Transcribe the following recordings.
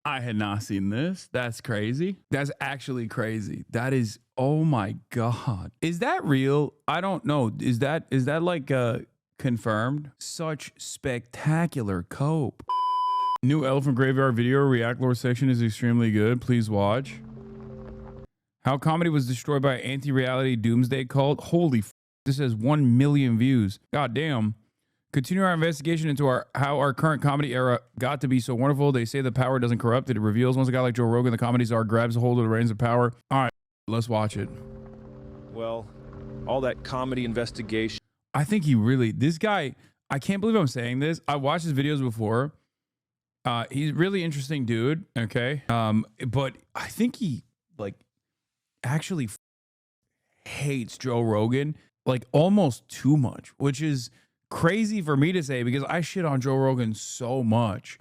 I had not seen this. That's crazy. That's actually crazy. That is, oh my God. Is that real? I don't know. Is that like confirmed? Such spectacular cope. New Elephant Graveyard video react lore section is extremely good. Please watch. How comedy was destroyed by anti-reality doomsday cult. Holy f, this has 1 million views. God damn. Continue our investigation into how our current comedy era got to be so wonderful. They say the power doesn't corrupt. It reveals once a guy like Joe Rogan, the comedy czar, grabs a hold of the reins of power. All right, let's watch it. Well, all that comedy investigation. I think he really, this guy, I can't believe I'm saying this. I watched his videos before. He's a really interesting dude, okay? But I think he, like, actually hates Joe Rogan, like, almost too much, which is crazy for me to say because I shit on Joe Rogan so much.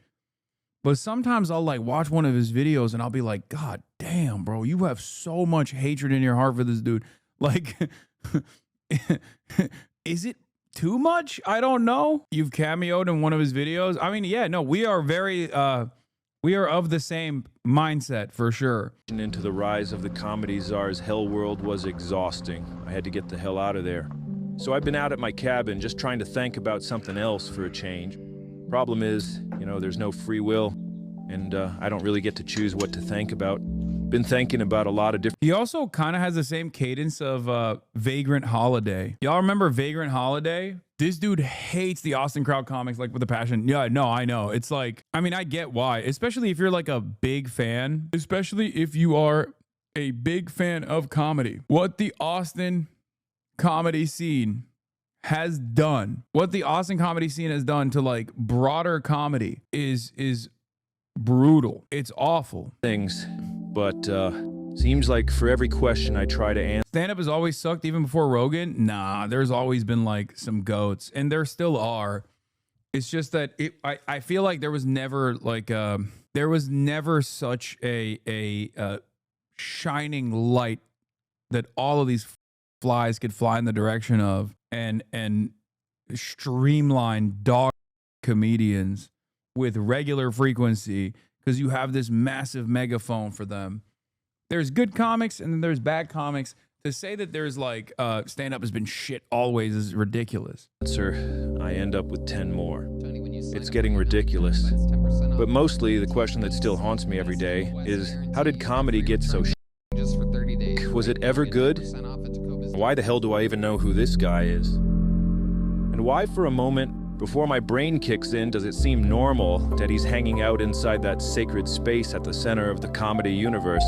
But sometimes I'll like watch one of his videos and I'll be like, God damn, bro, you have so much hatred in your heart for this dude. Like, is it too much? I don't know. You've cameoed in one of his videos. I mean, yeah, no, we are very, we are of the same mindset for sure. Into the rise of the comedy czar's hell world was exhausting. I had to get the hell out of there. So I've been out at my cabin just trying to think about something else for a change. Problem is, you know, there's no free will, and I don't really get to choose what to think about. Been thinking about a lot of different... He also kind of has the same cadence of Vagrant Holiday. Y'all remember Vagrant Holiday? This dude hates the Austin crowd comics like with a passion. Yeah, no, I know. It's like, I mean, I get why, especially if you're like a big fan, especially if you are a big fan of comedy. What the Austin comedy scene has done, what the Austin comedy scene has done to like broader comedy is brutal. It's awful. Things, but seems like for every question I try to answer. Stand-up has always sucked even before Rogan. Nah, there's always been like some goats, and there still are. It's just that I feel like there was never like there was never such a shining light that all of these flies could fly in the direction of, and streamline dog comedians with regular frequency, because you have this massive megaphone for them. There's good comics and then there's bad comics. To say that there's like stand-up has been shit always is ridiculous. Sir, I end up with 10 more. It's getting ridiculous. But mostly the question that still haunts me every day is, how did comedy get so shit? Was it ever good? Why the hell do I even know who this guy is? And why for a moment, before my brain kicks in, does it seem normal that he's hanging out inside that sacred space at the center of the comedy universe?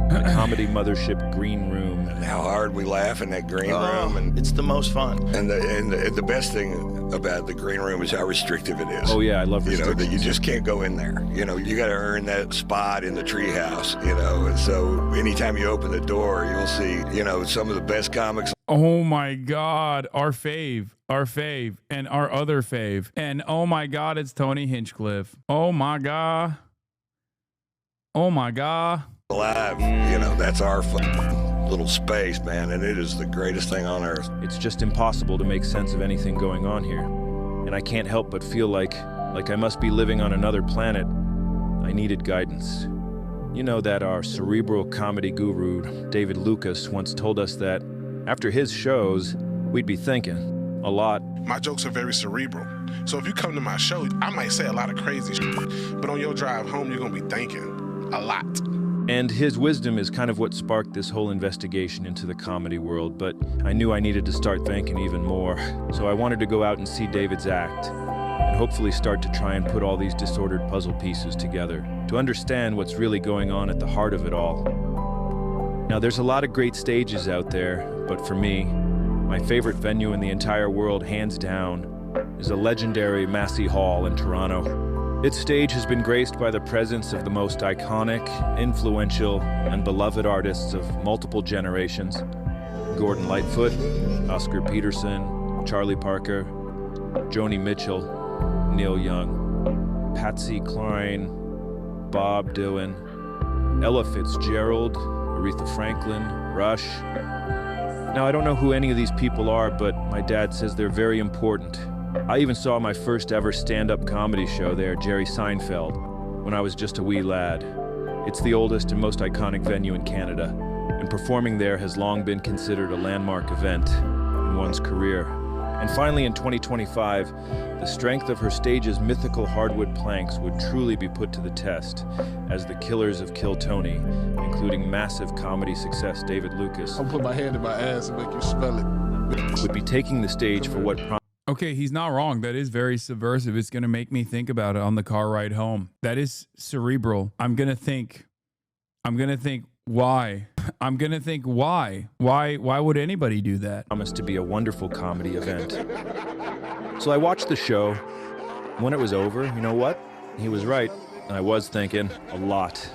The comedy mothership green room. And how hard we laugh in that green room. And it's the most fun. And the best thing about the green room is how restrictive it is. Oh yeah, I love restrictions. You know, that you just can't go in there. You know, you got to earn that spot in the treehouse, you know. And so anytime you open the door, you'll see, you know, some of the best comics. Oh my God, our fave, and our other fave. And oh my God, it's Tony Hinchcliffe. Oh my God. Oh my God. Alive, you know, that's our little space, man, and it is the greatest thing on earth. It's just impossible to make sense of anything going on here, and I can't help but feel like I must be living on another planet. I needed guidance. You know that our cerebral comedy guru, David Lucas, once told us that after his shows, we'd be thinking a lot. My jokes are very cerebral, so if you come to my show, I might say a lot of crazy shit, but on your drive home, you're gonna be thinking a lot. And his wisdom is kind of what sparked this whole investigation into the comedy world, but I knew I needed to start thinking even more. So I wanted to go out and see David's act, and hopefully start to try and put all these disordered puzzle pieces together, to understand what's really going on at the heart of it all. Now there's a lot of great stages out there, but for me, my favorite venue in the entire world, hands down, is a legendary Massey Hall in Toronto. Its stage has been graced by the presence of the most iconic, influential, and beloved artists of multiple generations. Gordon Lightfoot, Oscar Peterson, Charlie Parker, Joni Mitchell, Neil Young, Patsy Cline, Bob Dylan, Ella Fitzgerald, Aretha Franklin, Rush. Now, I don't know who any of these people are, but my dad says they're very important. I even saw my first ever stand-up comedy show there, Jerry Seinfeld. when I was just a wee lad. It's the oldest and most iconic venue in Canada, and performing there has long been considered a landmark event in one's career. And finally, in 2025, the strength of her stage's mythical hardwood planks would truly be put to the test, as the killers of Kill Tony, including massive comedy success David Lucas, I'll put my hand in my ass and make you smell it. would be taking the stage for what Okay, he's not wrong. That is very subversive. It's going to make me think about it on the car ride home. That is cerebral. I'm going to think why? I'm going to think why? Why would anybody do that? promised to be a wonderful comedy event. So I watched the show. When it was over, you know what? He was right. I was thinking a lot.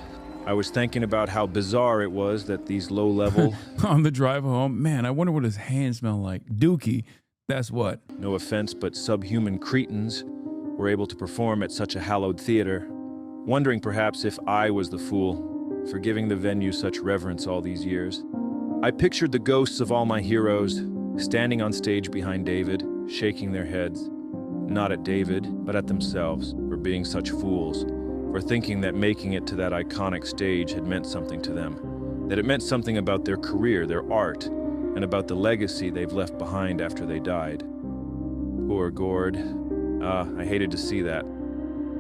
I was thinking about how bizarre it was that these low-level, On the drive home, man, I wonder what his hands smell like. Dookie. That's what. no offense, but subhuman cretins were able to perform at such a hallowed theater, wondering perhaps if I was the fool for giving the venue such reverence all these years. I pictured the ghosts of all my heroes standing on stage behind David, shaking their heads, not at David, but at themselves for being such fools, for thinking that making it to that iconic stage had meant something to them, that it meant something about their career, their art, and about the legacy they've left behind after they died. Poor Gord. I hated to see that.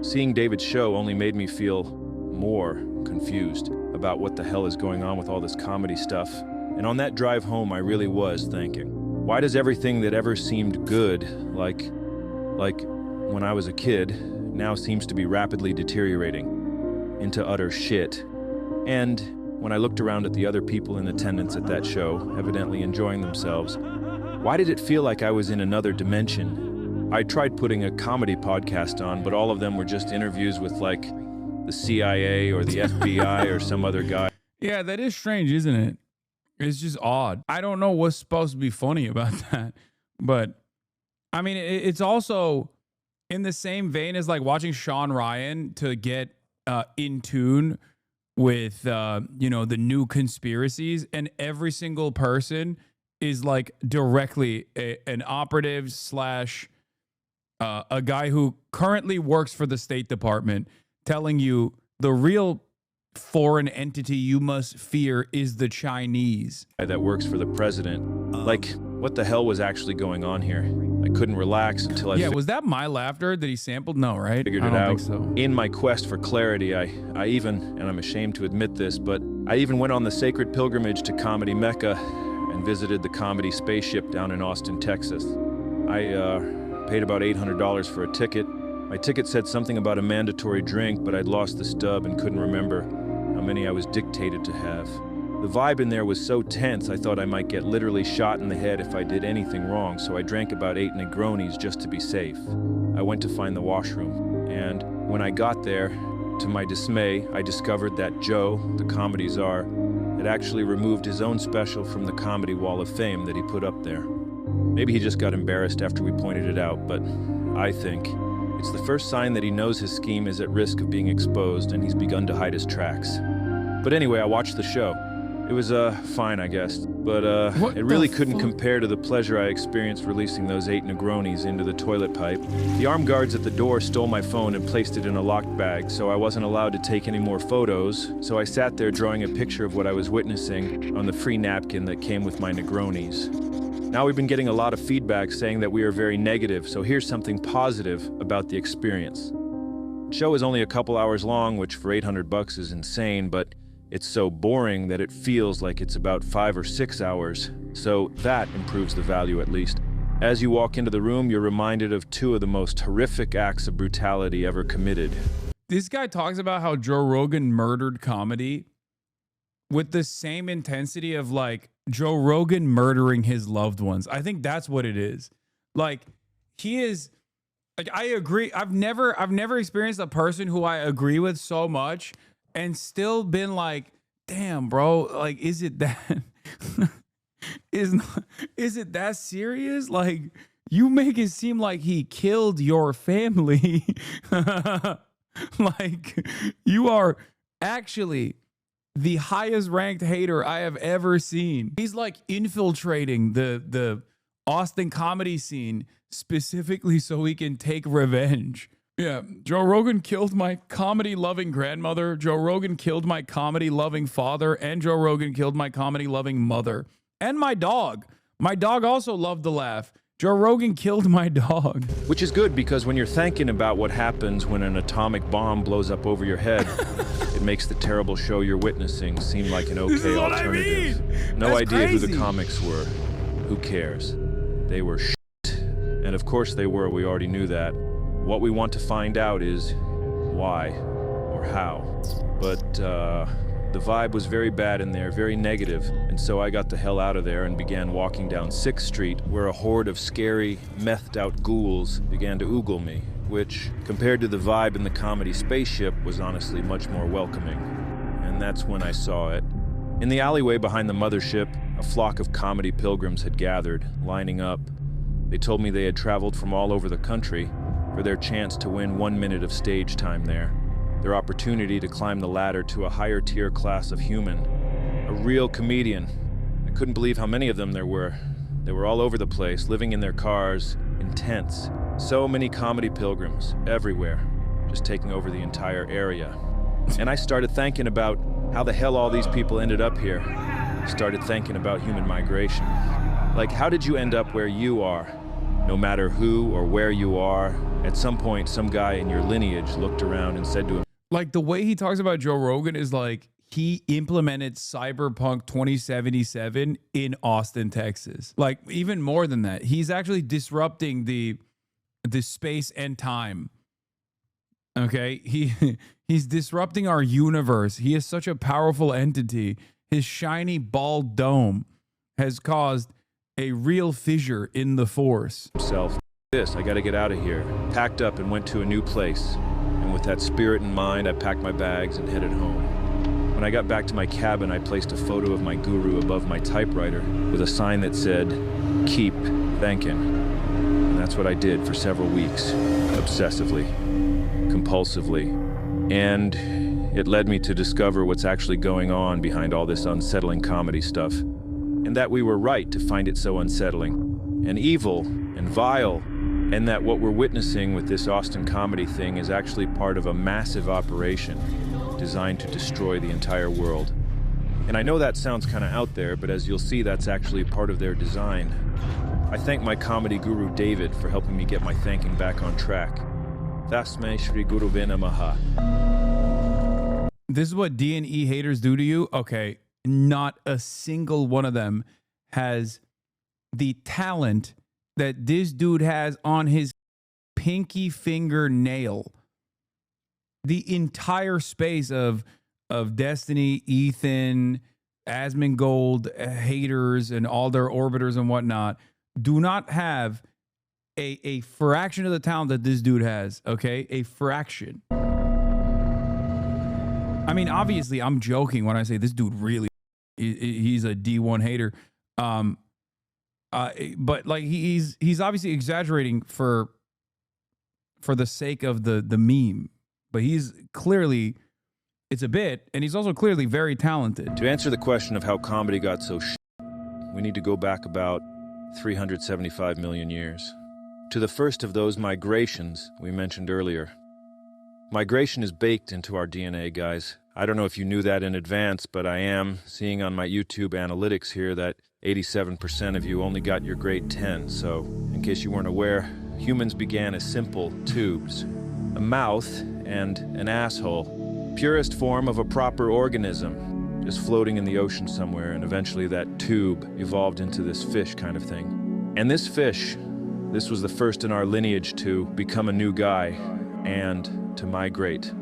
Seeing David's show only made me feel more confused about what the hell is going on with all this comedy stuff. And on that drive home, I really was thinking, why does everything that ever seemed good, like when I was a kid, now seems to be rapidly deteriorating into utter shit? And when I looked around at the other people in attendance at that show, evidently enjoying themselves, why did it feel like I was in another dimension? I tried putting a comedy podcast on, but all of them were just interviews with, like, the CIA or the FBI or some other guy. Yeah, that is strange, isn't it? It's just odd. I don't know what's supposed to be funny about that. But, I mean, it's also in the same vein as, like, watching Sean Ryan to get in tune with the new conspiracies, and every single person is like directly an operative slash a guy who currently works for the State Department, telling you the real foreign entity you must fear is the Chinese. That works for the president. Like, what the hell was actually going on here? I couldn't relax until I was that my laughter that he sampled? No, right? figured I it don't out. think so. In my quest for clarity, I even, and I'm ashamed to admit this, but I even went on the sacred pilgrimage to Comedy Mecca and visited the comedy spaceship down in Austin, Texas. I paid about $800 for a ticket. My ticket said something about a mandatory drink, but I'd lost the stub and couldn't remember how many I was dictated to have. The vibe in there was so tense, I thought I might get literally shot in the head if I did anything wrong, so I drank about 8 Negronis just to be safe. I went to find the washroom, and when I got there, to my dismay, I discovered that Joe, the comedy czar, had actually removed his own special from the Comedy Wall of Fame that he put up there. Maybe he just got embarrassed after we pointed it out, but I think it's the first sign that he knows his scheme is at risk of being exposed and he's begun to hide his tracks. But anyway, I watched the show. It was fine, I guess, but it really couldn't compare to the pleasure I experienced releasing those 8 Negronis into the toilet pipe. The armed guards at the door stole my phone and placed it in a locked bag, so I wasn't allowed to take any more photos, so I sat there drawing a picture of what I was witnessing on the free napkin that came with my Negronis. Now we've been getting a lot of feedback saying that we are very negative, so here's something positive about the experience. The show is only a couple hours long, which for $800 is insane, but it's so boring that it feels like it's about 5 or 6 hours, so that improves the value at least. As you walk into the room, you're reminded of 2 of the most horrific acts of brutality ever committed. This guy talks about how Joe Rogan murdered comedy with the same intensity of like Joe Rogan murdering his loved ones. I think that's what it is. Like, he is, like, I agree. I've never experienced a person who I agree with so much and still been like, damn, bro, like, is it that is it that serious? Like, you make it seem like he killed your family. Like, you are actually the highest ranked hater I have ever seen. He's like infiltrating the Austin comedy scene specifically so he can take revenge. Yeah, Joe Rogan killed my comedy-loving grandmother. Joe Rogan killed my comedy-loving father. And Joe Rogan killed my comedy-loving mother. And my dog. My dog also loved to laugh. Joe Rogan killed my dog. Which is good, because when you're thinking about what happens when an atomic bomb blows up over your head, it makes the terrible show you're witnessing seem like an okay alternative. No That's idea who crazy. the comics were. Who cares? They were shit. And of course they were, we already knew that. What we want to find out is why or how. But the vibe was very bad in there, very negative, and so I got the hell out of there and began walking down 6th Street, where a horde of scary, methed-out ghouls began to oogle me, which, compared to the vibe in the comedy spaceship, was honestly much more welcoming. And that's when I saw it. In the alleyway behind the Mothership, a flock of comedy pilgrims had gathered, lining up. They told me they had traveled from all over the country for their chance to win 1 minute of stage time there. Their opportunity to climb the ladder to a higher tier class of human. A real comedian. I couldn't believe how many of them there were. They were all over the place, living in their cars, in tents. So many comedy pilgrims, everywhere, just taking over the entire area. And I started thinking about how the hell all these people ended up here. I started thinking about human migration. Like, how did you end up where you are? No matter who or where you are, at some point, some guy in your lineage looked around and said to him, Like, the way he talks about Joe Rogan is like he implemented Cyberpunk 2077 in Austin, Texas. Like, even more than that, he's actually disrupting the space and time. Okay, he's disrupting our universe. He is such a powerful entity. His shiny bald dome has caused a real fissure in the force. himself, I gotta get out of here. Packed up and went to a new place. And with that spirit in mind, I packed my bags and headed home. When I got back to my cabin, I placed a photo of my guru above my typewriter with a sign that said, "Keep thanking." And that's what I did for several weeks, obsessively, compulsively. And it led me to discover what's actually going on behind all this unsettling comedy stuff. And that we were right to find it so unsettling and evil and vile, and that what we're witnessing with this Austin comedy thing is actually part of a massive operation designed to destroy the entire world. And I know that sounds kind of out there, but as you'll see, that's actually part of their design. I thank my comedy guru David for helping me get my thinking back on track. Tasmai Shri Guru Namaha. This is what D&E haters do to you? Okay, not a single one of them has the talent that this dude has on his pinky finger nail. The entire space of Destiny, Ethan, Asmongold, haters, and all their orbiters and whatnot do not have a fraction of the talent that this dude has, okay? A fraction. I mean, obviously, I'm joking when I say this dude really, he's a D1 hater. But like he's obviously exaggerating for the sake of the meme, but he's clearly, it's a bit, and he's also clearly very talented. To answer the question of how comedy got so we need to go back about 375 million years. To the first of those migrations we mentioned earlier. Migration is baked into our DNA, guys. I don't know if you knew that in advance, but I am seeing on my YouTube analytics here that 87% of you only got your grade 10. So, in case you weren't aware, humans began as simple tubes. A mouth and an asshole. Purest form of a proper organism. Just floating in the ocean somewhere, and eventually that tube evolved into this fish kind of thing. And this fish, this was the first in our lineage to become a new guy and to migrate.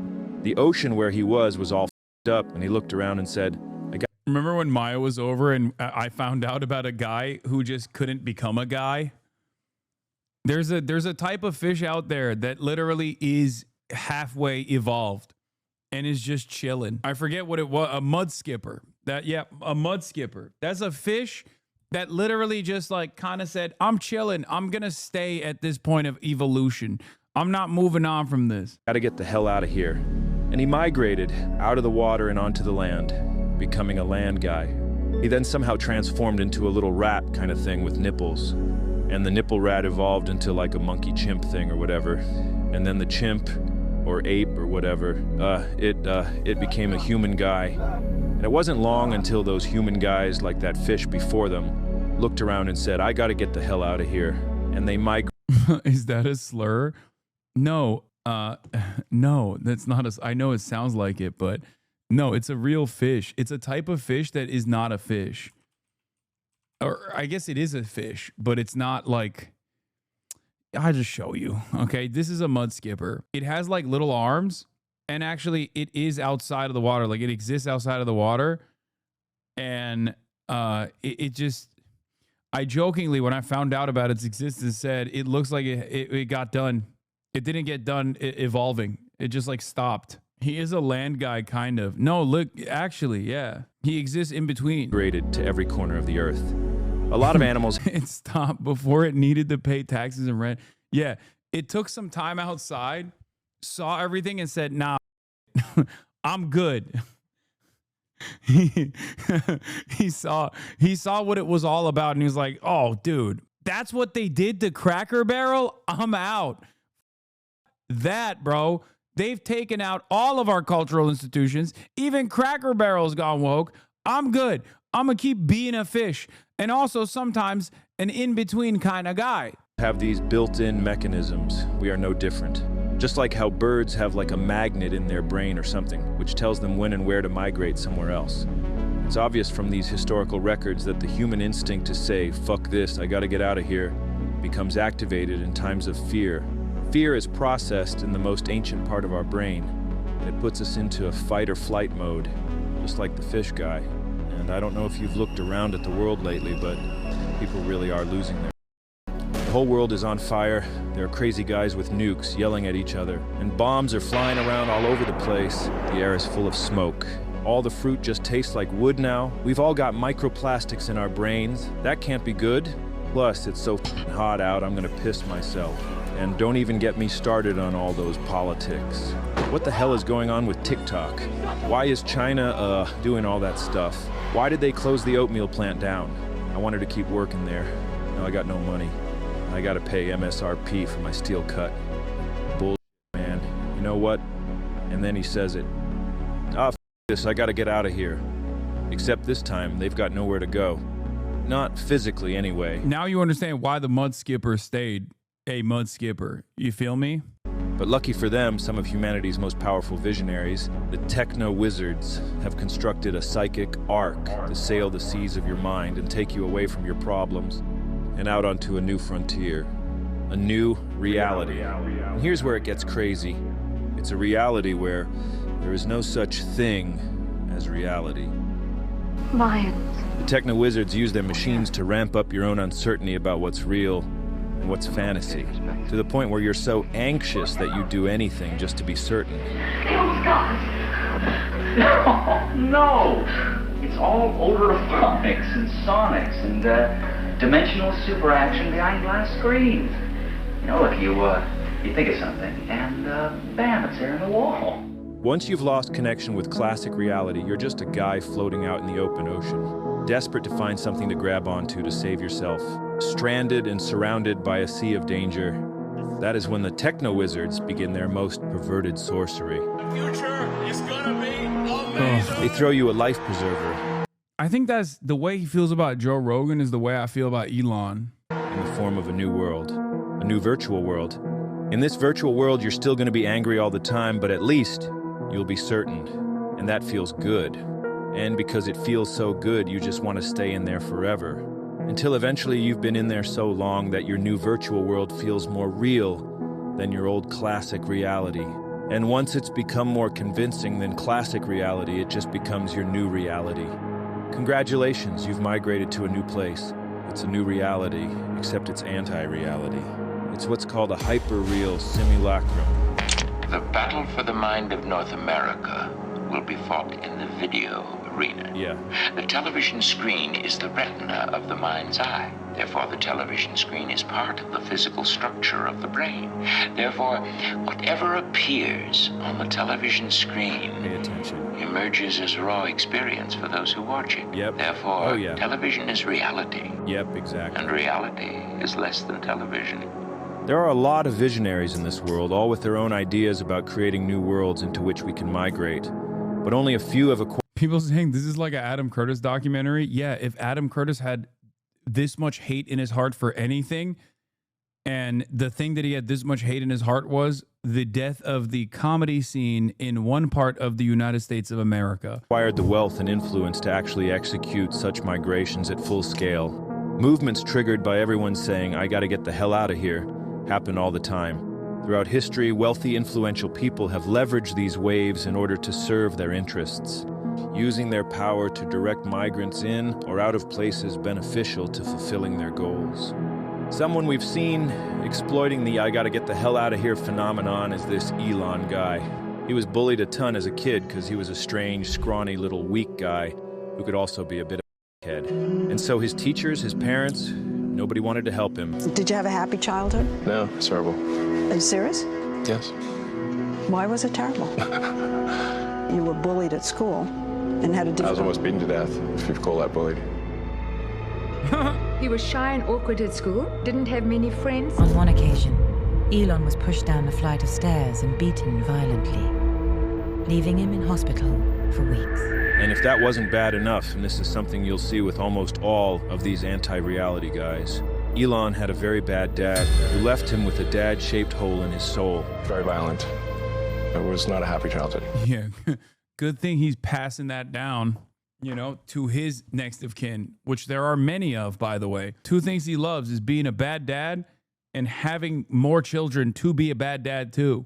The ocean where he was all f***ed up, and he looked around and said, Remember when Maya was over and I found out about a guy who just couldn't become a guy? There's a type of fish out there that literally is halfway evolved and is just chilling. I forget what it was, a mud skipper. A mud skipper. That's a fish that literally just like kind of said, I'm chilling. I'm going to stay at this point of evolution. I'm not moving on from this. Gotta get the hell out of here. And he migrated out of the water and onto the land, becoming a land guy. He then somehow transformed into a little rat kind of thing with nipples. And the nipple rat evolved into like a monkey chimp thing or whatever. And then the chimp, or ape, or whatever, it became a human guy. And it wasn't long until those human guys, like that fish before them, looked around and said, I gotta get the hell out of here. And they migrated. Is that a slur? No, no, that's not a, I know it sounds like it, but no, it's a real fish. It's a type of fish that is not a fish. Or I guess it is a fish, but it's not like, I'll just show you. Okay, this is a mud skipper. It has like little arms, and actually it is outside of the water. Like it exists outside of the water. And it just, I jokingly, when I found out about its existence, said it looks like it got done. It didn't get done evolving. It just like stopped. He is a land guy, kind of. No, look, actually, yeah. He exists in between. Migrated to every corner of the earth. A lot of animals. It stopped before it needed to pay taxes and rent. Yeah, it took some time outside, saw everything, and said, nah, I'm good. He saw what it was all about, and he was like, oh, dude, that's what they did to Cracker Barrel? I'm out. That, bro, they've taken out all of our cultural institutions. Even Cracker Barrel's gone woke. I'm good. I'm going to keep being a fish, and also sometimes an in-between kind of guy. Have these built-in mechanisms. We are no different. Just like how birds have like a magnet in their brain or something, which tells them when and where to migrate somewhere else. It's obvious from these historical records that the human instinct to say, fuck this, I gotta get out of here, becomes activated in times of fear. Fear is processed in the most ancient part of our brain, and it puts us into a fight or flight mode, just like the fish guy. And I don't know if you've looked around at the world lately, but people really are losing their. The whole world is on fire. There are crazy guys with nukes yelling at each other, and bombs are flying around all over the place. The air is full of smoke. All the fruit just tastes like wood now. We've all got microplastics in our brains. That can't be good. Plus, it's so hot out, I'm gonna piss myself. And don't even get me started on all those politics. What the hell is going on with TikTok? Why is China doing all that stuff? Why did they close the oatmeal plant down? I wanted to keep working there. Now I got no money. I gotta pay MSRP for my steel cut. Bullshit, man. You know what? And then he says it. Ah, f this, I gotta get out of here. Except this time, they've got nowhere to go. Not physically, anyway. Now you understand why the mud skipper stayed a mud skipper. You feel me? But lucky for them, some of humanity's most powerful visionaries, the techno-wizards, have constructed a psychic ark to sail the seas of your mind and take you away from your problems and out onto a new frontier, a new reality. And here's where it gets crazy. It's a reality where there is no such thing as reality. Mayans. The techno-wizards use their machines to ramp up your own uncertainty about what's real and what's fantasy, to the point where you're so anxious that you do anything just to be certain. No! It's all overphonics and sonics and dimensional superaction behind glass screens. You know, if you think of something and bam, it's there in the wall. Once you've lost connection with classic reality, you're just a guy floating out in the open ocean, desperate to find something to grab onto to save yourself, stranded and surrounded by a sea of danger. That is when the techno-wizards begin their most perverted sorcery. The future is gonna be amazing. They throw you a life preserver. I think that's the way he feels about Joe Rogan is the way I feel about Elon. In the form of a new world, a new virtual world. In this virtual world, you're still going to be angry all the time, but at least you'll be certain, and that feels good. And because it feels so good, you just want to stay in there forever. Until eventually you've been in there so long that your new virtual world feels more real than your old classic reality. And once it's become more convincing than classic reality, it just becomes your new reality. Congratulations, you've migrated to a new place. It's a new reality, except it's anti-reality. It's what's called a hyperreal simulacrum. The battle for the mind of North America will be fought in the video arena. Yeah. The television screen is the retina of the mind's eye. Therefore, the television screen is part of the physical structure of the brain. Therefore, whatever appears on the television screen Pay attention. emerges as raw experience for those who watch it. Yep. Therefore, Oh, yeah. television is reality. Yep, exactly. And reality is less than television. There are a lot of visionaries in this world, all with their own ideas about creating new worlds into which we can migrate. But only a few have acquired. People saying this is like an Adam Curtis documentary. Yeah, if Adam Curtis had this much hate in his heart for anything, and the thing that he had this much hate in his heart was the death of the comedy scene in one part of the United States of America. Acquired the wealth and influence to actually execute such migrations at full scale. Movements triggered by everyone saying, "I gotta get the hell out of here," happen all the time. Throughout history, wealthy, influential people have leveraged these waves in order to serve their interests, using their power to direct migrants in or out of places beneficial to fulfilling their goals. Someone we've seen exploiting the "I gotta get the hell out of here" phenomenon is this Elon guy. He was bullied a ton as a kid because he was a strange, scrawny little weak guy who could also be a bit of a head. And so his teachers, his parents, nobody wanted to help him. Did you have a happy childhood? No, it's terrible. Are you serious? Yes. Why was it terrible? You were bullied at school and had a difficult... I was almost beaten to death, if you call that bullied. He was shy and awkward at school, didn't have many friends. On one occasion, Elon was pushed down a flight of stairs and beaten violently, leaving him in hospital for weeks. And if that wasn't bad enough, and this is something you'll see with almost all of these anti-reality guys, Elon had a very bad dad who left him with a dad-shaped hole in his soul. Very violent. It was not a happy childhood. Yeah, good thing he's passing that down, you know, to his next of kin, which there are many of, by the way. Two things he loves is being a bad dad and having more children to be a bad dad too.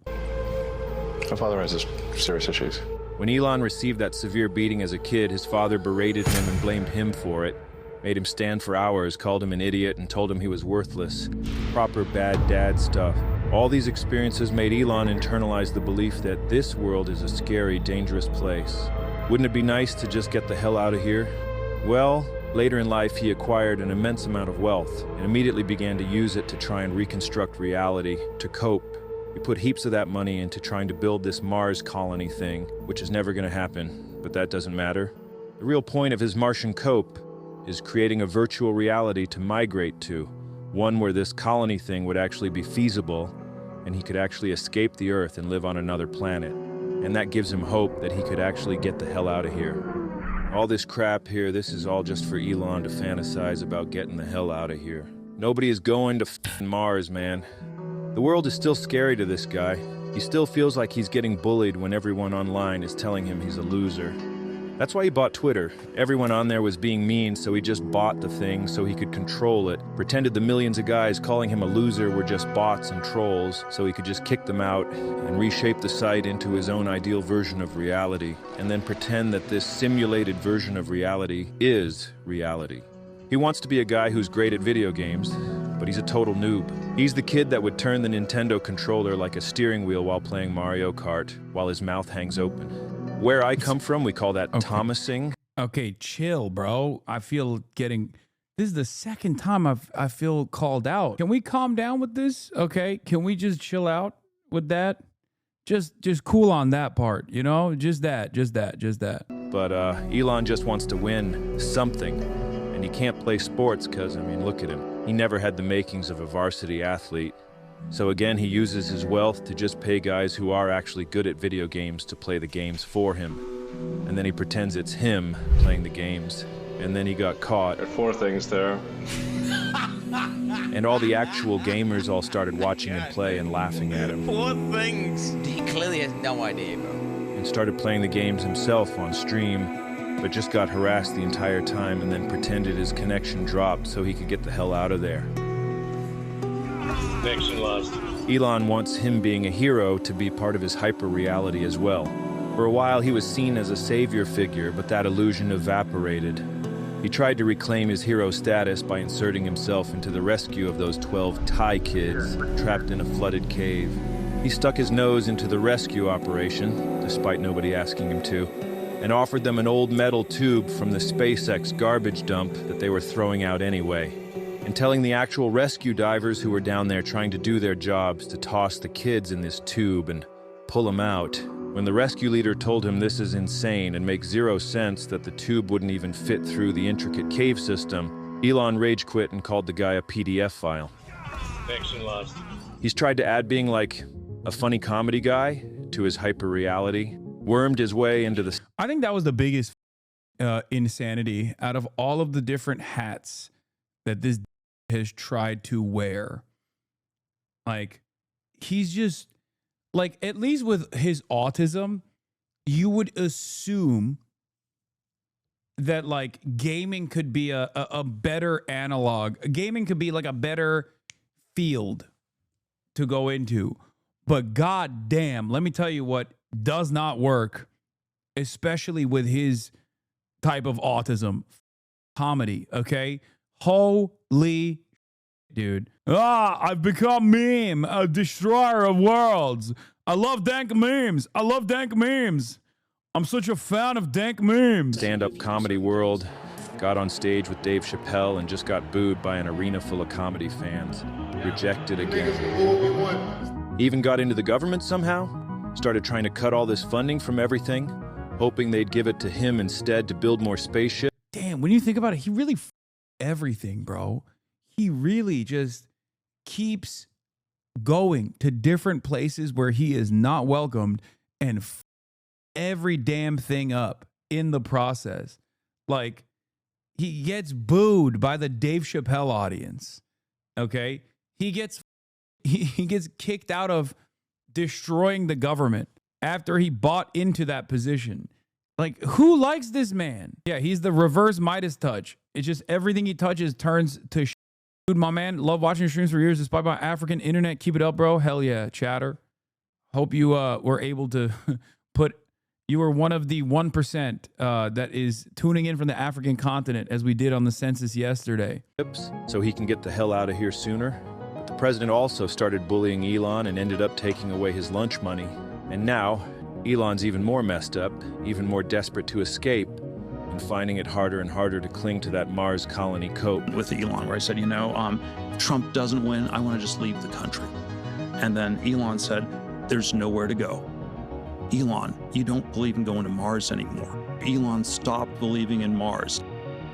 My father has serious issues. When Elon received that severe beating as a kid, his father berated him and blamed him for it, made him stand for hours, called him an idiot, and told him he was worthless. Proper bad dad stuff. All these experiences made Elon internalize the belief that this world is a scary, dangerous place. Wouldn't it be nice to just get the hell out of here? Well, later in life, he acquired an immense amount of wealth and immediately began to use it to try and reconstruct reality, to cope. He put heaps of that money into trying to build this Mars colony thing, which is never going to happen, but that doesn't matter. The real point of his Martian cope is creating a virtual reality to migrate to, one where this colony thing would actually be feasible and he could actually escape the Earth and live on another planet. And that gives him hope that he could actually get the hell out of here. All this crap here, this is all just for Elon to fantasize about getting the hell out of here. Nobody is going to Mars, man. The world is still scary to this guy. He still feels like he's getting bullied when everyone online is telling him he's a loser. That's why he bought Twitter. Everyone on there was being mean, so he just bought the thing so he could control it. Pretended the millions of guys calling him a loser were just bots and trolls, so he could just kick them out and reshape the site into his own ideal version of reality, and then pretend that this simulated version of reality is reality. He wants to be a guy who's great at video games, but he's a total noob. He's the kid that would turn the Nintendo controller like a steering wheel while playing Mario Kart, while his mouth hangs open. Where I come from, we call that Thomasing. Okay, chill, bro. I feel getting... This is the second time I feel called out. Can we calm down with this? Okay, can we just chill out with that? Just cool on that part, you know? Just that. But Elon just wants to win something. And he can't play sports because, I mean, look at him. He never had the makings of a varsity athlete. So again, he uses his wealth to just pay guys who are actually good at video games to play the games for him. And then he pretends it's him playing the games. And then he got caught. There are 4 things there. And all the actual gamers all started watching him play and laughing at him. 4 things? He clearly has no idea, bro. And started playing the games himself on stream, but just got harassed the entire time and then pretended his connection dropped so he could get the hell out of there. Connection lost. Elon wants him being a hero to be part of his hyper-reality as well. For a while, he was seen as a savior figure, but that illusion evaporated. He tried to reclaim his hero status by inserting himself into the rescue of those 12 Thai kids trapped in a flooded cave. He stuck his nose into the rescue operation, despite nobody asking him to, and offered them an old metal tube from the SpaceX garbage dump that they were throwing out anyway, and telling the actual rescue divers who were down there trying to do their jobs to toss the kids in this tube and pull them out. When the rescue leader told him this is insane and makes 0 sense that the tube wouldn't even fit through the intricate cave system, Elon rage quit and called the guy a PDF file. Connection lost. He's tried to add being like a funny comedy guy to his hyper-reality, wormed his way into the... I think that was the biggest insanity out of all of the different hats that this has tried to wear. Like, he's just, like, at least with his autism, you would assume that, like, gaming could be a better analog. Gaming could be, like, a better field to go into. But god damn, let me tell you what does not work, especially with his type of autism. Comedy, okay? Holy dude. I've become meme, a destroyer of worlds. I love dank memes. I love dank memes. I'm such a fan of dank memes. Stand-up comedy world, got on stage with Dave Chappelle and just got booed by an arena full of comedy fans. Rejected again. Even got into the government somehow. Started trying to cut all this funding from everything, hoping they'd give it to him instead to build more spaceships. Damn, when you think about it, he really everything, bro. He really just keeps going to different places where he is not welcomed and every damn thing up in the process. Like, he gets booed by the Dave Chappelle audience. Okay? He gets kicked out of destroying the government after he bought into that position. Like, who likes this man? Yeah, he's the reverse Midas touch. It's just everything he touches turns to shit. Dude, my man, love watching your streams for years despite my African internet. Keep it up, bro. Hell yeah, chatter. Hope you were able to you were one of the 1% that is tuning in from the African continent as we did on the census yesterday. So he can get the hell out of here sooner. But the president also started bullying Elon and ended up taking away his lunch money. And now, Elon's even more messed up, even more desperate to escape, and finding it harder and harder to cling to that Mars colony coat. With Elon, where I said, if Trump doesn't win, I want to just leave the country. And then Elon said, there's nowhere to go. Elon, you don't believe in going to Mars anymore. Elon stopped believing in Mars.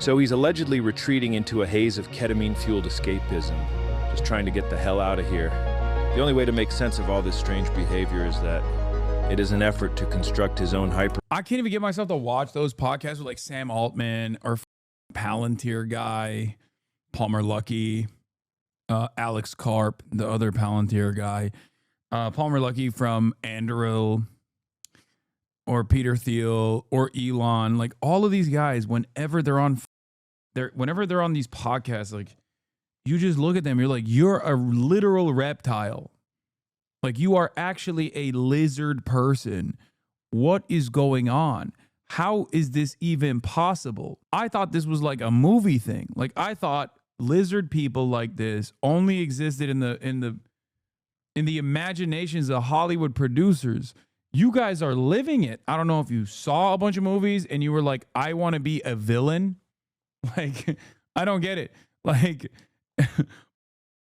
So he's allegedly retreating into a haze of ketamine-fueled escapism, just trying to get the hell out of here. The only way to make sense of all this strange behavior is that it is an effort to construct his own hyper... I can't even get myself to watch those podcasts with like Sam Altman or Palantir guy, Palmer Luckey, Alex Karp, the other Palantir guy, Palmer Luckey from Anduril, or Peter Thiel or Elon. Like, all of these guys, whenever they're on these podcasts, like, you just look at them, you're like, you're a literal reptile. Like, you are actually a lizard person. What is going on? How is this even possible? I thought this was like a movie thing. Like, I thought lizard people like this only existed in the imaginations of Hollywood producers. You guys are living it. I don't know if you saw a bunch of movies and you were like, I want to be a villain. Like, I don't get it. Like,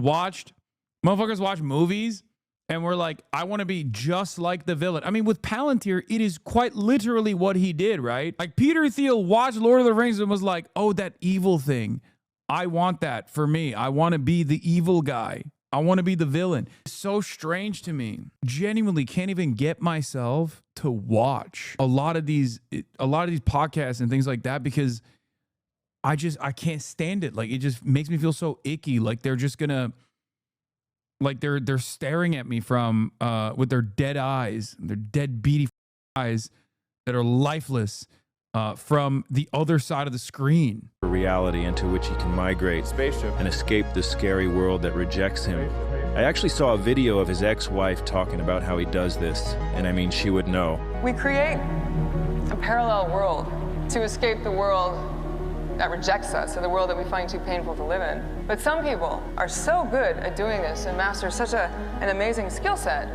motherfuckers watch movies and we're like, I want to be just like the villain. I mean, with Palantir, it is quite literally what he did, right? Like, Peter Thiel watched Lord of the Rings and was like, oh, that evil thing. I want that for me. I want to be the evil guy. I want to be the villain. It's so strange to me. Genuinely can't even get myself to watch a lot of these podcasts and things like that because I can't stand it. Like, it just makes me feel so icky. Like, they're just gonna, like, they're staring at me from with their dead eyes, their dead beady eyes that are lifeless from the other side of the screen. A reality into which he can migrate and escape the scary world that rejects him. I actually saw a video of his ex-wife talking about how he does this, and I mean, she would know. We create a parallel world to escape the world that rejects us, or the world that we find too painful to live in. But some people are so good at doing this and master such an amazing skill set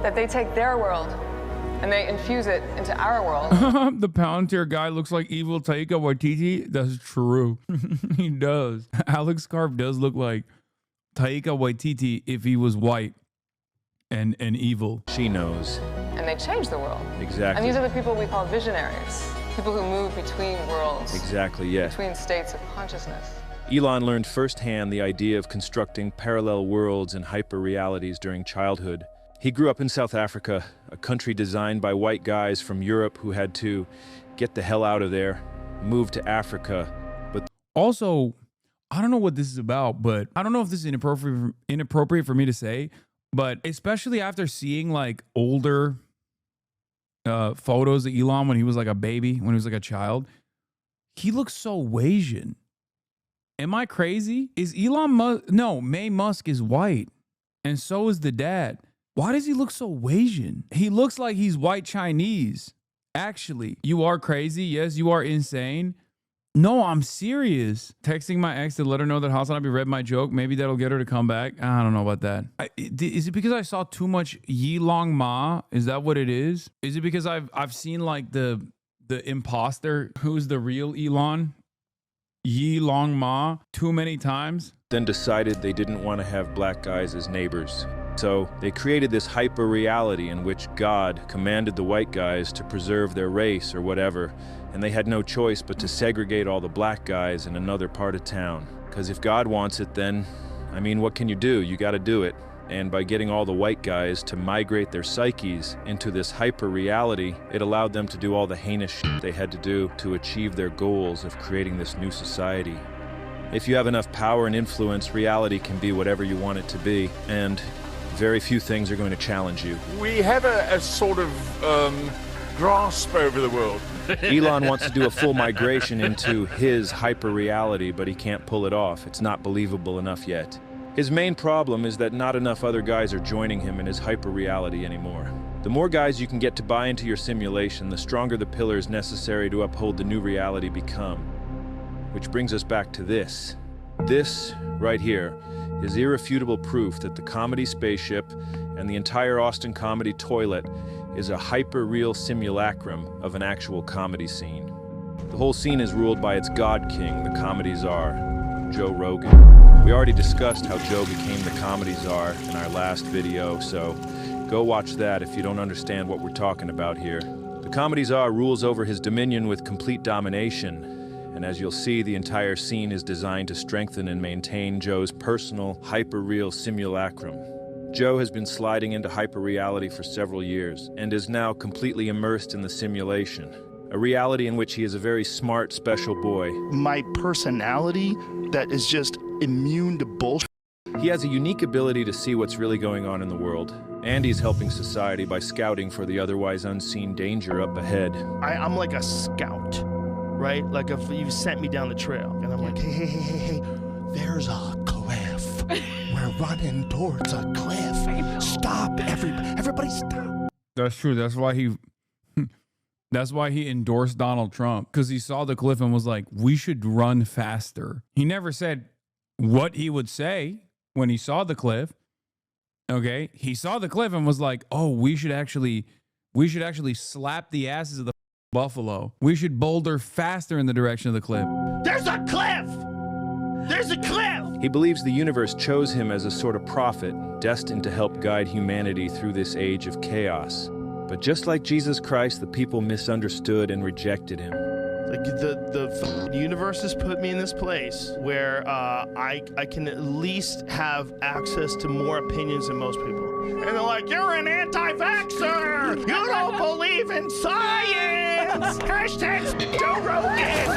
that they take their world and they infuse it into our world. The Palantir guy looks like evil Taika Waititi. That's true. He does. Alex Karp does look like Taika Waititi if he was white and evil. She knows. And they change the world. Exactly. And these are the people we call visionaries. People who move between worlds. Exactly, yes. Between states of consciousness. Elon learned firsthand the idea of constructing parallel worlds and hyperrealities during childhood. He grew up in South Africa, a country designed by white guys from Europe who had to get the hell out of there, move to Africa. But also, I don't know what this is about, but I don't know if this is inappropriate for me to say, but especially after seeing like older photos of Elon when he was like a baby, when he was like a child, he looks so Asian. Am I crazy? Is Elon Musk? No, Musk is white, and so is the dad. Why does he look so Asian? He looks like he's white Chinese. Actually, you are crazy. Yes, you are insane. No, I'm serious. Texting my ex to let her know that Hasanabi read my joke. Maybe that'll get her to come back. I don't know about that. Is it because I saw too much Yi Long Ma? Is that what it is? Is it because I've seen like the imposter who's the real Elon? Yi Long Ma too many times? Then decided they didn't want to have black guys as neighbors. So they created this hyper reality in which God commanded the white guys to preserve their race or whatever, and they had no choice but to segregate all the black guys in another part of town. Because if God wants it, then, I mean, what can you do? You got to do it. And by getting all the white guys to migrate their psyches into this hyper reality, it allowed them to do all the heinous shit they had to do to achieve their goals of creating this new society. If you have enough power and influence, reality can be whatever you want it to be, and very few things are going to challenge you. We have a sort of grasp over the world. Elon wants to do a full migration into his hyper reality, but he can't pull it off. It's not believable enough yet. His main problem is that not enough other guys are joining him in his hyper reality anymore. The more guys you can get to buy into your simulation, the stronger the pillars necessary to uphold the new reality become. Which brings us back to this. This, right here, is irrefutable proof that the comedy spaceship and the entire Austin comedy toilet is a hyper-real simulacrum of an actual comedy scene. The whole scene is ruled by its god king, the comedy czar, Joe Rogan. We already discussed how Joe became the comedy czar in our last video, so go watch that if you don't understand what we're talking about here. The comedy czar rules over his dominion with complete domination, and as you'll see, the entire scene is designed to strengthen and maintain Joe's personal, hyper-real simulacrum. Joe has been sliding into hyper-reality for several years, and is now completely immersed in the simulation. A reality in which he is a very smart, special boy. My personality that is just immune to bullshit. He has a unique ability to see what's really going on in the world, and he's helping society by scouting for the otherwise unseen danger up ahead. I'm like a scout, right? Like if you sent me down the trail, and I'm like, hey, there's a cliff. We're running towards a cliff. Stop, everybody stop. That's true. That's why he endorsed Donald Trump, because he saw the cliff and was like, we should run faster. He never said what he would say when he saw the cliff. Okay. He saw the cliff and was like, oh, we should actually slap the asses of the buffalo. We should boulder faster in the direction of the cliff. There's a cliff! There's a cliff! He believes the universe chose him as a sort of prophet, destined to help guide humanity through this age of chaos. But just like Jesus Christ, the people misunderstood and rejected him. Like the universe has put me in this place where I can at least have access to more opinions than most people. And they're like, you're an anti-vaxxer! You don't believe in science! Hashtag Joe Rogan!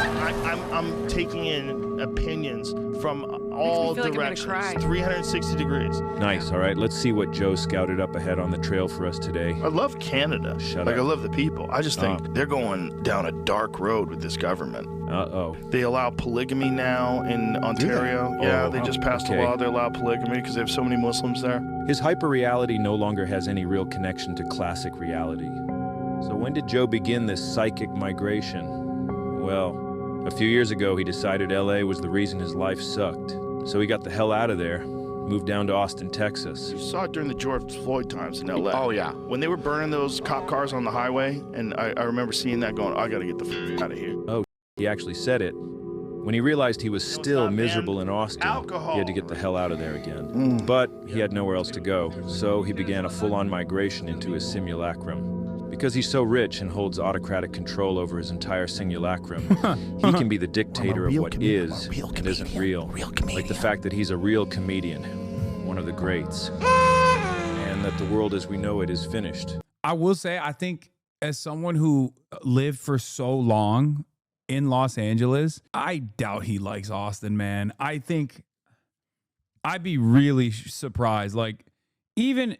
I'm taking in opinions from all directions, 360 degrees. Nice, all right, let's see what Joe scouted up ahead on the trail for us today. I love Canada. Shut up. I love the people. I just think they're going down a dark road with this government. Uh-oh. They allow polygamy now in Ontario. Yeah, they just passed a law to allow polygamy because they have so many Muslims there. His hyper-reality no longer has any real connection to classic reality. So when did Joe begin this psychic migration? Well, a few years ago, he decided LA was the reason his life sucked. So he got the hell out of there, moved down to Austin, Texas. You saw it during the George Floyd times in LA. Oh, yeah. When they were burning those cop cars on the highway, and I remember seeing that going, I gotta get the f out of here. Oh, he actually said it. When he realized he was still miserable in Austin, he had to get the hell out of there again. But he had nowhere else to go, so he began a full-on migration into his simulacrum. Because he's so rich and holds autocratic control over his entire simulacrum, he can be the dictator of what is and isn't real. Like the fact that he's a real comedian, one of the greats, and that the world as we know it is finished. I will say, I think as someone who lived for so long in Los Angeles, I doubt he likes Austin, man. I think I'd be really surprised. Like, even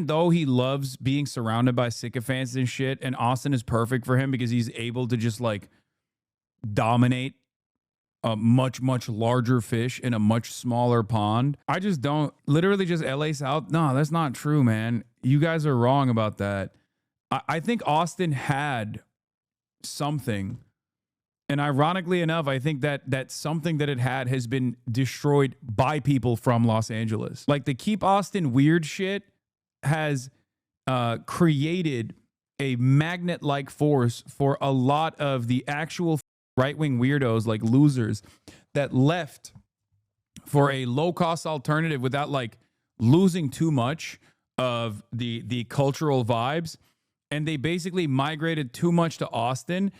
though he loves being surrounded by sycophants and shit, and Austin is perfect for him because he's able to just like dominate a much, much larger fish in a much smaller pond. I just don't, literally just LA South. No, that's not true, man. You guys are wrong about that. I think Austin had something. And ironically enough, I think that something that it had has been destroyed by people from Los Angeles. Like the Keep Austin Weird shit has created a magnet-like force for a lot of the actual right-wing weirdos, like losers, that left for a low-cost alternative without like losing too much of the cultural vibes. And they basically migrated too much to Austin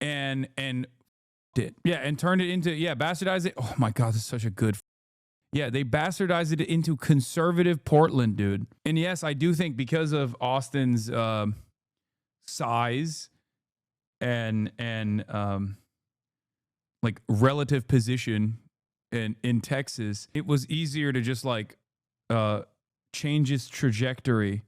and it. Yeah, and turned it into, bastardized it. Oh my God, this is such a good. Yeah, they bastardized it into conservative Portland, dude. And yes, I do think because of Austin's size and like relative position in Texas, it was easier to just like change its trajectory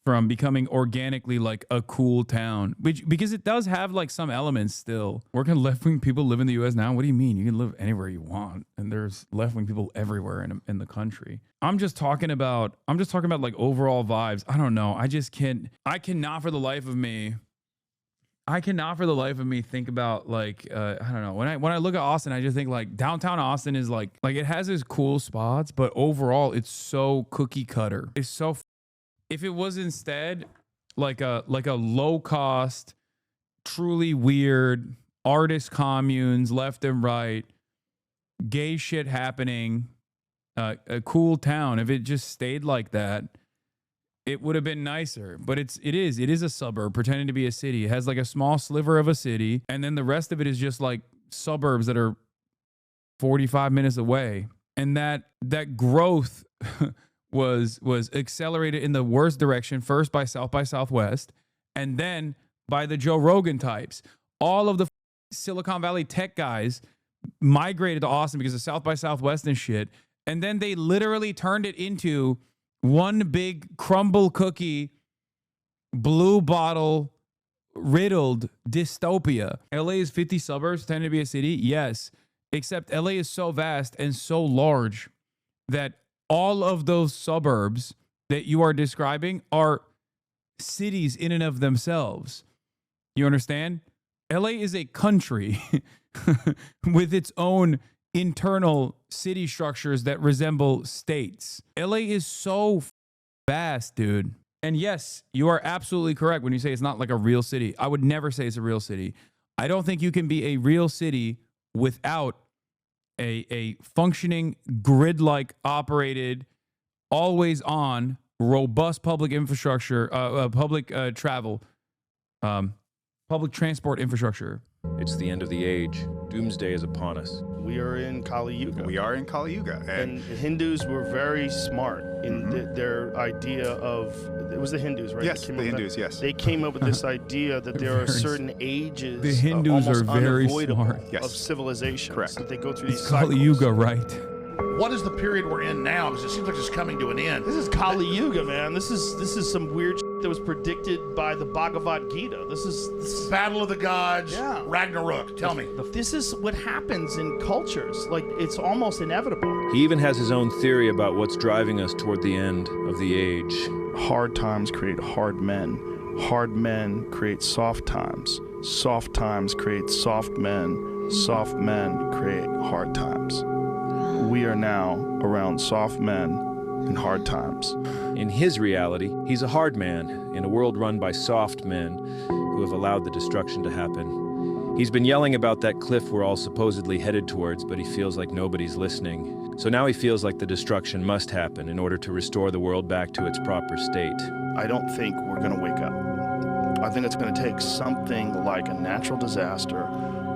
from becoming organically like a cool town, because it does have like some elements still. Where can left-wing people live in the U.S. now? What do you mean? You can live anywhere you want, and there's left-wing people everywhere in the country. I'm just talking about like overall vibes. I don't know. I cannot for the life of me think about like I don't know. When I look at Austin, I just think like downtown Austin is like it has its cool spots, but overall it's so cookie cutter. It's so. If it was instead like a low cost, truly weird artist communes left and right, gay shit happening, a cool town, if it just stayed like that, it would have been nicer. But it is a suburb pretending to be a city. It has like a small sliver of a city, and then the rest of it is just like suburbs that are 45 minutes away. And that growth was accelerated in the worst direction, first by South by Southwest, and then by the Joe Rogan types. All of the Silicon Valley tech guys migrated to Austin because of South by Southwest and shit, and then they literally turned it into one big crumble cookie, blue bottle riddled dystopia. LA is 50 suburbs, tend to be a city, yes, except LA is so vast and so large that all of those suburbs that you are describing are cities in and of themselves. You understand? LA is a country with its own internal city structures that resemble states. LA is so vast, dude. And yes, you are absolutely correct when you say it's not like a real city. I would never say it's a real city. I don't think you can be a real city without a functioning grid-like operated, always on, robust public infrastructure, public travel, public transport infrastructure. It's the end of the age. Doomsday is upon us. We are in Kali Yuga. We are in Kali Yuga. And the Hindus were very smart in their idea of, it was the Hindus, right? Yes, the Hindus, yes. They came up with this idea that there are certain ages the Hindus are very smart. Of civilization. Correct. That they go through these Kali cycles. Yuga, right? What is the period we're in now? Because it seems like it's coming to an end. This is Kali Yuga, man. This is some weird shit that was predicted by the Bhagavad Gita. This is Battle of the Gods. Yeah. Ragnarok. Tell me. This is what happens in cultures. Like, it's almost inevitable. He even has his own theory about what's driving us toward the end of the age. Hard times create hard men. Hard men create soft times. Soft times create soft men. Soft men create hard times. We are now around soft men in hard times. In his reality, he's a hard man in a world run by soft men who have allowed the destruction to happen. He's been yelling about that cliff we're all supposedly headed towards, but he feels like nobody's listening. So now he feels like the destruction must happen in order to restore the world back to its proper state. I don't think we're going to wake up. I think it's going to take something like a natural disaster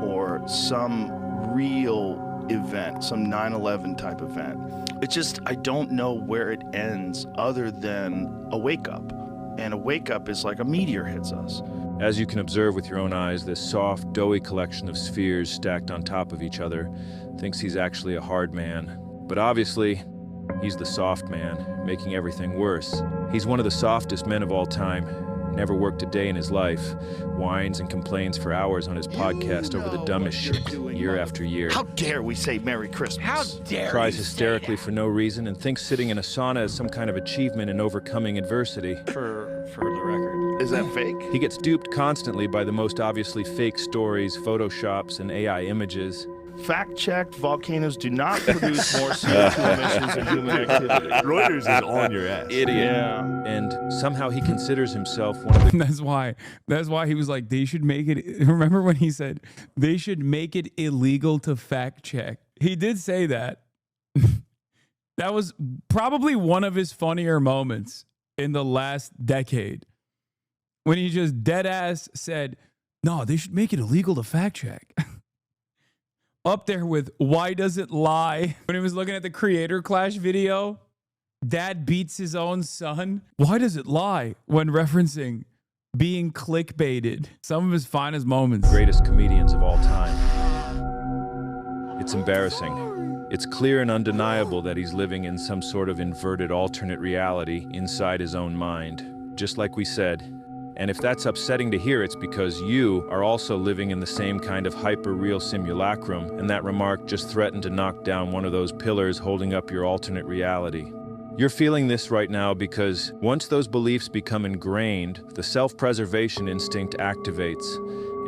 or some real event, some 9/11 type event. It's just, I don't know where it ends other than a wake up. And a wake up is like a meteor hits us. As you can observe with your own eyes, this soft, doughy collection of spheres stacked on top of each other thinks he's actually a hard man. But obviously, he's the soft man, making everything worse. He's one of the softest men of all time. Never worked a day in his life. Whines and complains for hours on his podcast over the dumbest shit year after year. How dare we say Merry Christmas? How dare Cries you hysterically for no reason and thinks sitting in a sauna is some kind of achievement in overcoming adversity. For the record. Is that fake? He gets duped constantly by the most obviously fake stories, photoshops, and AI images. Fact-checked, volcanoes do not produce more CO2 emissions than human activity. Reuters is on your ass. Idiot. Yeah. And somehow he considers himself one of the... That's why he was like, they should make it... Remember when he said, they should make it illegal to fact check? He did say that. That was probably one of his funnier moments in the last decade. When he just dead ass said, no, they should make it illegal to fact check. Up there with why does it lie? When he was looking at the Creator Clash video, dad beats his own son. Why does it lie? When referencing being clickbaited. Some of his finest moments. Greatest comedians of all time. It's embarrassing. It's clear and undeniable that he's living in some sort of inverted alternate reality inside his own mind. Just like we said. And if that's upsetting to hear, it's because you are also living in the same kind of hyper-real simulacrum, and that remark just threatened to knock down one of those pillars holding up your alternate reality. You're feeling this right now because once those beliefs become ingrained, the self-preservation instinct activates.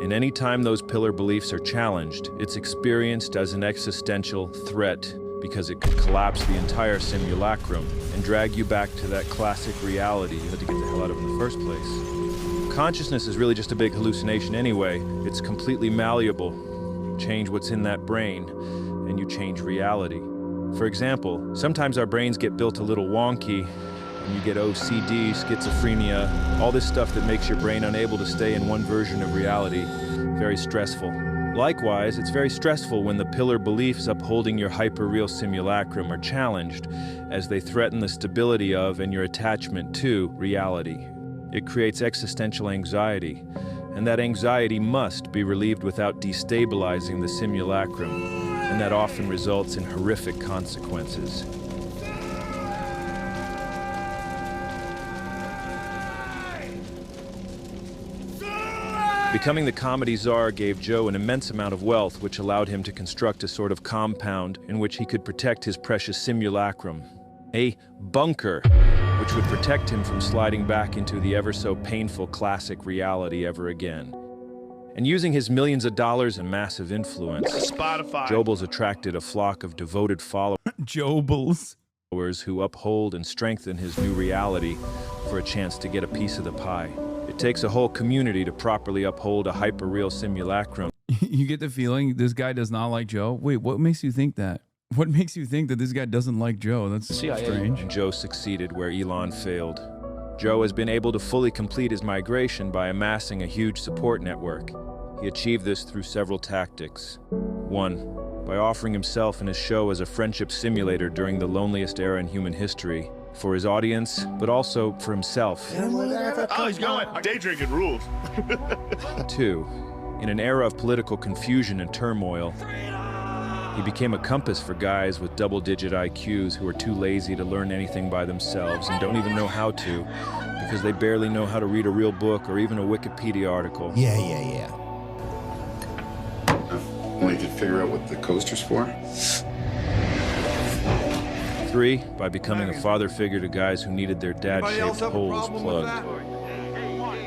And any time those pillar beliefs are challenged, it's experienced as an existential threat because it could collapse the entire simulacrum and drag you back to that classic reality you had to get the hell out of in the first place. Consciousness is really just a big hallucination anyway. It's completely malleable. Change what's in that brain, and you change reality. For example, sometimes our brains get built a little wonky, and you get OCD, schizophrenia, all this stuff that makes your brain unable to stay in one version of reality. Very stressful. Likewise, it's very stressful when the pillar beliefs upholding your hyper-real simulacrum are challenged, as they threaten the stability of and your attachment to reality. It creates existential anxiety, and that anxiety must be relieved without destabilizing the simulacrum, and that often results in horrific consequences. Becoming the comedy czar gave Joe an immense amount of wealth, which allowed him to construct a sort of compound in which he could protect his precious simulacrum. A bunker, which would protect him from sliding back into the ever-so-painful classic reality ever again. And using his millions of dollars and massive influence, Spotify. Jobles attracted a flock of devoted followers who uphold and strengthen his new reality for a chance to get a piece of the pie. It takes a whole community to properly uphold a hyper-real simulacrum. You get the feeling this guy does not like Joe? Wait, what makes you think that? What makes you think that this guy doesn't like Joe? That's strange. And Joe succeeded where Elon failed. Joe has been able to fully complete his migration by amassing a huge support network. He achieved this through several tactics. 1, by offering himself and his show as a friendship simulator during the loneliest era in human history, for his audience, but also for himself. Oh, he's going. Day drinking rules. 2, in an era of political confusion and turmoil, he became a compass for guys with double-digit IQs who are too lazy to learn anything by themselves and don't even know how to because they barely know how to read a real book or even a Wikipedia article. Yeah. Only could figure out what the coaster's for. 3, by becoming a father figure to guys who needed their dad-shaped holes plugged.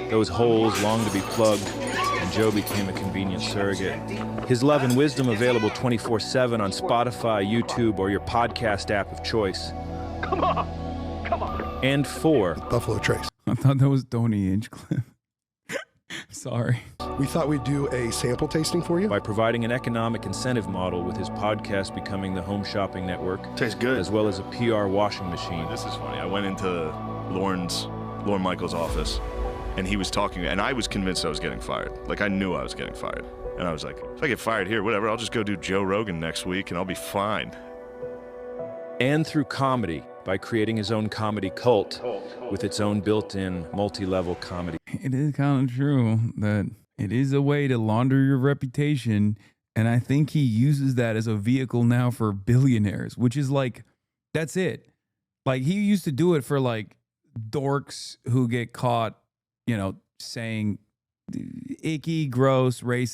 Those holes longed to be plugged, and Joe became a convenient surrogate. His love and wisdom available 24/7 on Spotify, YouTube, or your podcast app of choice. Come on. And 4. Buffalo Trace. I thought that was Tony Hinchcliffe. Sorry. We thought we'd do a sample tasting for you. By providing an economic incentive model with his podcast becoming the home shopping network. Tastes good. As well as a PR washing machine. This is funny. I went into Lorne Michaels' office And he was talking, and I was convinced I was getting fired. Like, I knew I was getting fired. And I was like, if I get fired here, whatever, I'll just go do Joe Rogan next week and I'll be fine. And through comedy, by creating his own comedy cult with its own built-in multi-level comedy. It is kind of true that it is a way to launder your reputation. And I think he uses that as a vehicle now for billionaires, which is like, that's it. Like, he used to do it for like dorks who get caught, you know, saying icky, gross, racist,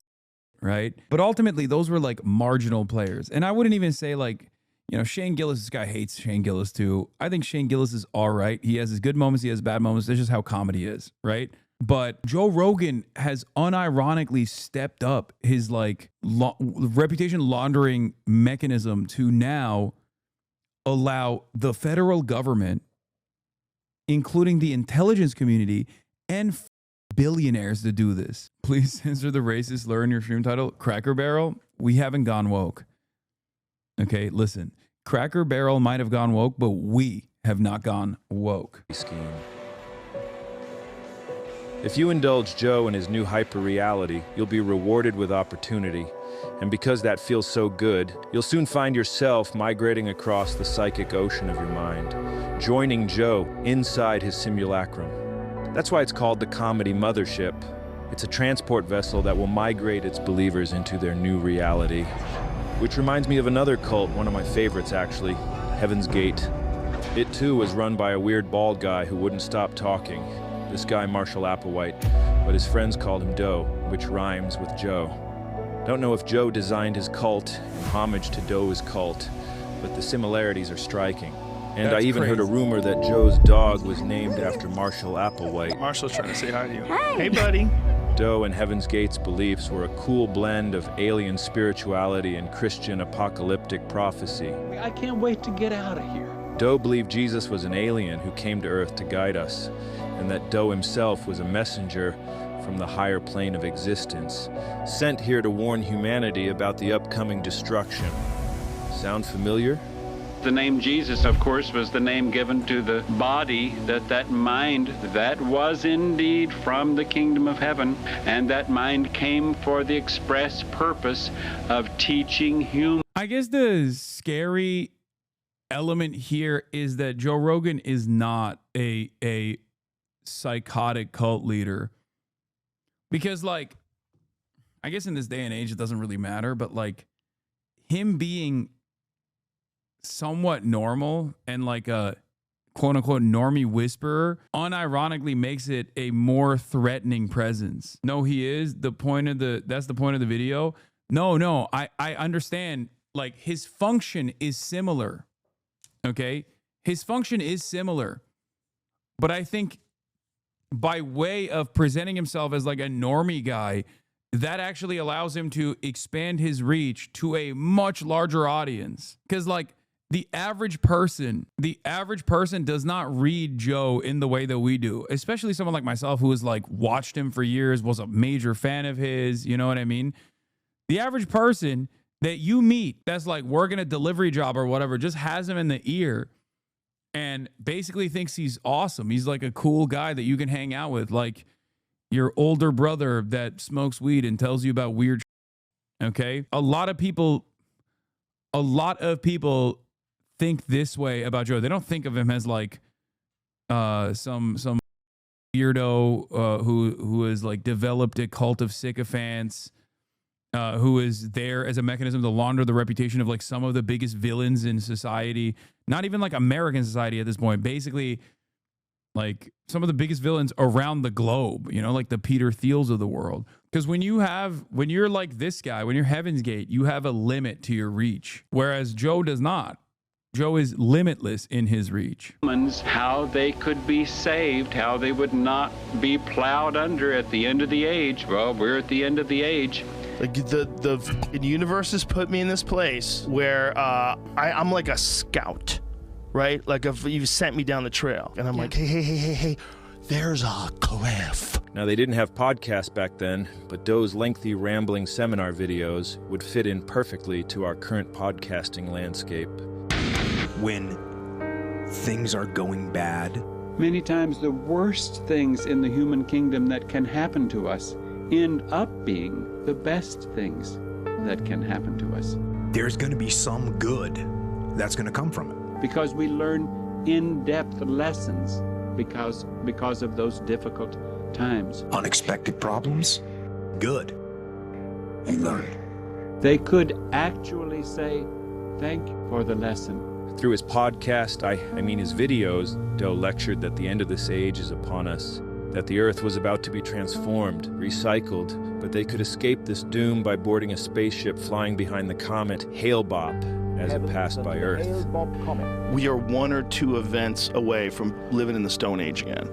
right? But ultimately, those were like marginal players. And I wouldn't even say like, you know, Shane Gillis, this guy hates Shane Gillis too. I think Shane Gillis is all right. He has his good moments, he has bad moments. That's just how comedy is, right? But Joe Rogan has unironically stepped up his like reputation laundering mechanism to now allow the federal government, including the intelligence community and billionaires, to do this. Please censor the racist slur in your stream title. Cracker Barrel, we haven't gone woke. Okay, listen. Cracker Barrel might have gone woke, but we have not gone woke. Scheme. If you indulge Joe in his new hyper-reality, you'll be rewarded with opportunity. And because that feels so good, you'll soon find yourself migrating across the psychic ocean of your mind, joining Joe inside his simulacrum. That's why it's called the Comedy Mothership. It's a transport vessel that will migrate its believers into their new reality. Which reminds me of another cult, one of my favorites actually, Heaven's Gate. It too was run by a weird bald guy who wouldn't stop talking. This guy, Marshall Applewhite, but his friends called him Doe, which rhymes with Joe. Don't know if Joe designed his cult in homage to Doe's cult, but the similarities are striking. And That's I even crazy. heard a rumor that Joe's dog was named after Marshall Applewhite. Marshall's trying to say hi to you. Hey, buddy. Doe and Heaven's Gate's beliefs were a cool blend of alien spirituality and Christian apocalyptic prophecy. I can't wait to get out of here. Doe believed Jesus was an alien who came to Earth to guide us, and that Doe himself was a messenger from the higher plane of existence, sent here to warn humanity about the upcoming destruction. Sound familiar? The name Jesus, of course, was the name given to the body, that mind that was indeed from the kingdom of heaven, and that mind came for the express purpose of teaching humans. I guess the scary element here is that Joe Rogan is not a psychotic cult leader. Because, like, I guess in this day and age, it doesn't really matter, but like him being somewhat normal and like a quote unquote normie whisperer unironically makes it a more threatening presence. No, he is that's the point of the video. No, I understand. Like, his function is similar. Okay. His function is similar, but I think by way of presenting himself as like a normie guy, that actually allows him to expand his reach to a much larger audience. Because like the average person does not read Joe in the way that we do, especially someone like myself who has like watched him for years, was a major fan of his, you know what I mean? The average person that you meet that's like working a delivery job or whatever just has him in the ear and basically thinks he's awesome. He's like a cool guy that you can hang out with, like your older brother that smokes weed and tells you about weird shit. Okay? A lot of people think this way about Joe. They don't think of him as like some weirdo who has like developed a cult of sycophants, who is there as a mechanism to launder the reputation of like some of the biggest villains in society, not even like American society at this point, basically like some of the biggest villains around the globe, you know, like the Peter Thiels of the world. Because when you're like this guy, when you're Heaven's Gate, you have a limit to your reach, whereas Joe does not. Joe is limitless in his reach. How they could be saved, how they would not be plowed under at the end of the age. Well, we're at the end of the age. Like the universe has put me in this place where I'm like a scout, right? Like if you sent me down the trail and I'm like, hey, there's a cliff. Now, they didn't have podcasts back then, but Doe's lengthy, rambling seminar videos would fit in perfectly to our current podcasting landscape. When things are going bad, Many times the worst things in the human kingdom that can happen to us end up being the best things that can happen to us. There's going to be some good that's going to come from it. Because we learn in-depth lessons because of those difficult times. Unexpected problems, good. You learn. They could actually say, thank you for the lesson. Through his podcast, I mean his videos, Doe lectured that the end of this age is upon us, that the Earth was about to be transformed, recycled, but they could escape this doom by boarding a spaceship flying behind the comet Hale-Bopp as it passed by Earth. We are one or two events away from living in the Stone Age again.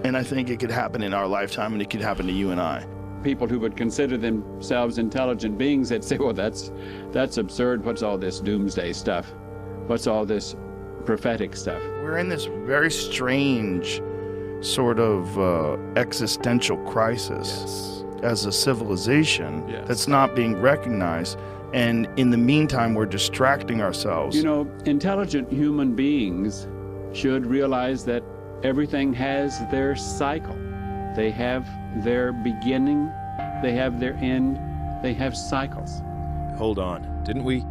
And I think it could happen in our lifetime, and it could happen to you and I. People who would consider themselves intelligent beings that say, well, that's absurd. What's all this doomsday stuff? What's all this prophetic stuff? We're in this very strange sort of existential crisis as a civilization that's not being recognized. And in the meantime, we're distracting ourselves. You know, intelligent human beings should realize that everything has their cycle. They have their beginning, they have their end, they have cycles. Hold on, didn't we?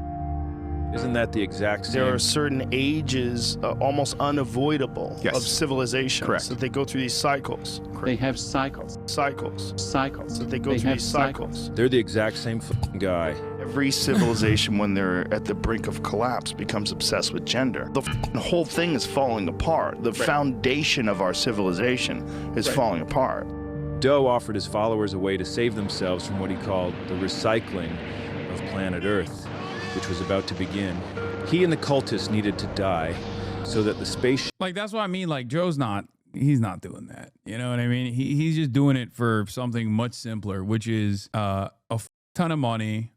Isn't that the exact same? There are certain ages, almost unavoidable, of civilizations. Correct. That they go through these cycles. They have cycles. Cycles. That they go through these cycles. They're the exact same fucking guy. Every civilization, when they're at the brink of collapse, becomes obsessed with gender. The whole thing is falling apart. The foundation of our civilization is falling apart. Doe offered his followers a way to save themselves from what he called the recycling of planet Earth, which was about to begin. He and the cultists needed to die so that the spaceship... Like, that's what I mean. Like, he's not doing that. You know what I mean? He's just doing it for something much simpler, which is a ton of money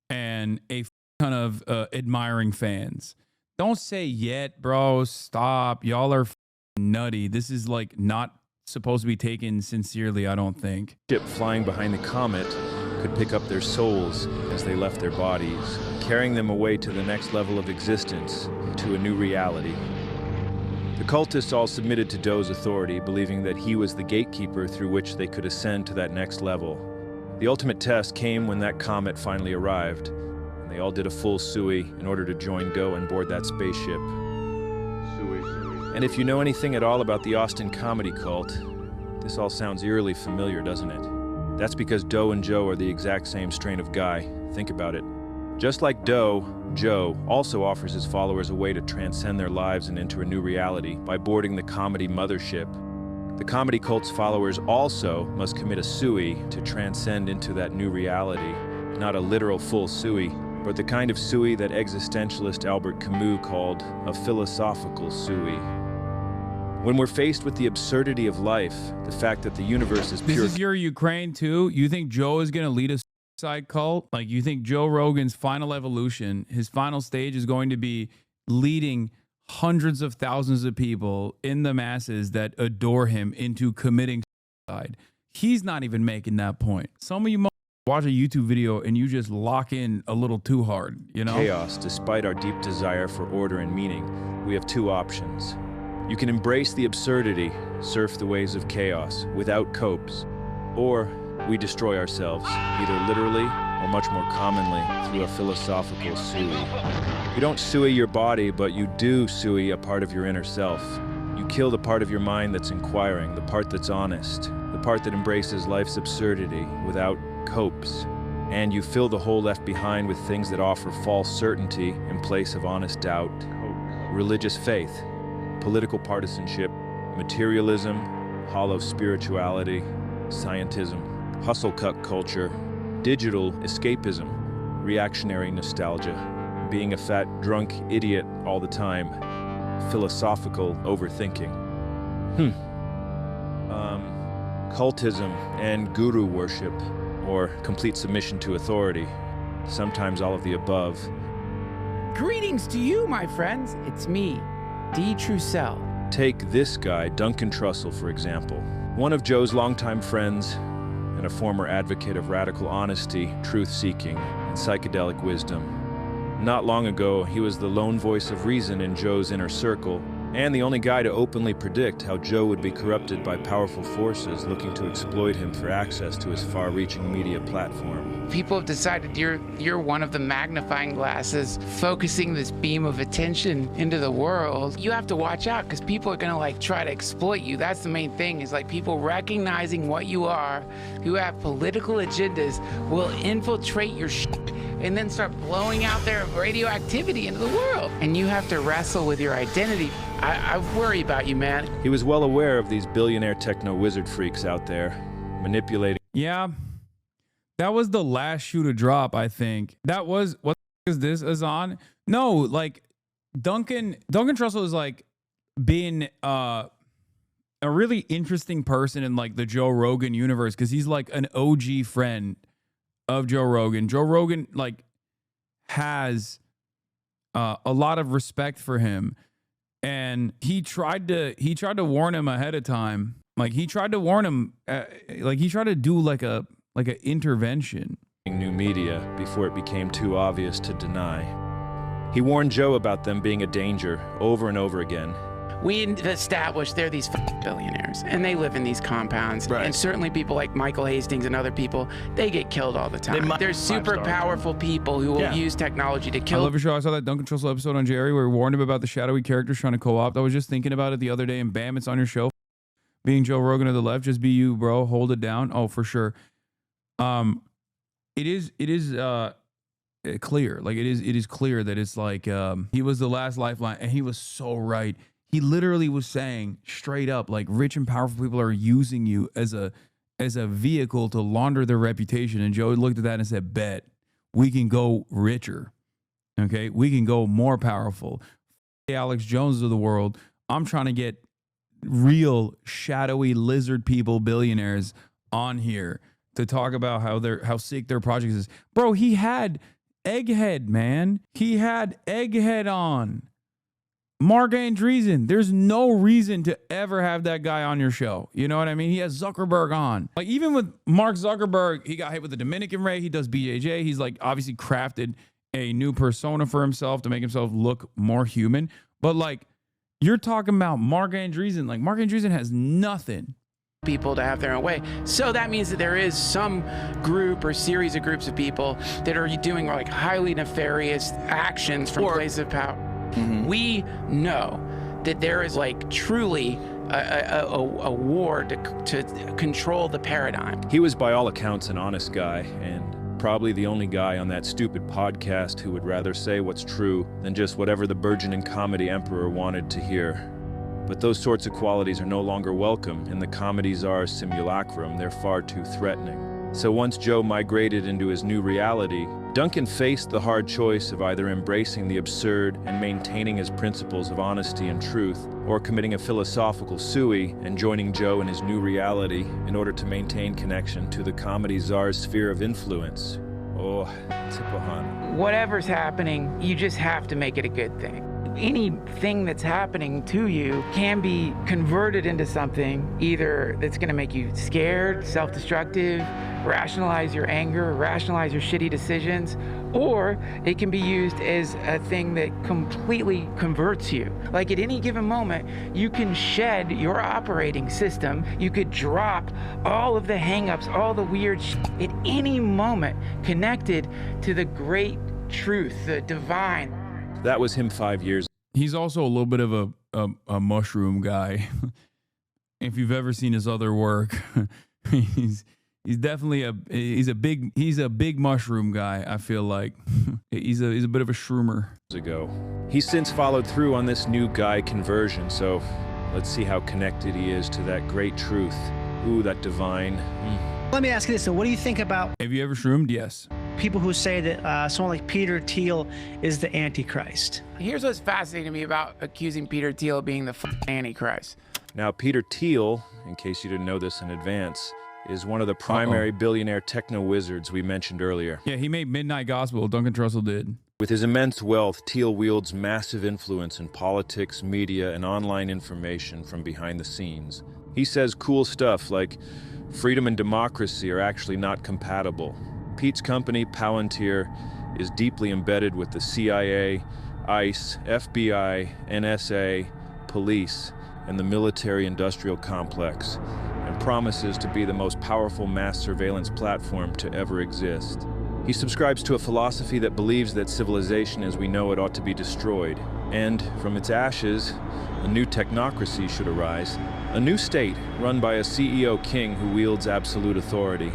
and a ton of admiring fans. Don't say yet, bro. Stop. Y'all are nutty. This is like not supposed to be taken sincerely, I don't think. Ship flying behind the comet could pick up their souls as they left their bodies, carrying them away to the next level of existence, to a new reality. The cultists all submitted to Doe's authority, believing that he was the gatekeeper through which they could ascend to that next level. The ultimate test came when that comet finally arrived, and they all did a full sui in order to join Doe and board that spaceship. And if you know anything at all about the Austin comedy cult, this all sounds eerily familiar, doesn't it? That's because Doe and Joe are the exact same strain of guy. Think about it. Just like Doe, Joe also offers his followers a way to transcend their lives and enter a new reality by boarding the comedy Mothership. The comedy cult's followers also must commit a sui to transcend into that new reality. Not a literal full sui, but the kind of sui that existentialist Albert Camus called a philosophical sui. When we're faced with the absurdity of life, the fact that the universe is pure... This is your Ukraine too? You think Joe is going to lead a suicide cult? Like, you think Joe Rogan's final evolution, his final stage is going to be leading hundreds of thousands of people in the masses that adore him into committing suicide? He's not even making that point. Some of you watch a YouTube video and you just lock in a little too hard, you know? Chaos, despite our deep desire for order and meaning, we have two options. You can embrace the absurdity, surf the waves of chaos without copes, or we destroy ourselves, either literally or much more commonly through a philosophical sui. You don't sui your body, but you do sui a part of your inner self. You kill the part of your mind that's inquiring, the part that's honest, the part that embraces life's absurdity without copes. And you fill the hole left behind with things that offer false certainty in place of honest doubt. Religious faith, political partisanship, materialism, hollow spirituality, scientism, hustle cut culture, digital escapism, reactionary nostalgia, being a fat, drunk idiot all the time, philosophical overthinking. Cultism and guru worship, or complete submission to authority, sometimes all of the above. Greetings to you, my friends. It's me, D. Trussell. Take this guy, Duncan Trussell, for example. One of Joe's longtime friends and a former advocate of radical honesty, truth-seeking, and psychedelic wisdom. Not long ago, he was the lone voice of reason in Joe's inner circle, and the only guy to openly predict how Joe would be corrupted by powerful forces looking to exploit him for access to his far-reaching media platform. People have decided you're one of the magnifying glasses focusing this beam of attention into the world. You have to watch out because people are gonna like try to exploit you. That's the main thing, is like people recognizing what you are, who have political agendas, will infiltrate your shit and then start blowing out their radioactivity into the world. And you have to wrestle with your identity. I worry about you, man. He was well aware of these billionaire techno-wizard freaks out there, manipulating. Yeah, that was the last shoe to drop, I think. That was, what is this, Hassan? No, like, Duncan Trussell is, like, being a really interesting person in, like, the Joe Rogan universe, because he's, like, an OG friend of Joe Rogan. Joe Rogan, like, has a lot of respect for him. And he tried to warn him ahead of time. Like, he tried to warn him, like, he tried to do like an intervention. New media before it became too obvious to deny. He warned Joe about them being a danger over and over again. We established they're these billionaires and they live in these compounds. Right. And certainly people like Michael Hastings and other people, they get killed all the time. They're super powerful people who will use technology to kill. I love your show. I saw that Duncan Trussell episode on Jerry where we warned him about the shadowy characters trying to co-opt. I was just thinking about it the other day and bam, it's on your show. Being Joe Rogan of the left, just be you, bro. Hold it down. Oh, for sure. It is clear. Like, it is clear that it's like he was the last lifeline, and he was so right. He literally was saying straight up, like, rich and powerful people are using you as a vehicle to launder their reputation. And Joe looked at that and said, bet we can go richer. Okay, we can go more powerful. Alex Jones of the world. I'm trying to get real shadowy lizard people, billionaires on here to talk about how sick their project is. Bro, he had Egghead, man. He had Egghead on. Mark Andreessen. There's no reason to ever have that guy on your show. You know what I mean? He has Zuckerberg on. Like, even with Mark Zuckerberg, he got hit with the Dominican Ray. He does BJJ. He's like obviously crafted a new persona for himself to make himself look more human. But like, you're talking about Mark Andreessen. Like, Mark Andreessen has nothing. People to have their own way. So that means that there is some group or series of groups of people that are doing like highly nefarious actions from places of power. Mm-hmm. We know that there is like truly a war to control the paradigm. He was by all accounts an honest guy, and probably the only guy on that stupid podcast who would rather say what's true than just whatever the burgeoning comedy emperor wanted to hear. But those sorts of qualities are no longer welcome in the comedy czar's simulacrum. They're far too threatening. So once Joe migrated into his new reality, Duncan faced the hard choice of either embracing the absurd and maintaining his principles of honesty and truth, or committing a philosophical SUI and joining Joe in his new reality in order to maintain connection to the comedy czar's sphere of influence. Oh, Tipahan. Whatever's happening, you just have to make it a good thing. Anything that's happening to you can be converted into something either that's going to make you scared, self-destructive, rationalize your anger, rationalize your shitty decisions, or it can be used as a thing that completely converts you. Like, at any given moment, you can shed your operating system. You could drop all of the hangups, all the weird shit at any moment connected to the great truth, the divine. That was him 5 years. He's also a little bit of a mushroom guy. If you've ever seen his other work, he's definitely a big mushroom guy. I feel like he's a bit of a shroomer. Ago, he's since followed through on this new guy conversion. So let's see how connected he is to that great truth. Ooh, that divine. Let me ask you this, though. What do you think about... Have you ever shroomed? Yes. People who say that someone like Peter Thiel is the Antichrist. Here's what's fascinating to me about accusing Peter Thiel of being the Antichrist. Now, Peter Thiel, in case you didn't know this in advance, is one of the primary billionaire techno-wizards we mentioned earlier. Yeah, he made Midnight Gospel. Duncan Trussell did. With his immense wealth, Thiel wields massive influence in politics, media, and online information from behind the scenes. He says cool stuff like freedom and democracy are actually not compatible. Pete's company, Palantir, is deeply embedded with the CIA, ICE, FBI, NSA, police, and the military-industrial complex, and promises to be the most powerful mass surveillance platform to ever exist. He subscribes to a philosophy that believes that civilization as we know it ought to be destroyed, and from its ashes, a new technocracy should arise, a new state run by a CEO king who wields absolute authority.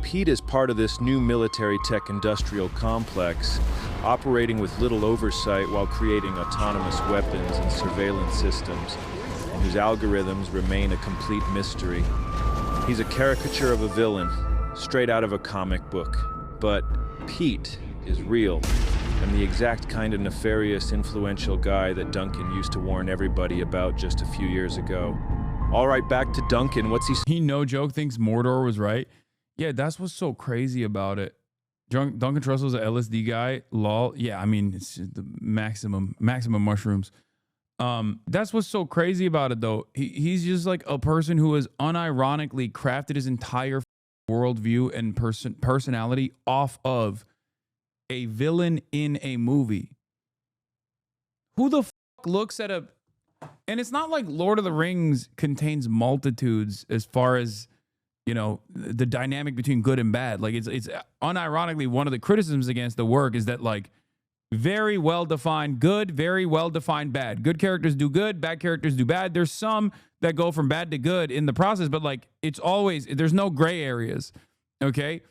Pete is part of this new military tech industrial complex, operating with little oversight while creating autonomous weapons and surveillance systems, and whose algorithms remain a complete mystery. He's a caricature of a villain, straight out of a comic book. But Pete is real, and the exact kind of nefarious, influential guy that Duncan used to warn everybody about just a few years ago. All right, back to Duncan. What's he no joke thinks Mordor was right? Yeah, that's what's so crazy about it. Duncan Trussell's an LSD guy. Lol. Yeah, I mean, it's the maximum mushrooms. That's what's so crazy about it, though. He's just like a person who has unironically crafted his entire worldview and personality off of a villain in a movie. Who the fuck looks at a... And it's not like Lord of the Rings contains multitudes as far as, you know, the dynamic between good and bad. Like, it's unironically one of the criticisms against the work is that, like, very well-defined good, very well-defined bad. Good characters do good, bad characters do bad. There's some that go from bad to good in the process, but, like, it's always, there's no gray areas, okay?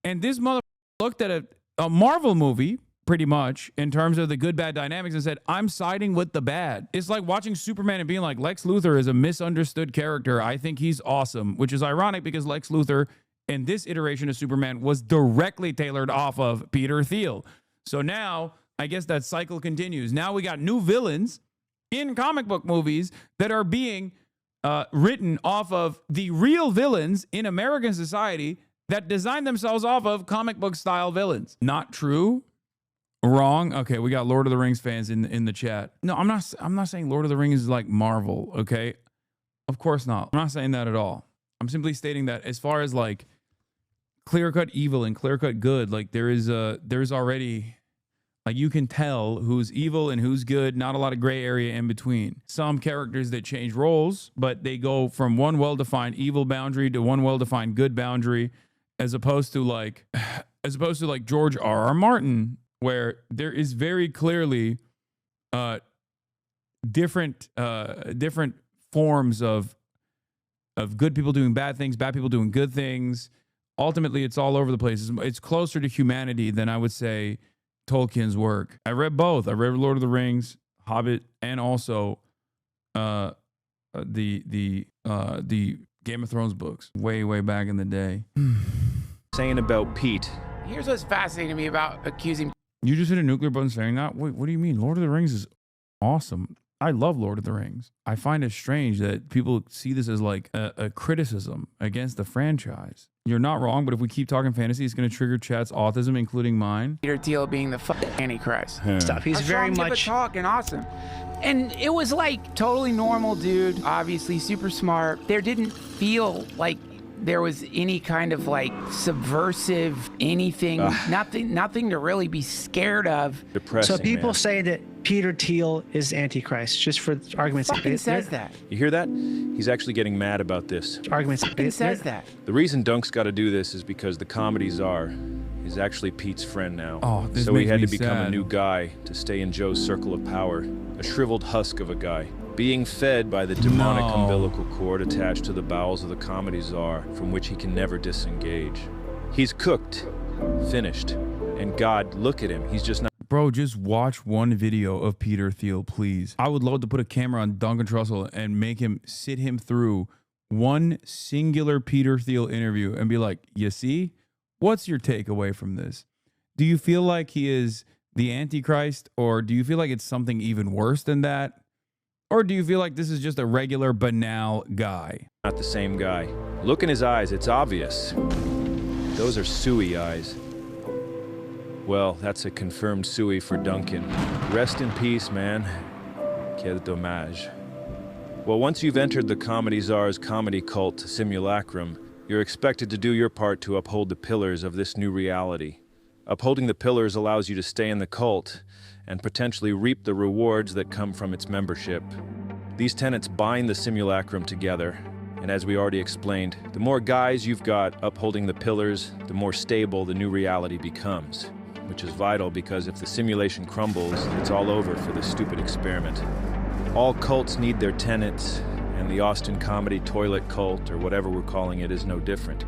And this motherfucker looked at a Marvel movie, pretty much, in terms of the good-bad dynamics and said, I'm siding with the bad. It's like watching Superman and being like, Lex Luthor is a misunderstood character. I think he's awesome, which is ironic because Lex Luthor in this iteration of Superman was directly tailored off of Peter Thiel. So now, I guess that cycle continues. Now we got new villains in comic book movies that are being written off of the real villains in American society that design themselves off of comic book style villains. Not true. Wrong. Okay, we got Lord of the Rings fans in the chat. No, I'm not saying Lord of the Rings is like Marvel, okay? Of course not. I'm not saying that at all. I'm simply stating that as far as like clear-cut evil and clear-cut good, like there's already, like, you can tell who's evil and who's good, not a lot of gray area in between. Some characters that change roles, but they go from one well-defined evil boundary to one well-defined good boundary, as opposed to like George R.R. Martin, where there is very clearly different forms of good people doing bad things, bad people doing good things. Ultimately, it's all over the place. It's closer to humanity than I would say Tolkien's work. I read both. I read Lord of the Rings, Hobbit, and also the Game of Thrones books way back in the day. saying about Pete? Here's what's fascinating to me about accusing... You just hit a nuclear button saying that? Wait, what do you mean? Lord of the Rings is awesome. I love Lord of the Rings. I find it strange that people see this as like a criticism against the franchise. You're not wrong, but if we keep talking fantasy, it's going to trigger chat's autism, including mine. Peter Thiel being the fucking Antichrist. Stuff. He's very much talking awesome. And it was like totally normal dude, obviously super smart. There didn't feel like there was any kind of like subversive anything, nothing to really be scared of. Depressing, so people man. say that Peter Thiel is Antichrist, just for argument's sake. Fucking says that. You hear that? He's actually getting mad about this. Argument's fucking says that. The reason Dunk's got to do this is because the comedy czar is actually Pete's friend now. Oh, this so he makes had me to become sad. a new guy to stay in Joe's circle of power. A shriveled husk of a guy, being fed by the demonic umbilical cord attached to the bowels of the comedy czar, from which he can never disengage. He's cooked, finished, and God, look at him. He's just not. Bro, just watch one video of Peter Thiel, please. I would love to put a camera on Duncan Trussell and make him sit him through one singular Peter Thiel interview and be like, you see, what's your takeaway from this? Do you feel like he is the Antichrist, or do you feel like it's something even worse than that? Or do you feel like this is just a regular, banal guy? Not the same guy. Look in his eyes, it's obvious. Those are suey eyes. Well, that's a confirmed suey for Duncan. Rest in peace, man. Quel dommage. Well, once you've entered the comedy czar's comedy cult simulacrum, you're expected to do your part to uphold the pillars of this new reality. Upholding the pillars allows you to stay in the cult and potentially reap the rewards that come from its membership. These tenets bind the simulacrum together, and as we already explained, the more guys you've got upholding the pillars, the more stable the new reality becomes, which is vital because if the simulation crumbles, it's all over for this stupid experiment. All cults need their tenets, and the Austin comedy toilet cult, or whatever we're calling it, is no different.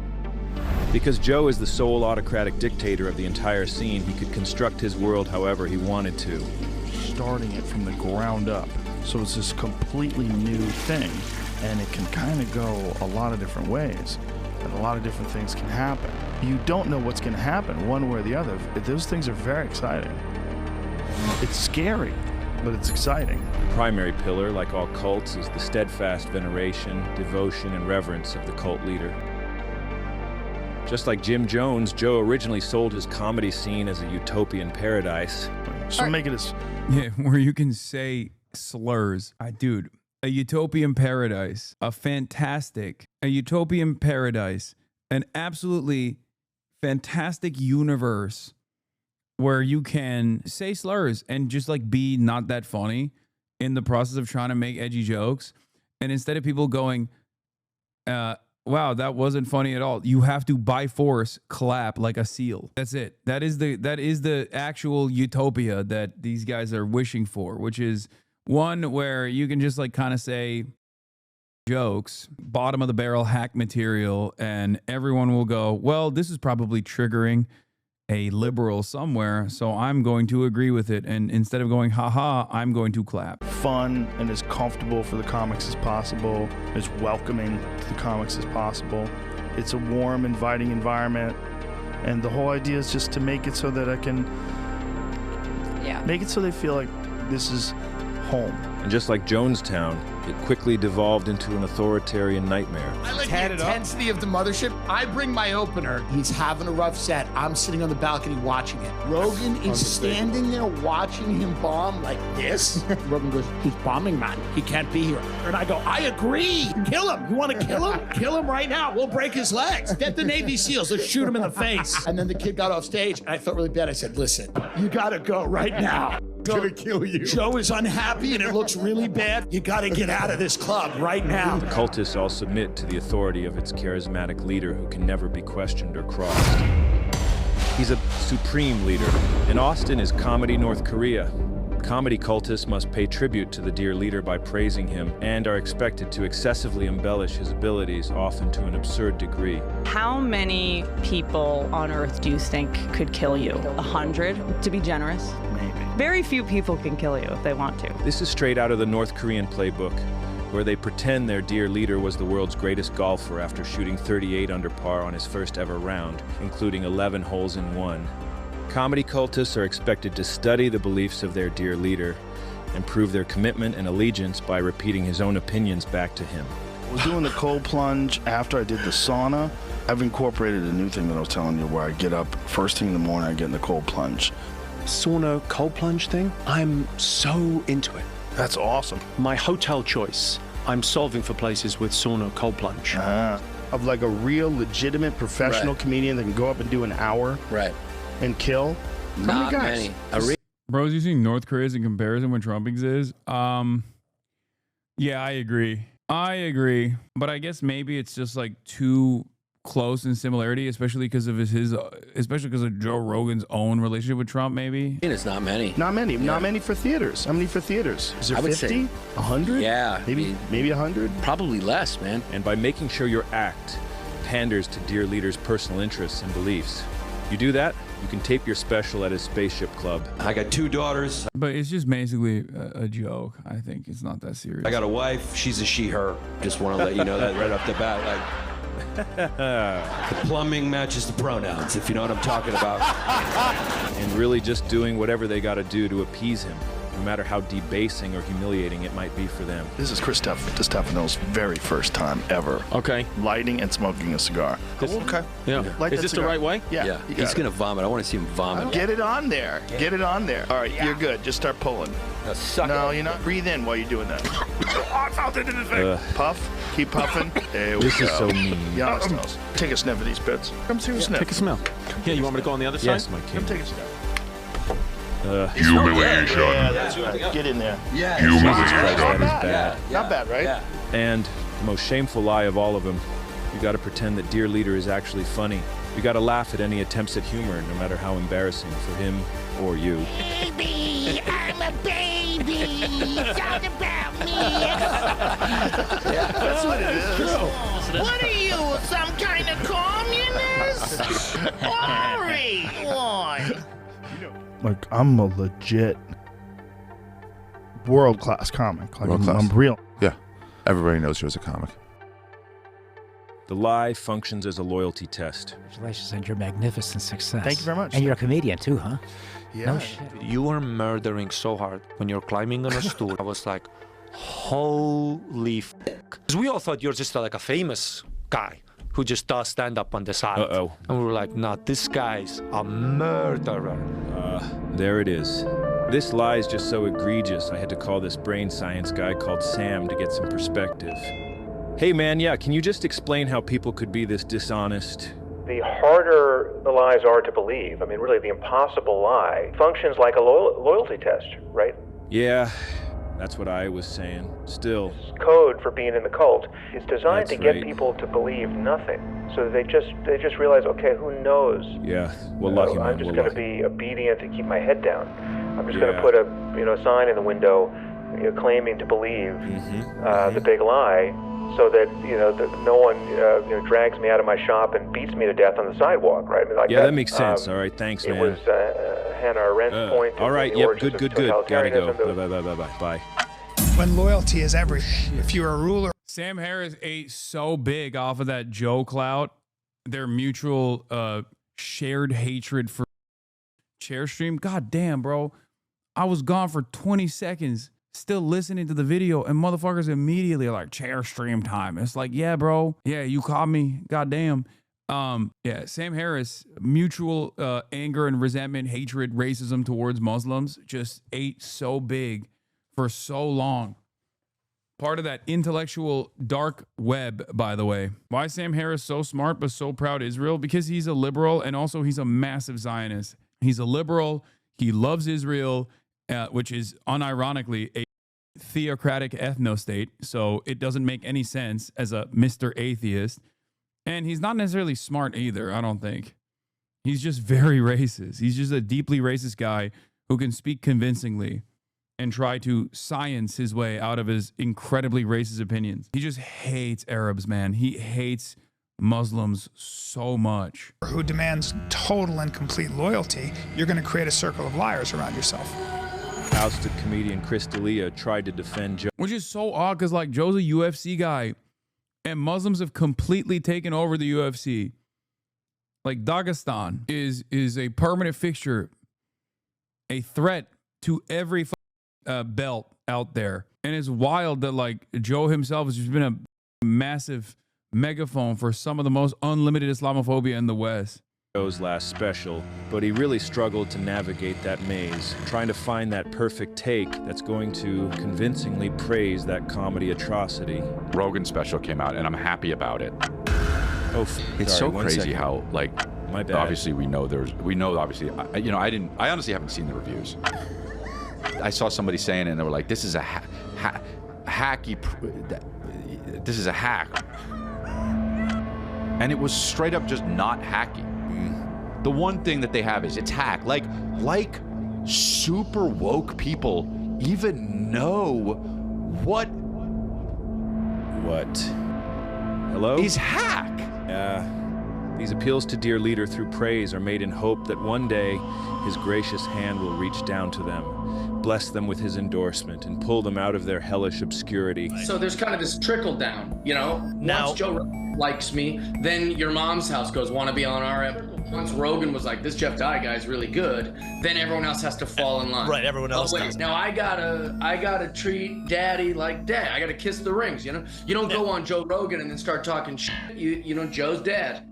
Because Joe is the sole autocratic dictator of the entire scene, he could construct his world however he wanted to. Starting it from the ground up. So it's this completely new thing, and it can kind of go a lot of different ways, and a lot of different things can happen. You don't know what's going to happen one way or the other. Those things are very exciting. It's scary, but it's exciting. The primary pillar, like all cults, is the steadfast veneration, devotion, and reverence of the cult leader. Just like Jim Jones, Joe originally sold his comedy scene as a utopian paradise. So make it as... Yeah, where you can say slurs. Dude, a utopian paradise, a utopian paradise, an absolutely fantastic universe where you can say slurs and just like be not that funny in the process of trying to make edgy jokes. And instead of people going, wow, that wasn't funny at all, you have to by force clap like a seal. That's it. That is the actual utopia that these guys are wishing for, which is one where you can just like kind of say jokes, bottom of the barrel hack material, and everyone will go, well, this is probably triggering a liberal somewhere, so I'm going to agree with it. And instead of going, haha, I'm going to clap. Fun and as comfortable for the comics as possible, as welcoming to the comics as possible. It's a warm, inviting environment. And the whole idea is just to make it so that I can make it so they feel like this is home. And just like Jonestown, it quickly devolved into an authoritarian nightmare. I like the intensity of the Mothership. I bring my opener. He's having a rough set. I'm sitting on the balcony watching it. Rogan is standing there watching him bomb like this. Rogan goes, he's bombing, man. He can't be here. And I go, I agree. Kill him. You want to kill him? Kill him right now. We'll break his legs. Get the Navy SEALs. Let's shoot him in the face. And then the kid got off stage, and I felt really bad. I said, listen, you got to go right now. Gonna kill you. Joe is unhappy, and it looks really bad. You got to get out of this club right now. The cultists all submit to the authority of its charismatic leader who can never be questioned or crossed. He's a supreme leader, and Austin is comedy North Korea. Comedy cultists must pay tribute to the dear leader by praising him and are expected to excessively embellish his abilities, often to an absurd degree. How many people on Earth do you think could kill you? 100, to be generous? Maybe. Very few people can kill you if they want to. This is straight out of the North Korean playbook, where they pretend their dear leader was the world's greatest golfer after shooting 38 under par on his first ever round, including 11 holes in one. Comedy cultists are expected to study the beliefs of their dear leader and prove their commitment and allegiance by repeating his own opinions back to him. I was doing the cold plunge after I did the sauna. I've incorporated a new thing that I was telling you, where I get up first thing in the morning, I get in the cold plunge. Sauna cold plunge thing, I'm so into it. That's awesome. My hotel choice, I'm solving for places with sauna cold plunge. Of like a real legitimate professional comedian that can go up and do an hour and kill. Not many. Bro's using North Korea as a comparison when Trump exists. Yeah, I agree. But I guess maybe it's just like too close in similarity, especially because of especially because of Joe Rogan's own relationship with Trump, maybe. It's not many. Not many for theaters. How many for theaters? Is there 50? 100? Yeah. Maybe 100? Probably less, man. And by making sure your act panders to dear leader's personal interests and beliefs, you do that, you can tape your special at his spaceship club. I got 2 daughters. But it's just basically a joke. I think it's not that serious. I got a wife. She's a she, her. Just want to let you know that right off the bat. The plumbing matches the pronouns, if you know what I'm talking about. And really just doing whatever they got to do to appease him, no matter how debasing or humiliating it might be for them. This is Chris Stefano's very first time ever. Okay. Lighting and smoking a cigar. Okay. Yeah. Is this the right way? Yeah. He's going to vomit. I want to see him vomit. Get it on there. Get it on there. All right, you're good. Just start pulling. No, you're not. Breathe in while you're doing that. I felt it in his face. Puff. Keep puffing. There we go. This is so mean. Giannis, take a sniff of these bits. Come take a sniff. Take a smell. Yeah, you want me to go on the other side? Yes, my king. Come take a sniff. Humiliation. Yeah, that's right. Get in there. Yeah. Humiliation. Not That is bad. Not bad, right? Yeah. And the most shameful lie of all of them, you got to pretend that Dear Leader is actually funny. You got to laugh at any attempts at humor, no matter how embarrassing for him or you. Baby, I'm a baby. Talk about me. Yeah, that's what it is. What are you, some kind of communist? Ori, boy. Like, I'm a legit world-class comic. Like, World-class. I'm real. Yeah. Everybody knows you're a comic. The lie functions as a loyalty test. Congratulations on your magnificent success. Thank you very much. And you're a comedian too, huh? Yeah. No shit. You were murdering so hard when you're climbing on a stool. I was like, holy f***. Because we all thought you're just like a famous guy who just does stand up on the side. Uh-oh. And we were like, nah, this guy's a murderer. There it is. This lie is just so egregious, I had to call this brain science guy called Sam to get some perspective. Hey man, yeah, can you just explain how people could be this dishonest? The harder the lies are to believe, I mean, really, the impossible lie functions like a loyalty test, right? Yeah, that's what I was saying. Still. Code for being in the cult is designed That's to get right. people to believe nothing, so that they just realize, okay, who knows? Yeah, well, lucky man. I'm just going to be obedient and keep my head down. I'm just going to Yeah. put a sign in the window, claiming to believe the big lie, so that that no one drags me out of my shop and beats me to death on the sidewalk, right? I mean, like Yeah, that makes sense. All right, thanks, It man. was Hannah Arendt's point. All right, in the yep, origins good. of Gotta go. totalitarianism. Bye. When loyalty is everything. If you're a ruler. Sam Harris ate so big off of that Joe clout, their mutual shared hatred for Chairstream. God damn, bro. I was gone for 20 seconds still listening to the video and motherfuckers immediately are like, Chairstream time. It's like, yeah, bro. Yeah, you caught me. God damn. Yeah, Sam Harris, mutual anger and resentment, hatred, racism towards Muslims just ate so big for so long. Part of that intellectual dark web, by the way. Why is Sam Harris so smart but so proud of Israel? Because he's a liberal and also he's a massive Zionist. He's a liberal. He loves Israel, which is unironically a theocratic ethno-state. So it doesn't make any sense as a Mr. Atheist. And he's not necessarily smart either, I don't think. He's just very racist. He's just a deeply racist guy who can speak convincingly and try to science his way out of his incredibly racist opinions. He just hates Arabs, man. He hates Muslims so much. Who demands total and complete loyalty, you're going to create a circle of liars around yourself. Ousted comedian Chris D'Elia tried to defend Joe. Which is so odd because, like, Joe's a UFC guy and Muslims have completely taken over the UFC. Like, Dagestan is a permanent fixture, a threat to every belt out there. And it's wild that, like, Joe himself has just been a massive megaphone for some of the most unlimited Islamophobia in the West. Joe's last special, but he really struggled to navigate that maze, trying to find that perfect take that's going to convincingly praise that comedy atrocity. Rogan special came out, and I'm happy about it. Oh, it's sorry, so 1 crazy second. how, like, My bad. obviously we know obviously, I honestly haven't seen the reviews. I saw somebody saying it, and they were like, this is a hacky, this is a hack. And it was straight up just not hacky. The one thing that they have is it's hack. Like super woke people even know what Hello? is hack. These appeals to dear leader through praise are made in hope that one day his gracious hand will reach down to them, bless them with his endorsement, and pull them out of their hellish obscurity. So there's kind of this trickle down, Now- Once Joe likes me, then your mom's house goes, want to be on our episode. Once Rogan was like, this Jeff Dye guy's really good, then everyone else has to fall in line. Right, everyone else Oh, wait, does. now I gotta treat daddy like dad. I gotta kiss the rings, You don't go on Joe Rogan and then start talking shit. Joe's dad.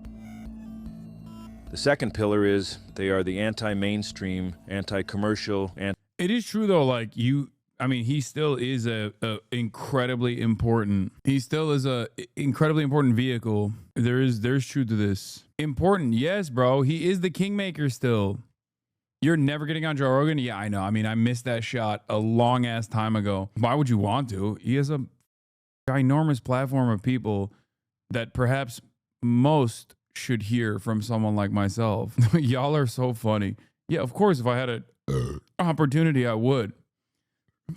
The second pillar is they are the anti-mainstream, anti-commercial, It is true though, like he still is a incredibly important. He still is a incredibly important vehicle. There's truth to this. Important, yes, bro. He is the kingmaker still. You're never getting on Joe Rogan? Yeah, I know. I mean, I missed that shot a long ass time ago. Why would you want to? He has a ginormous platform of people that perhaps most should hear from someone like myself. Y'all are so funny. Yeah, of course, if I had an opportunity, I would.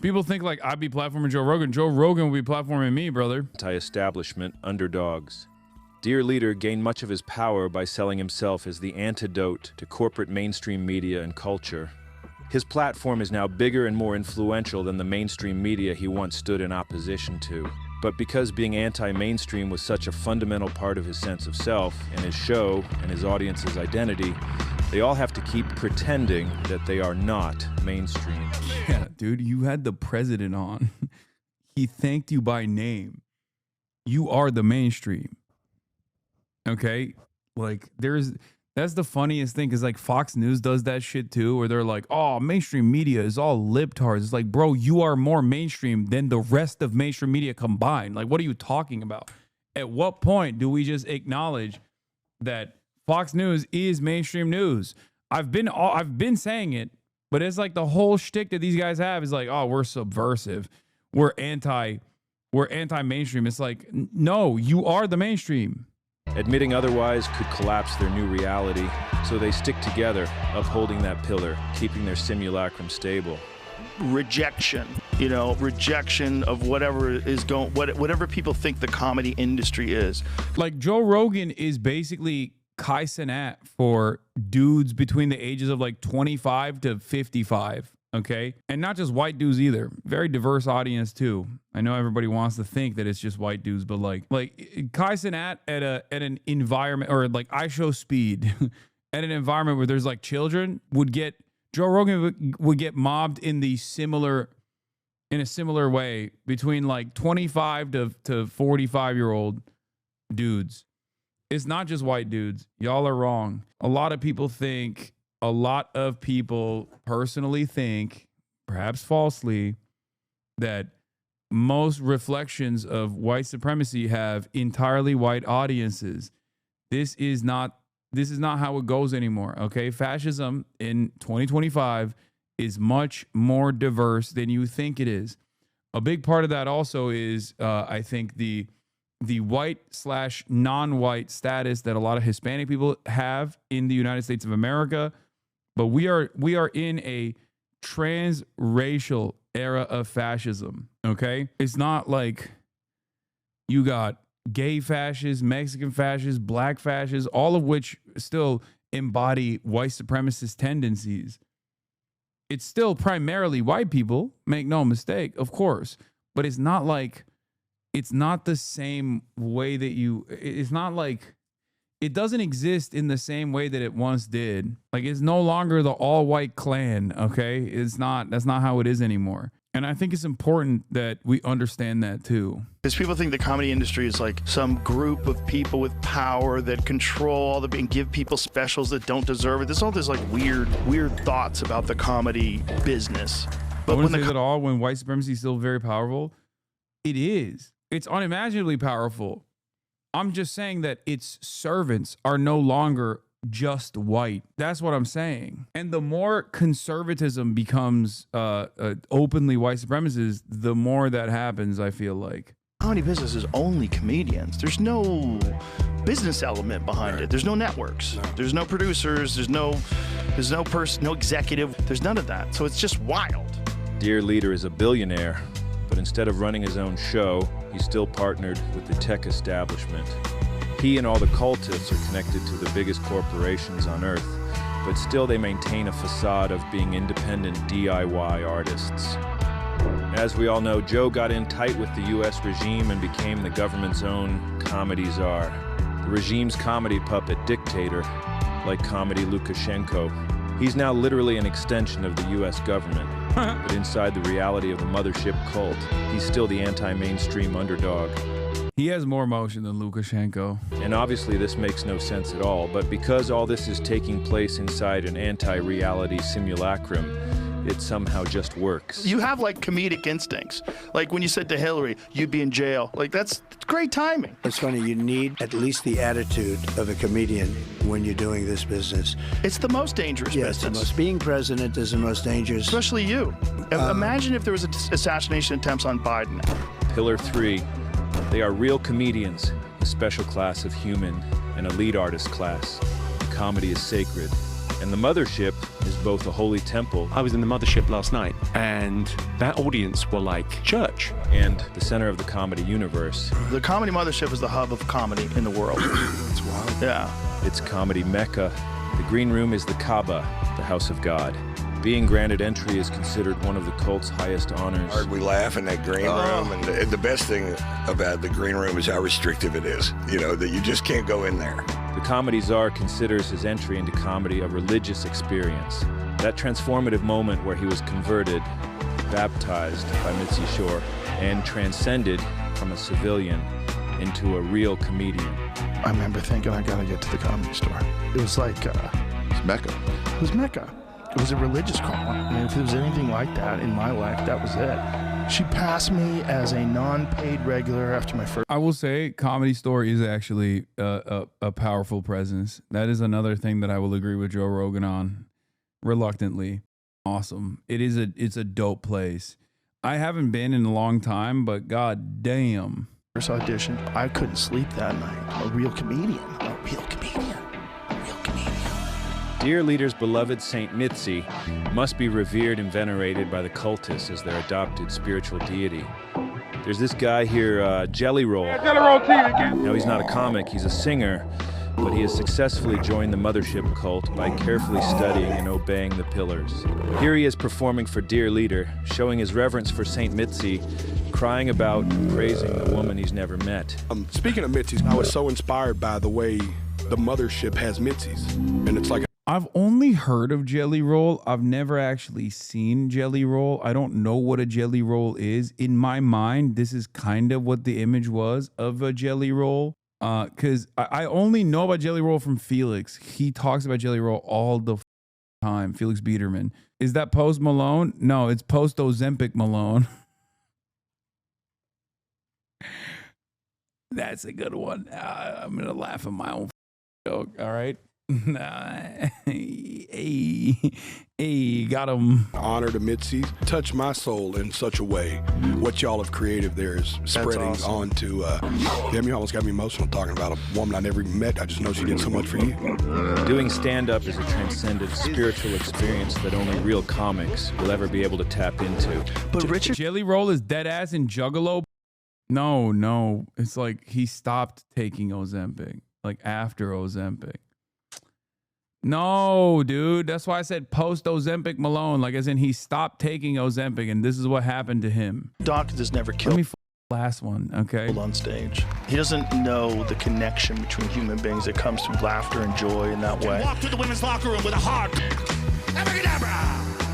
People think like I'd be platforming Joe Rogan. Joe Rogan would be platforming me, brother. Anti-establishment underdogs. Dear Leader gained much of his power by selling himself as the antidote to corporate mainstream media and culture. His platform is now bigger and more influential than the mainstream media he once stood in opposition to. But because being anti-mainstream was such a fundamental part of his sense of self and his show and his audience's identity, they all have to keep pretending that they are not mainstream. Yeah, dude, you had the president on. He thanked you by name. You are the mainstream. Okay? Like, that's the funniest thing, because like Fox News does that shit too, where they're like, oh, mainstream media is all libtards. It's like, bro, you are more mainstream than the rest of mainstream media combined. Like, what are you talking about? At what point do we just acknowledge that Fox News is mainstream news? I've been saying it, but it's like the whole shtick that these guys have is like, oh, we're subversive. We're anti-mainstream. It's like, no, you are the mainstream. Admitting otherwise could collapse their new reality, so they stick together, upholding that pillar, keeping their simulacrum stable. Rejection, rejection of whatever is going, whatever people think the comedy industry is. Like Joe Rogan is basically Kai Cenat for dudes between the ages of like 25 to 55. Okay. And not just white dudes either. Very diverse audience too. I know everybody wants to think that it's just white dudes, but like Kai Cenat at an environment, or like I Show Speed at an environment where there's like children, Joe Rogan would get mobbed in a similar way between like 25 to 45-year-old dudes. It's not just white dudes. Y'all are wrong. A lot of people personally think, perhaps falsely, that most reflections of white supremacy have entirely white audiences. This is not how it goes anymore. Okay, fascism in 2025 is much more diverse than you think it is. A big part of that also is, I think, the white/non-white status that a lot of Hispanic people have in the United States of America. But we are in a transracial era of fascism, okay? It's not like you got gay fascists, Mexican fascists, black fascists, all of which still embody white supremacist tendencies. It's still primarily white people, make no mistake, of course. But it's not the same way that it's not like, it doesn't exist in the same way that it once did. Like, it's no longer the all-white Klan, okay? That's not how it is anymore. And I think it's important that we understand that too. Because people think the comedy industry is like some group of people with power that control all and give people specials that don't deserve it. There's all this like weird thoughts about the comedy business. But I wouldn't say that all when white supremacy is still very powerful. It is. It's unimaginably powerful. I'm just saying that its servants are no longer just white. That's what I'm saying. And the more conservatism becomes openly white supremacists, the more that happens, I feel like. Comedy business is only comedians. There's no business element behind it. There's no networks. There's no producers. There's no person, no executive. There's none of that. So it's just wild. Dear Leader is a billionaire, but instead of running his own show, he's still partnered with the tech establishment. He and all the cultists are connected to the biggest corporations on Earth, but still they maintain a facade of being independent DIY artists. As we all know, Joe got in tight with the US regime and became the government's own comedy czar. The regime's comedy puppet dictator, like comedy Lukashenko. He's now literally an extension of the US government. But inside the reality of the Mothership cult, he's still the anti-mainstream underdog. He has more motion than Lukashenko. And obviously this makes no sense at all, but because all this is taking place inside an anti-reality simulacrum, it somehow just works. You have like comedic instincts. Like when you said to Hillary, you'd be in jail. Like that's great timing. It's funny, you need at least the attitude of a comedian when you're doing this business. It's the most dangerous business. Being president is the most dangerous. Especially you. Imagine if there was assassination attempts on Biden. Pillar 3, they are real comedians, a special class of human, an elite artist class. Comedy is sacred. And the Mothership is both a holy temple. I was in the Mothership last night, and that audience were like church. And the center of the comedy universe. The Comedy Mothership is the hub of comedy in the world. That's wild. Yeah. It's comedy mecca. The green room is the Kaaba, the house of God. Being granted entry is considered one of the cult's highest honors. We laugh in that green room, and the best thing about the green room is how restrictive it is. You know, that you just can't go in there. The comedy czar considers his entry into comedy a religious experience. That transformative moment where he was converted, baptized by Mitzi Shore, and transcended from a civilian into a real comedian. I remember thinking, I gotta get to the Comedy Store. It was like, it's Mecca. It was Mecca. It was a religious call. I mean, if there was anything like that in my life, that was it. She passed me as a non-paid regular after my first. I will say Comedy Store is actually a powerful presence. That is another thing that I will agree with Joe Rogan on, reluctantly. Awesome. It's a dope place. I haven't been in a long time, but god damn. First audition, I couldn't sleep that night. A real comedian. A real comedian. Dear Leader's beloved Saint Mitzi must be revered and venerated by the cultists as their adopted spiritual deity. There's this guy here, Jelly Roll. No, he's not a comic, he's a singer, but he has successfully joined the Mothership cult by carefully studying and obeying the pillars. Here he is performing for Dear Leader, showing his reverence for Saint Mitzi, crying about and praising the woman he's never met. Speaking of Mitzi's, I was so inspired by the way the Mothership has Mitzi's, and it's like I've only heard of Jelly Roll. I've never actually seen Jelly Roll. I don't know what a Jelly Roll is. In my mind, this is kind of what the image was of a Jelly Roll. Because I only know about Jelly Roll from Felix. He talks about Jelly Roll all the time. Felix Biederman. Is that Post Malone? No, it's Post Ozempic Malone. That's a good one. I'm going to laugh at my own joke. All right. Hey, got him. Honor to Mitzi. Touch my soul in such a way. What y'all have created there is spreading onto. Damn, you almost got me emotional talking about a woman I never even met. I just know she did so much for you. Doing stand-up is a transcendent spiritual experience that only real comics will ever be able to tap into. But Richard Jelly Roll is dead ass in Juggalo. No, it's like he stopped taking Ozempic, like after Ozempic. No, dude. That's why I said post Ozempic Malone. Like, as in he stopped taking Ozempic, and this is what happened to him. Dawkins has never killed. Let me last one, okay? On stage. He doesn't know the connection between human beings that comes through laughter and joy in that way. Walk to the women's locker room with a heart.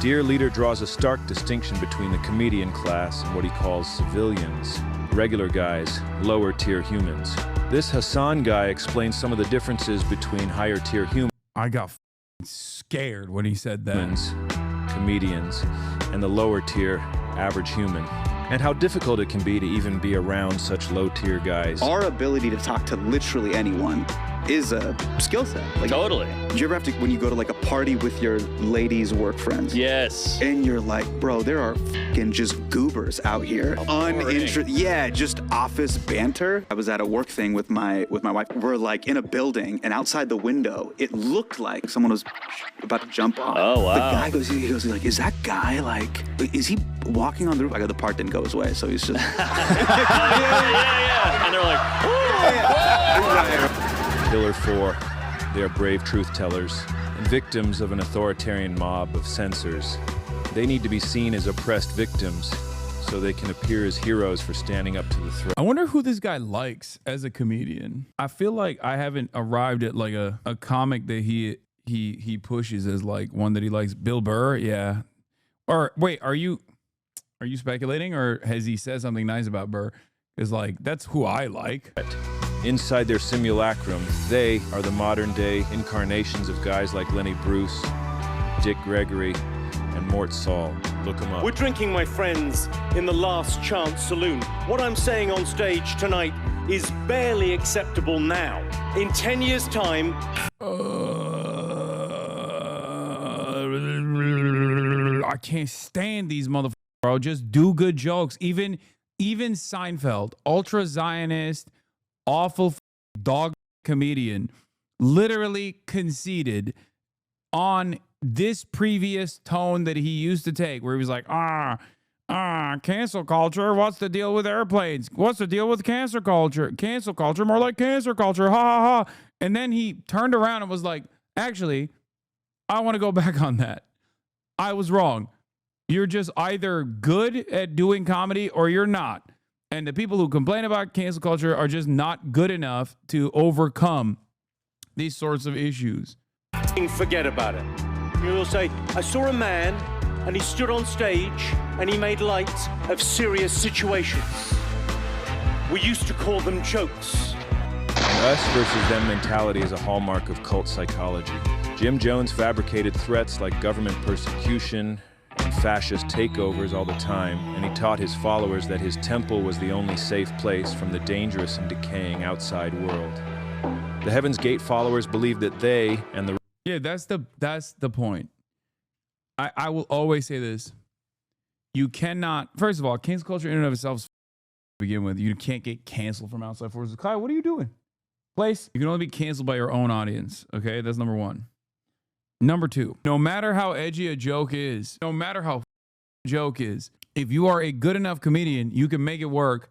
Dear Leader draws a stark distinction between the comedian class and what he calls civilians, regular guys, lower tier humans. This Hassan guy explains some of the differences between higher tier humans. I got scared when he said that. Comedians, and the lower tier average human, and how difficult it can be to even be around such low tier guys. Our ability to talk to literally anyone is a skill set. Like, totally. Do you ever have to, when you go to like a party with your ladies' work friends? Yes. And you're like, bro, there are fucking just goobers out here. Yeah, just office banter. I was at a work thing with my wife. We're like in a building, and outside the window, it looked like someone was about to jump off. Oh, wow. The guy goes like, is that guy like, is he walking on the roof? I go, the part didn't go his way, so he's just. yeah. And they're like, Pillar 4, they are brave truth tellers and victims of an authoritarian mob of censors. They need to be seen as oppressed victims so they can appear as heroes for standing up to the threat. I wonder who this guy likes as a comedian. I feel like I haven't arrived at like a comic that he pushes as like one that he likes. Bill Burr, yeah. Or wait, are you speculating, or has he said something nice about Burr? Because like that's who I like. Inside their simulacrum, they are the modern-day incarnations of guys like Lenny Bruce, Dick Gregory, and Mort Saul. Look him up. We're drinking, my friends, in the Last Chance Saloon. What I'm saying on stage tonight is barely acceptable now. In 10 years' time... I can't stand these motherfuckers, bro. Just do good jokes. Even Seinfeld, ultra Zionist, awful dog comedian, literally conceded on this previous tone that he used to take, where he was like, cancel culture. What's the deal with airplanes? What's the deal with cancel culture? Cancel culture, more like cancer culture. Ha ha ha. And then he turned around and was like, actually, I want to go back on that. I was wrong. You're just either good at doing comedy or you're not. And the people who complain about cancel culture are just not good enough to overcome these sorts of issues. Forget about it. You'll say, I saw a man and he stood on stage and he made light of serious situations. We used to call them jokes. An us versus them mentality is a hallmark of cult psychology. Jim Jones fabricated threats like government persecution and fascist takeovers all the time, and he taught his followers that his temple was the only safe place from the dangerous and decaying outside world. The Heaven's Gate followers believed that they and the... Yeah, that's the point. I will always say this. You cannot, first of all, cancel culture in and of itself to begin with. You can't get canceled from outside forces. Kyle, what are you doing? Place, you can only be canceled by your own audience. Okay, that's number one. Number two, no matter how edgy a joke is, no matter how a joke is, if you are a good enough comedian, you can make it work.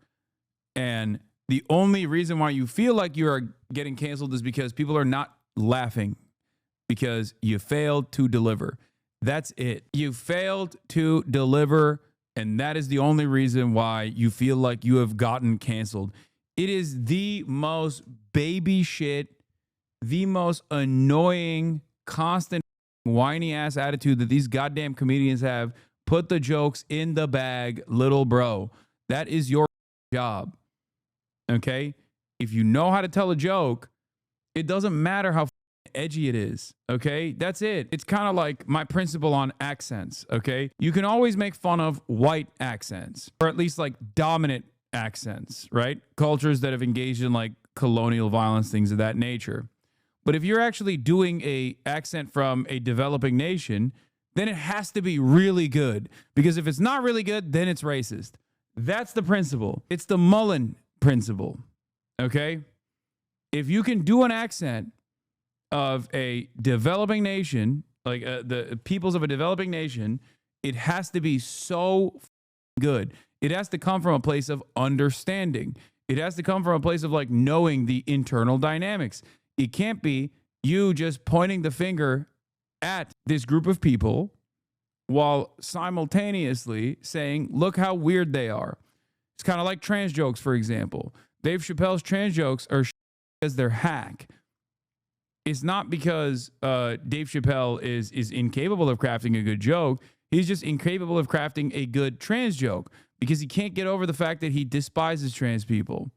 And the only reason why you feel like you are getting canceled is because people are not laughing because you failed to deliver. That's it. You failed to deliver, and that is the only reason why you feel like you have gotten canceled. It is the most baby shit, the most annoying, constant, whiny ass attitude that these goddamn comedians have. Put the jokes in the bag, little bro. That is your job. Okay? If you know how to tell a joke, it doesn't matter how edgy it is. Okay? That's it. It's kind of like my principle on accents. Okay? You can always make fun of white accents, or at least like dominant accents, right? Cultures that have engaged in like colonial violence, things of that nature. But if you're actually doing a accent from a developing nation, then it has to be really good. Because if it's not really good, then it's racist. That's the principle. It's the Mullen principle. Okay? If you can do an accent of a developing nation, like the peoples of a developing nation, it has to be so good. It has to come from a place of understanding. It has to come from a place of like knowing the internal dynamics. It can't be you just pointing the finger at this group of people while simultaneously saying, look how weird they are. It's kind of like trans jokes, for example. Dave Chappelle's trans jokes are because they're hack. It's not because Dave Chappelle is incapable of crafting a good joke. He's just incapable of crafting a good trans joke because he can't get over the fact that he despises trans people.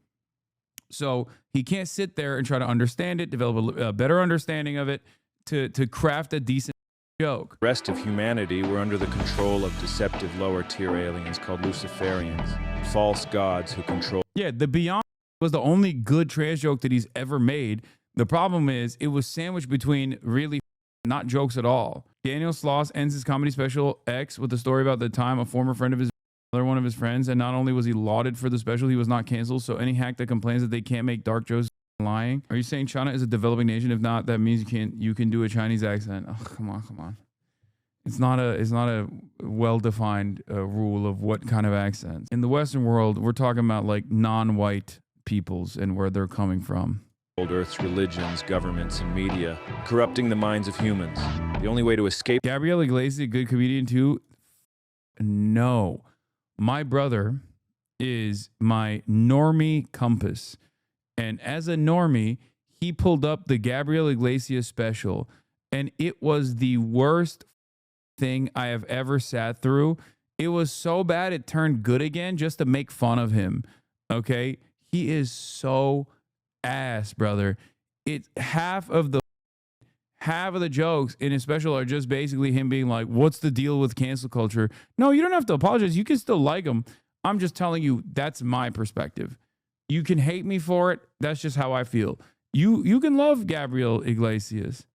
So he can't sit there and try to understand it, develop a better understanding of it to craft a decent joke. The rest of humanity were under the control of deceptive lower tier aliens called Luciferians, false gods who control. Yeah, the Beyond was the only good trans joke that he's ever made. The problem is it was sandwiched between really not jokes at all. Daniel Sloss ends his comedy special X with a story about the time a former friend of his one of his friends, and not only was he lauded for the special, he was not canceled. So any hack that complains that they can't make dark jokes lying. Are you saying China is a developing nation? If not, that means you can do a Chinese accent. Oh, come on. It's not a well-defined rule of what kind of accents. In the Western world, we're talking about like non-white peoples and where they're coming from. Old Earth's religions, governments, and media, corrupting the minds of humans. The only way to escape. Gabriel Iglesias, a good comedian too? No. My brother is my normie compass. And as a normie, he pulled up the Gabriel Iglesias special, and it was the worst thing I have ever sat through. It was so bad it turned good again just to make fun of him. Okay? He is so ass, brother. It's half of half of the jokes in his special are just basically him being like, what's the deal with cancel culture? No, you don't have to apologize. You can still like him. I'm just telling you, that's my perspective. You can hate me for it. That's just how I feel. You can love Gabriel Iglesias.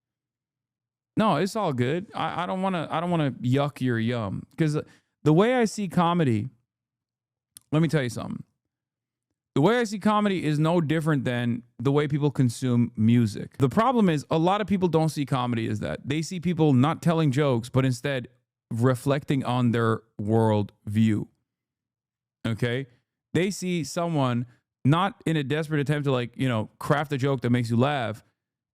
No, it's all good. I don't want to yuck your yum, because the way I see comedy, let me tell you something. The way I see comedy is no different than the way people consume music. The problem is a lot of people don't see comedy as that. They see people not telling jokes, but instead reflecting on their world view. Okay? They see someone not in a desperate attempt to, like, you know, craft a joke that makes you laugh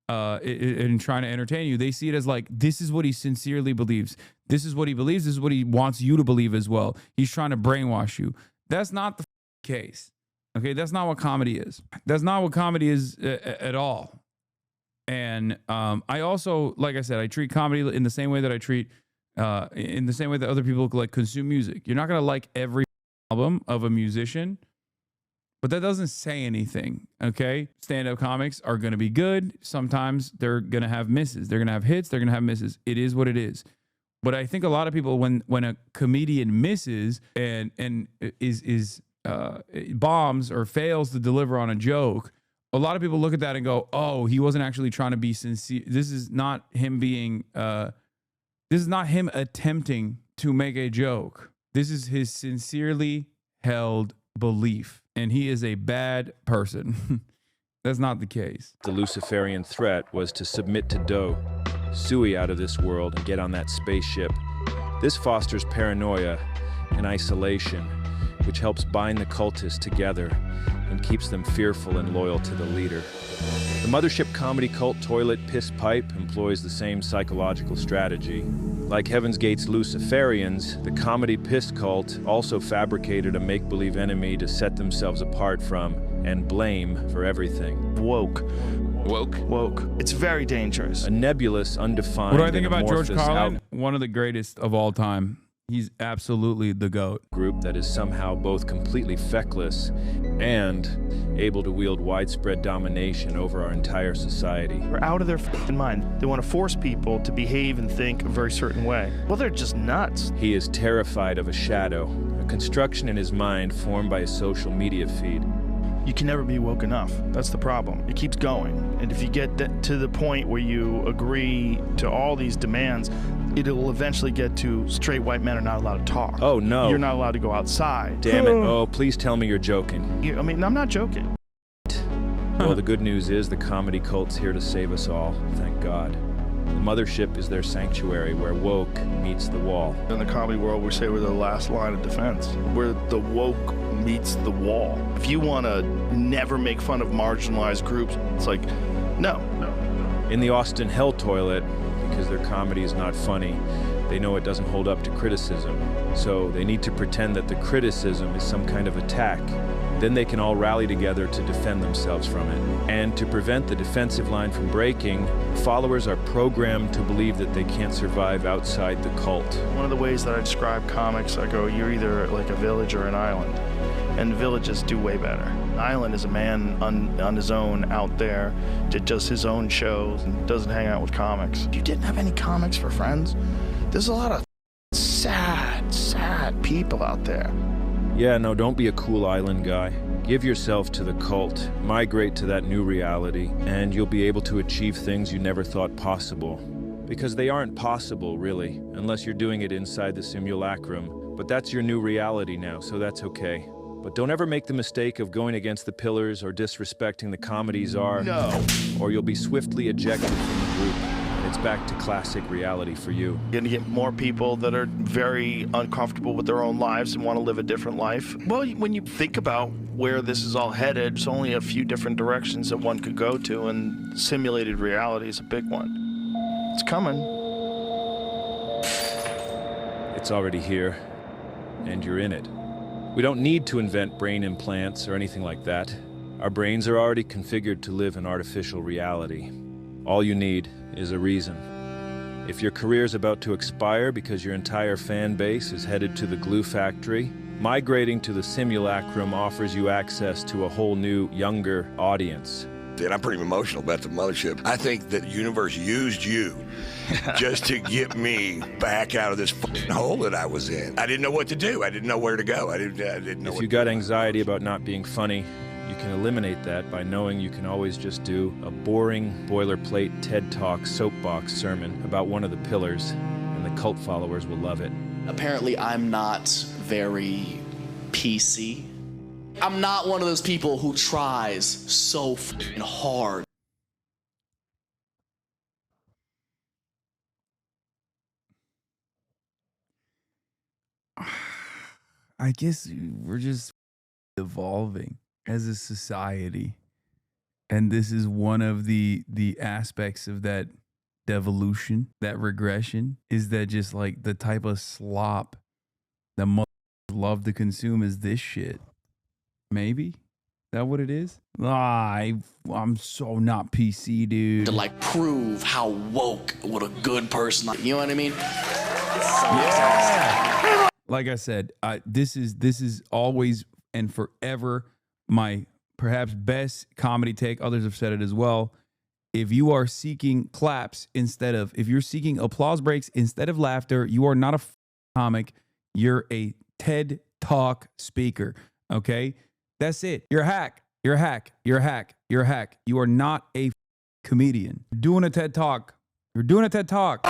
and trying to entertain you. They see it as like, this is what he sincerely believes. This is what he believes. This is what he wants you to believe as well. He's trying to brainwash you. That's not the case. Okay, that's not what comedy is. That's not what comedy is at all. And I also, like I said, I treat comedy in the same way that I treat, in the same way that other people like consume music. You're not gonna like every album of a musician, but that doesn't say anything. Okay, stand-up comics are gonna be good. Sometimes they're gonna have misses. They're gonna have hits. They're gonna have misses. It is what it is. But I think a lot of people, when a comedian misses and is bombs or fails to deliver on a joke, a lot of people look at that and go, oh, he wasn't actually trying to be sincere. This is not him being, this is not him attempting to make a joke. This is his sincerely held belief, and he is a bad person. That's not the case. The Luciferian threat was to submit to Doe, Sui out of this world, and get on that spaceship. This fosters paranoia and isolation, which helps bind the cultists together and keeps them fearful and loyal to the leader. The Mothership comedy cult toilet piss pipe employs the same psychological strategy. Like Heaven's Gate's Luciferians, the comedy piss cult also fabricated a make-believe enemy to set themselves apart from and blame for everything. Woke. It's very dangerous. A nebulous, undefined, what do I think about George Carlin? One of the greatest of all time. He's absolutely the GOAT. Group that is somehow both completely feckless and able to wield widespread domination over our entire society. They're out of their f***ing mind. They want to force people to behave and think a very certain way. Well, they're just nuts. He is terrified of a shadow, a construction in his mind formed by his social media feed. You can never be woke enough. That's the problem. It keeps going. And if you get to the point where you agree to all these demands, it'll eventually get to straight white men are not allowed to talk. Oh, no. You're not allowed to go outside. Damn it. Oh, please tell me you're joking. I mean, I'm not joking. Well, the good news is the comedy cult's here to save us all. Thank God. The Mothership is their sanctuary where woke meets the wall. In the comedy world, we say we're the last line of defense. We're the woke meets the wall. If you want to never make fun of marginalized groups, it's like, no. In the Austin Hell toilet, because their comedy is not funny, they know it doesn't hold up to criticism. So they need to pretend that the criticism is some kind of attack. Then they can all rally together to defend themselves from it. And to prevent the defensive line from breaking, followers are programmed to believe that they can't survive outside the cult. One of the ways that I describe comics, I go, you're either like a village or an island. And villages do way better. An island is a man on his own out there, did just his own shows and doesn't hang out with comics. If you didn't have any comics for friends, there's a lot of sad people out there. Yeah, no, don't be a cool island guy. Give yourself to the cult, migrate to that new reality, and you'll be able to achieve things you never thought possible. Because they aren't possible, really, unless you're doing it inside the simulacrum. But that's your new reality now, so that's okay. But don't ever make the mistake of going against the pillars or disrespecting the comedy czar. No. Or you'll be swiftly ejected from the group. It's back to classic reality for you. You're gonna get more people that are very uncomfortable with their own lives and want to live a different life. Well, when you think about where this is all headed, there's only a few different directions that one could go to, and simulated reality is a big one. It's coming. It's already here, and you're in it. We don't need to invent brain implants or anything like that. Our brains are already configured to live in artificial reality. All you need is a reason. If your career's about to expire because your entire fan base is headed to the glue factory, migrating to the simulacrum offers you access to a whole new, younger audience. and I'm pretty emotional about the Mothership. I think that the universe used you just to get me back out of this fucking hole that I was in. I didn't know what to do. I didn't know where to go. I didn't know. If you got anxiety about not being funny, you can eliminate that by knowing you can always just do a boring, boilerplate TED Talk soapbox sermon about one of the pillars, and the cult followers will love it. Apparently, I'm not very PC. I'm not one of those people who tries so fucking hard. I guess we're just evolving as a society, and this is one of the aspects of that devolution, that regression, is that just like the type of slop that motherfuckers love to consume is this shit. Maybe that what it is? I'm so not PC, dude. To like prove how woke, what a good person, you know what I mean? Yeah. Like I said, this is always and forever my perhaps best comedy take. Others have said it as well. If you are seeking claps if you're seeking applause breaks instead of laughter, you are not a comic. You're a TED Talk speaker. Okay, that's it. You're a hack. You're a hack. You're a hack. You're a hack. You are not a comedian. You're doing a TED Talk. You're doing a TED Talk.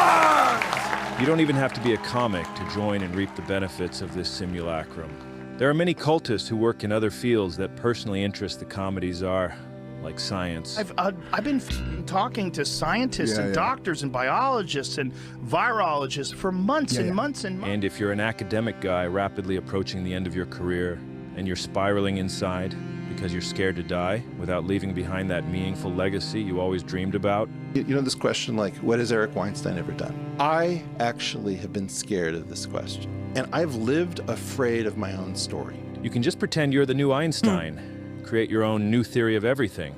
You don't even have to be a comic to join and reap the benefits of this simulacrum. There are many cultists who work in other fields that personally interest the comedy czar, like science. I've been talking to scientists and doctors and biologists and virologists for months and months and months. And if you're an academic guy rapidly approaching the end of your career and you're spiraling inside because you're scared to die without leaving behind that meaningful legacy you always dreamed about. You know this question, like, what has Eric Weinstein ever done? I actually have been scared of this question, and I've lived afraid of my own story. You can just pretend you're the new Einstein, create your own new theory of everything.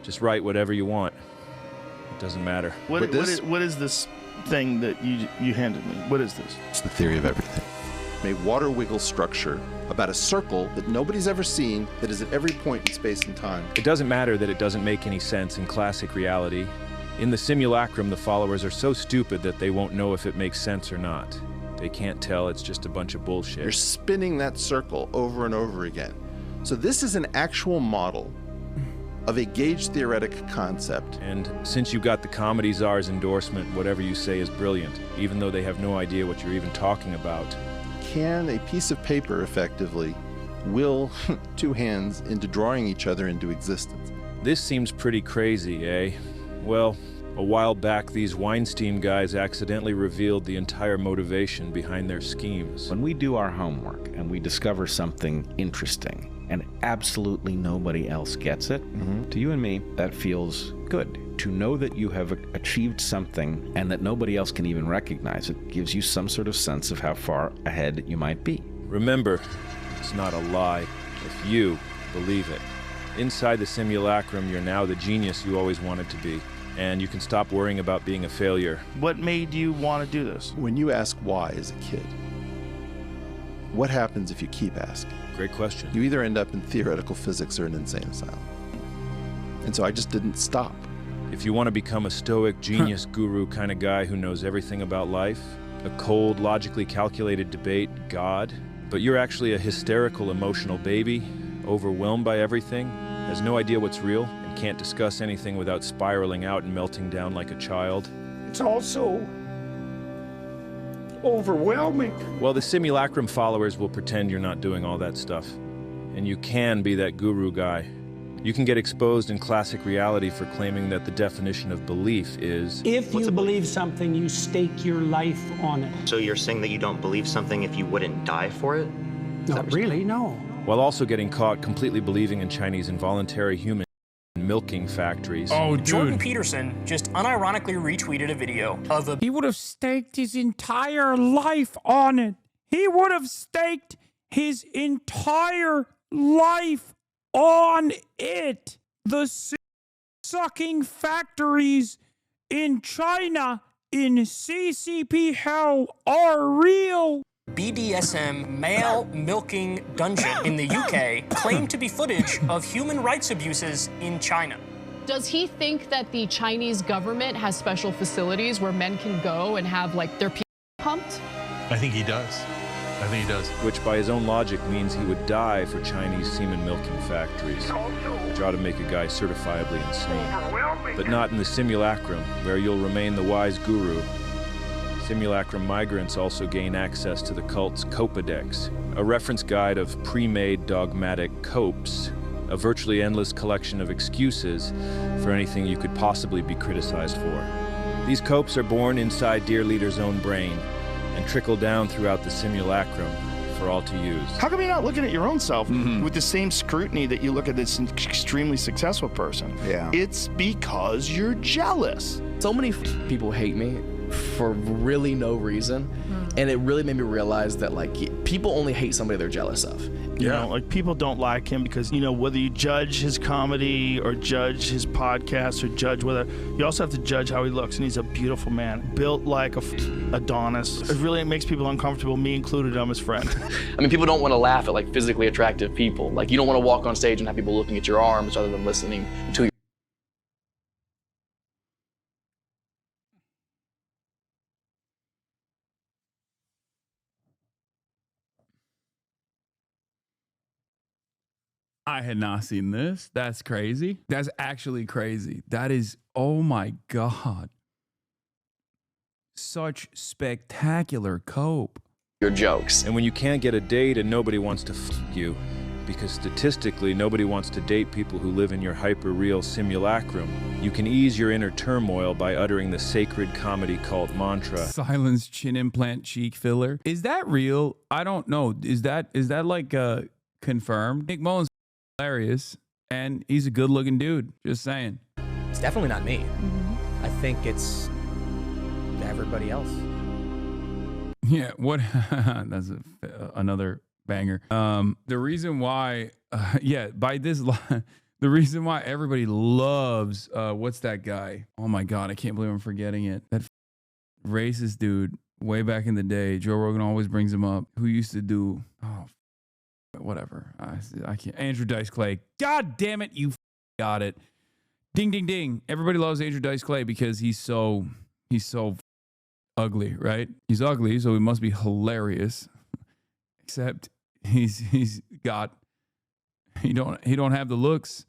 Just write whatever you want. It doesn't matter. What is this thing that you handed me? What is this? It's the theory of everything. A water wiggle structure about a circle that nobody's ever seen that is at every point in space and time. It doesn't matter that it doesn't make any sense in classic reality. In the simulacrum, the followers are so stupid that they won't know if it makes sense or not. They can't tell, it's just a bunch of bullshit. You're spinning that circle over and over again. So this is an actual model of a gauge theoretic concept. And since you got the comedy czar's endorsement, whatever you say is brilliant, even though they have no idea what you're even talking about. Can a piece of paper effectively will two hands into drawing each other into existence? This seems pretty crazy, eh? Well, a while back, these Weinstein guys accidentally revealed the entire motivation behind their schemes. When we do our homework and we discover something interesting and absolutely nobody else gets it, to you and me, that feels good. To know that you have achieved something and that nobody else can even recognize it gives you some sort of sense of how far ahead you might be. Remember, it's not a lie if you believe it. Inside the simulacrum, you're now the genius you always wanted to be, and you can stop worrying about being a failure. What made you want to do this? When you ask why as a kid, what happens if you keep asking? Great question. You either end up in theoretical physics or an insane asylum. And so I just didn't stop. If you want to become a stoic genius guru kind of guy who knows everything about life, a cold, logically calculated debate, God, but you're actually a hysterical, emotional baby, overwhelmed by everything, has no idea what's real, and can't discuss anything without spiraling out and melting down like a child. It's also overwhelming. Well, the simulacrum followers will pretend you're not doing all that stuff. And you can be that guru guy. You can get exposed in classic reality for claiming that the definition of belief is... If you believe something, you stake your life on it. So you're saying that you don't believe something if you wouldn't die for it? Not really, no. While also getting caught completely believing in Chinese involuntary human milking factories. Oh, dude. Jordan Peterson just unironically retweeted a video of a... He would have staked his entire life on it. He would have staked his entire life on it. The sucking factories in China in CCP hell are real. BDSM male milking dungeon in the UK claimed to be footage of human rights abuses in China. Does he think that the Chinese government has special facilities where men can go and have like their pee pumped? I think he does. Which by his own logic means he would die for Chinese semen milking factories, which ought to make a guy certifiably insane. But not in the simulacrum, where you'll remain the wise guru. Simulacrum migrants also gain access to the cult's Copadex, a reference guide of pre-made dogmatic copes, a virtually endless collection of excuses for anything you could possibly be criticized for. These copes are born inside Dear Leader's own brain and trickle down throughout the simulacrum for all to use. How come you're not looking at your own self with the same scrutiny that you look at this extremely successful person? Yeah. It's because you're jealous. So many people hate me for really no reason, and it really made me realize that like people only hate somebody they're jealous of. You know, like people don't like him because, you know, whether you judge his comedy or judge his podcast or judge whether, you also have to judge how he looks, and he's a beautiful man, built like a Adonis. It really makes people uncomfortable, me included. I'm his friend. I mean, people don't want to laugh at like physically attractive people. Like you don't want to walk on stage and have people looking at your arms rather than listening to you. I had not seen this. That's crazy. That's actually crazy. That is, oh my God. Such spectacular cope. Your jokes. And when you can't get a date and nobody wants to you, because statistically nobody wants to date people who live in your hyperreal simulacrum, you can ease your inner turmoil by uttering the sacred comedy cult mantra. Silence chin implant cheek filler. Is that real? I don't know. Is that like confirmed? Nick Mullen's hilarious, and he's a good-looking dude. Just saying. It's definitely not me. I think it's everybody else. Yeah, what? That's another banger. The reason why, the reason why everybody loves, what's that guy? Oh my God, I can't believe I'm forgetting it. That racist dude way back in the day. Joe Rogan always brings him up. Who used to do, whatever. I can't. Andrew Dice Clay. God damn it, you got it. Ding, ding, ding. Everybody loves Andrew Dice Clay because he's so ugly, right? He's ugly, so he must be hilarious. Except he don't have the looks,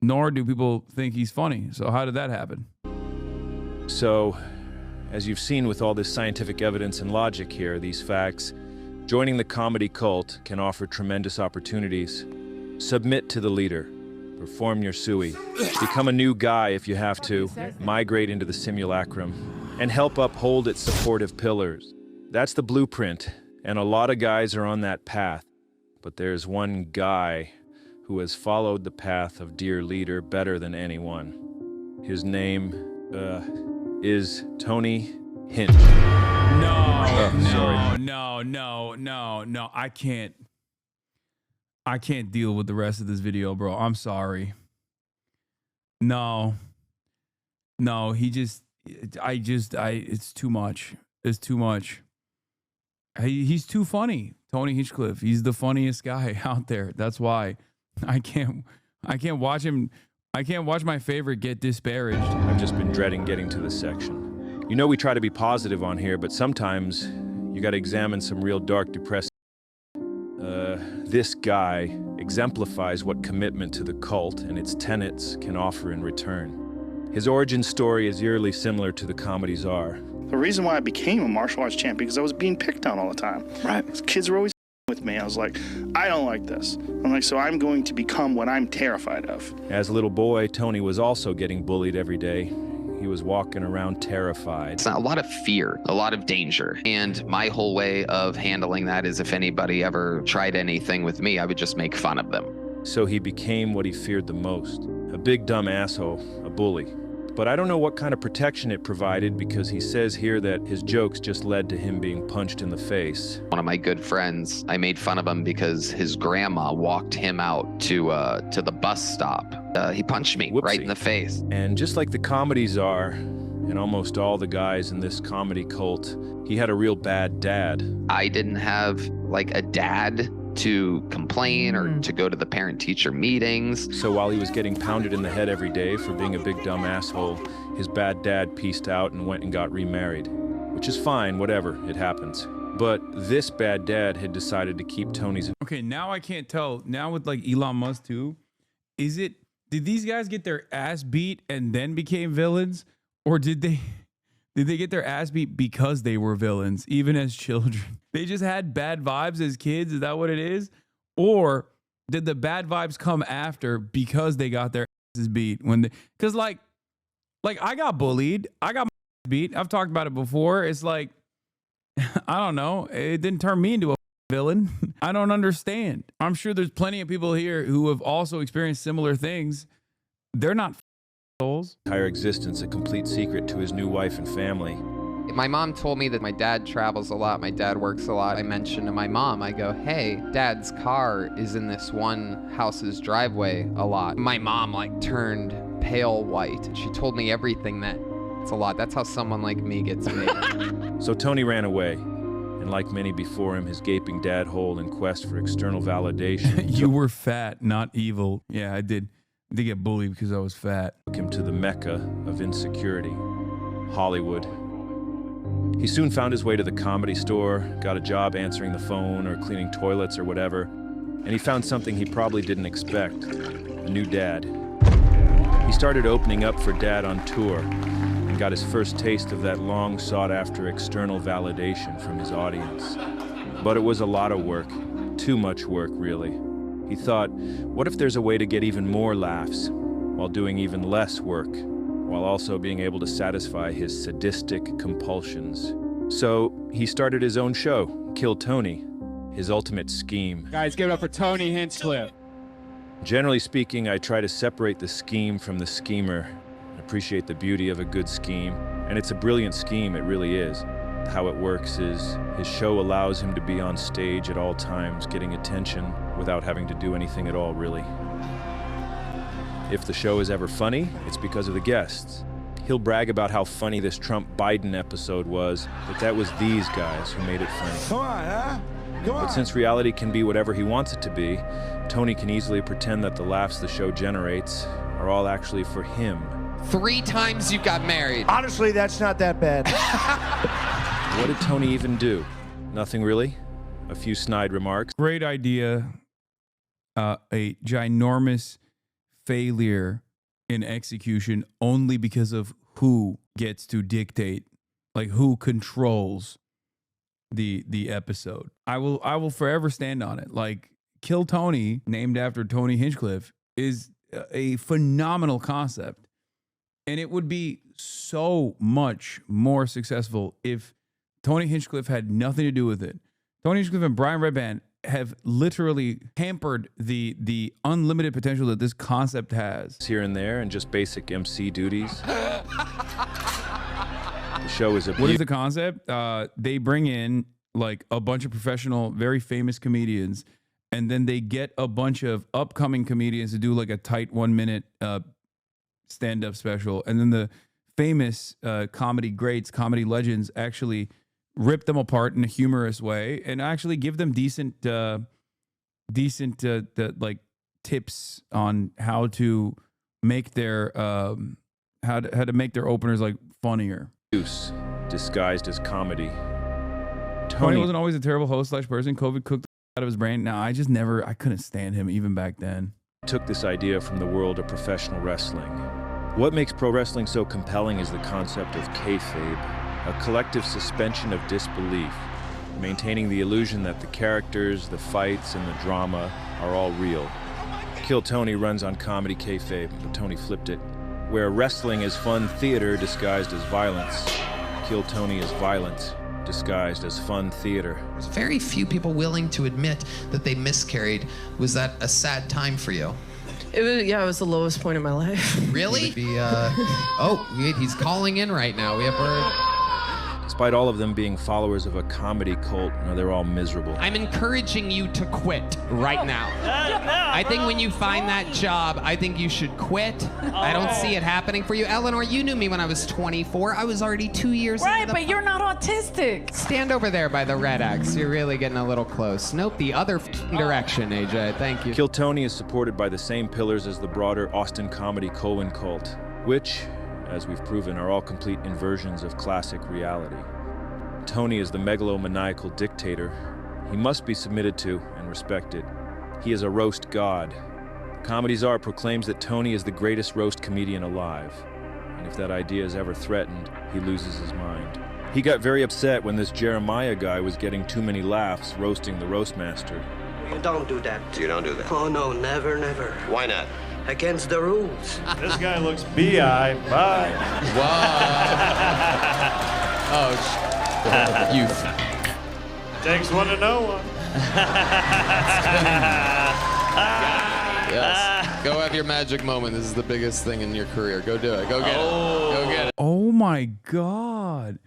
nor do people think he's funny. So how did that happen? So, as you've seen with all this scientific evidence and logic here, these facts, joining the comedy cult can offer tremendous opportunities. Submit to the leader. Perform your sui. Become a new guy if you have to. Migrate into the simulacrum. And help uphold its supportive pillars. That's the blueprint, and a lot of guys are on that path. But there's one guy who has followed the path of Dear Leader better than anyone. His name is Tony Hinch. No. I can't deal with the rest of this video, bro. I'm sorry. No, it's too much. It's too much. He's too funny. Tony Hinchcliffe. He's the funniest guy out there. That's why I can't watch him. I can't watch my favorite get disparaged. I've just been dreading getting to this section. You know we try to be positive on here, but sometimes you got to examine some real dark, depressing. This guy exemplifies what commitment to the cult and its tenets can offer in return. His origin story is eerily similar to the comedy czar. The reason why I became a martial arts champion because I was being picked on all the time. Right. Kids were always with me. I was like, I don't like this. I'm like, so I'm going to become what I'm terrified of. As a little boy, Tony was also getting bullied every day. He was walking around terrified. It's a lot of fear, a lot of danger. And my whole way of handling that is if anybody ever tried anything with me, I would just make fun of them. So he became what he feared the most. A big dumb asshole, a bully. But I don't know what kind of protection it provided because he says here that his jokes just led to him being punched in the face. One of my good friends, I made fun of him because his grandma walked him out to the bus stop. He punched me right in the face. And just like the comedy czar and almost all the guys in this comedy cult, he had a real bad dad. I didn't have like a dad to complain or to go to the parent-teacher meetings. So while he was getting pounded in the head every day for being a big dumb asshole, his bad dad pieced out and went and got remarried. Which is fine, whatever, it happens. But this bad dad had decided to keep Tony's... Okay, now I can't tell. Now with like Elon Musk too, did these guys get their ass beat and then became villains? Or did they get their ass beat because they were villains, even as children? They just had bad vibes as kids? Is that what it is? Or did the bad vibes come after because they got their asses beat? Because like I got bullied. I got my ass beat. I've talked about it before. It's like, I don't know. It didn't turn me into a villain. I don't understand. I'm sure there's plenty of people here who have also experienced similar things. They're not souls. Entire existence a complete secret to his new wife and family. My mom told me that my dad travels a lot, my dad works a lot. I mentioned to my mom, I go, hey, Dad's car is in this one house's driveway a lot. My mom like turned pale white. She told me everything that it's a lot. That's how someone like me gets made. So Tony ran away, and like many before him, his gaping dad hole in quest for external validation. You were fat, not evil. Yeah, I did get bullied because I was fat. Took him to the mecca of insecurity, Hollywood. He soon found his way to the Comedy Store, got a job answering the phone or cleaning toilets or whatever, and he found something he probably didn't expect, a new dad. He started opening up for Dad on tour and got his first taste of that long sought-after external validation from his audience. But it was a lot of work, too much work, really. He thought, what if there's a way to get even more laughs while doing even less work, while also being able to satisfy his sadistic compulsions? So he started his own show, Kill Tony, his ultimate scheme. Guys, give it up for Tony Hinchcliffe. Generally speaking, I try to separate the scheme from the schemer, appreciate the beauty of a good scheme, and it's a brilliant scheme, it really is. How it works is his show allows him to be on stage at all times, getting attention without having to do anything at all, really. If the show is ever funny, it's because of the guests. He'll brag about how funny this Trump-Biden episode was, but that was these guys who made it funny. Come on, huh? Come on. But since reality can be whatever he wants it to be, Tony can easily pretend that the laughs the show generates are all actually for him. 3 times you got married. Honestly, that's not that bad. What did Tony even do? Nothing really. A few snide remarks. Great idea. A ginormous failure in execution only because of who gets to dictate, like who controls the episode. I will forever stand on it. Like Kill Tony, named after Tony Hinchcliffe, is a phenomenal concept. And it would be so much more successful if Tony Hinchcliffe had nothing to do with it. Tony Hinchcliffe and Brian Redband have literally hampered the unlimited potential that this concept has. Here and there, and just basic MC duties. The show is What is the concept? They bring in like a bunch of professional, very famous comedians, and then they get a bunch of upcoming comedians to do like a tight 1 minute stand-up special, and then the famous comedy greats, comedy legends actually rip them apart in a humorous way and actually give them decent like tips on how to make their how to make their openers like funnier. Disguised as comedy. Tony wasn't always a terrible host / person. COVID cooked out of his brain. Now I couldn't stand him even back then. Took this idea from the world of professional wrestling. What makes pro wrestling so compelling is the concept of kayfabe, a collective suspension of disbelief, maintaining the illusion that the characters, the fights, and the drama are all real. Kill Tony runs on comedy kayfabe, but Tony flipped it. Where wrestling is fun theater disguised as violence, Kill Tony is violence disguised as fun theater. There's very few people willing to admit that they miscarried. Was that a sad time for you? It was the lowest point in my life. Really? He's calling in right now. Despite all of them being followers of a comedy cult, they're all miserable. I'm encouraging you to quit right now. I think when you find that job, I think you should quit. I don't see it happening for you. Eleanor, you knew me when I was 24. I was already 2 years Right, but you're not autistic. Stand over there by the red X. You're really getting a little close. Nope, the other direction, AJ. Thank you. Kill Tony is supported by the same pillars as the broader Austin comedy colon cult, which, as we've proven, are all complete inversions of classic reality. Tony is the megalomaniacal dictator. He must be submitted to and respected. He is a roast god. Comedy Czar proclaims that Tony is the greatest roast comedian alive. And if that idea is ever threatened, he loses his mind. He got very upset when this Jeremiah guy was getting too many laughs roasting the roastmaster. You don't do that. You don't do that? Oh, no, never, never. Why not? Against the rules. This guy looks bi. Bye. Oh, youth. Takes one to know one. Yes. Go have your magic moment. This is the biggest thing in your career. Go do it. Go get it. Go get it. Oh my God.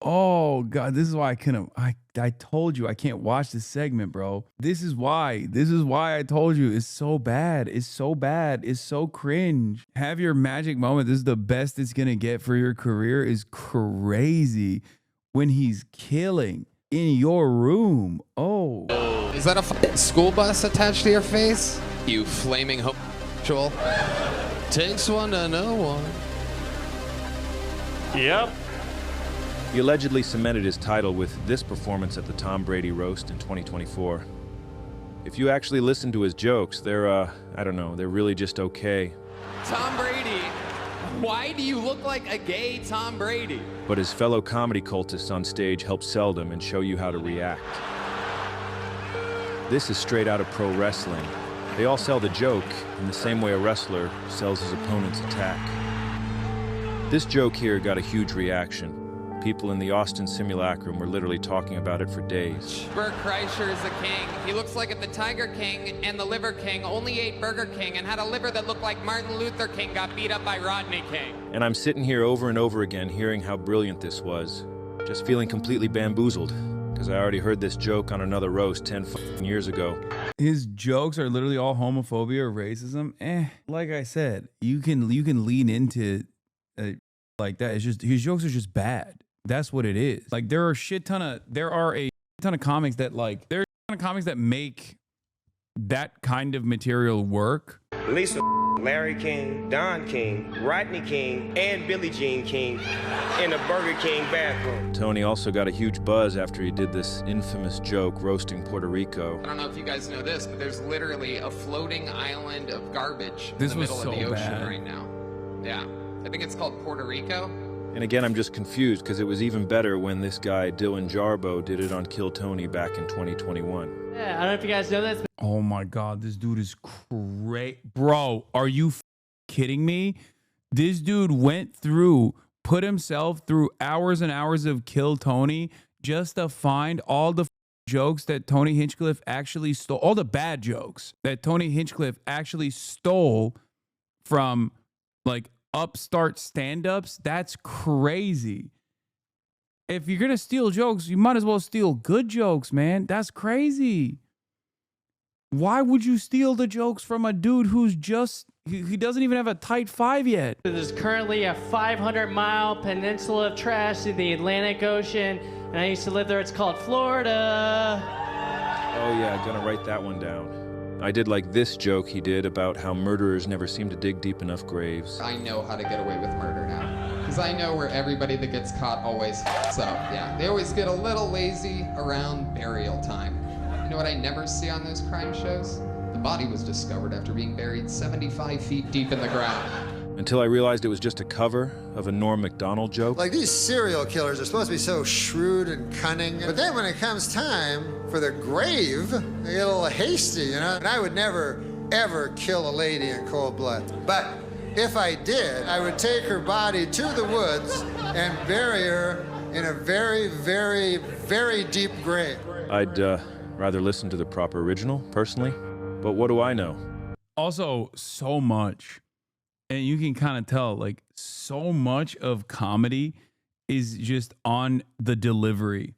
Oh God, this is why I couldn't. I told you I can't watch this segment, bro. This is why I told you it's so bad. It's so bad. It's so cringe. Have your magic moment. This is the best it's gonna get for your career. Is crazy when he's killing in your room. Oh. Is that a school bus attached to your face? You flaming homosexual. Takes one to know one. Yep. He allegedly cemented his title with this performance at the Tom Brady roast in 2024. If you actually listen to his jokes, they're, I don't know, they're really just okay. Tom Brady, why do you look like a gay Tom Brady? But his fellow comedy cultists on stage help sell them and show you how to react. This is straight out of pro wrestling. They all sell the joke in the same way a wrestler sells his opponent's attack. This joke here got a huge reaction. People in the Austin simulacrum were literally talking about it for days. Bert Kreischer is the king. He looks like if the Tiger King and the Liver King only ate Burger King and had a liver that looked like Martin Luther King got beat up by Rodney King. And I'm sitting here over and over again hearing how brilliant this was, just feeling completely bamboozled, because I already heard this joke on another roast 10 years ago. His jokes are literally all homophobia or racism. Like I said, you can lean into like that. It's just his jokes are just bad. That's what it is. Like there are a ton of comics that make that kind of material work. Lisa, Larry King, Don King, Rodney King, and Billie Jean King in the Burger King bathroom. Tony also got a huge buzz after he did this infamous joke roasting Puerto Rico. I don't know if you guys know this, but there's literally a floating island of garbage in the middle of the ocean right now. Yeah, I think it's called Puerto Rico. And again, I'm just confused because it was even better when this guy, Dylan Jarbo, did it on Kill Tony back in 2021. Yeah, I don't know if you guys know this. But oh my God, this dude is crazy. Bro, are you kidding me? This dude put himself through hours and hours of Kill Tony just to find all the jokes that Tony Hinchcliffe actually stole, all the bad jokes that Tony Hinchcliffe actually stole from like upstart stand-ups. That's crazy. If you're gonna steal jokes, you might as well steal good jokes, man. That's crazy. Why would you steal the jokes from a dude who's just he doesn't even have a tight 5 yet? there's currently a 500-mile peninsula of trash in the Atlantic Ocean, and I used to live there. It's called Florida. Oh yeah, I'm gonna write that one down. I did like this joke he did about how murderers never seem to dig deep enough graves. I know how to get away with murder now. Because I know where everybody that gets caught always f***s up. Yeah, they always get a little lazy around burial time. You know what I never see on those crime shows? The body was discovered after being buried 75 feet deep in the ground. Until I realized it was just a cover of a Norm Macdonald joke. Like these serial killers are supposed to be so shrewd and cunning, but then when it comes time for their grave, they get a little hasty, you know? And I would never, ever kill a lady in cold blood. But if I did, I would take her body to the woods and bury her in a very, very, very deep grave. I'd rather listen to the proper original, personally. But what do I know? Also, so much. And you can kind of tell, like, so much of comedy is just on the delivery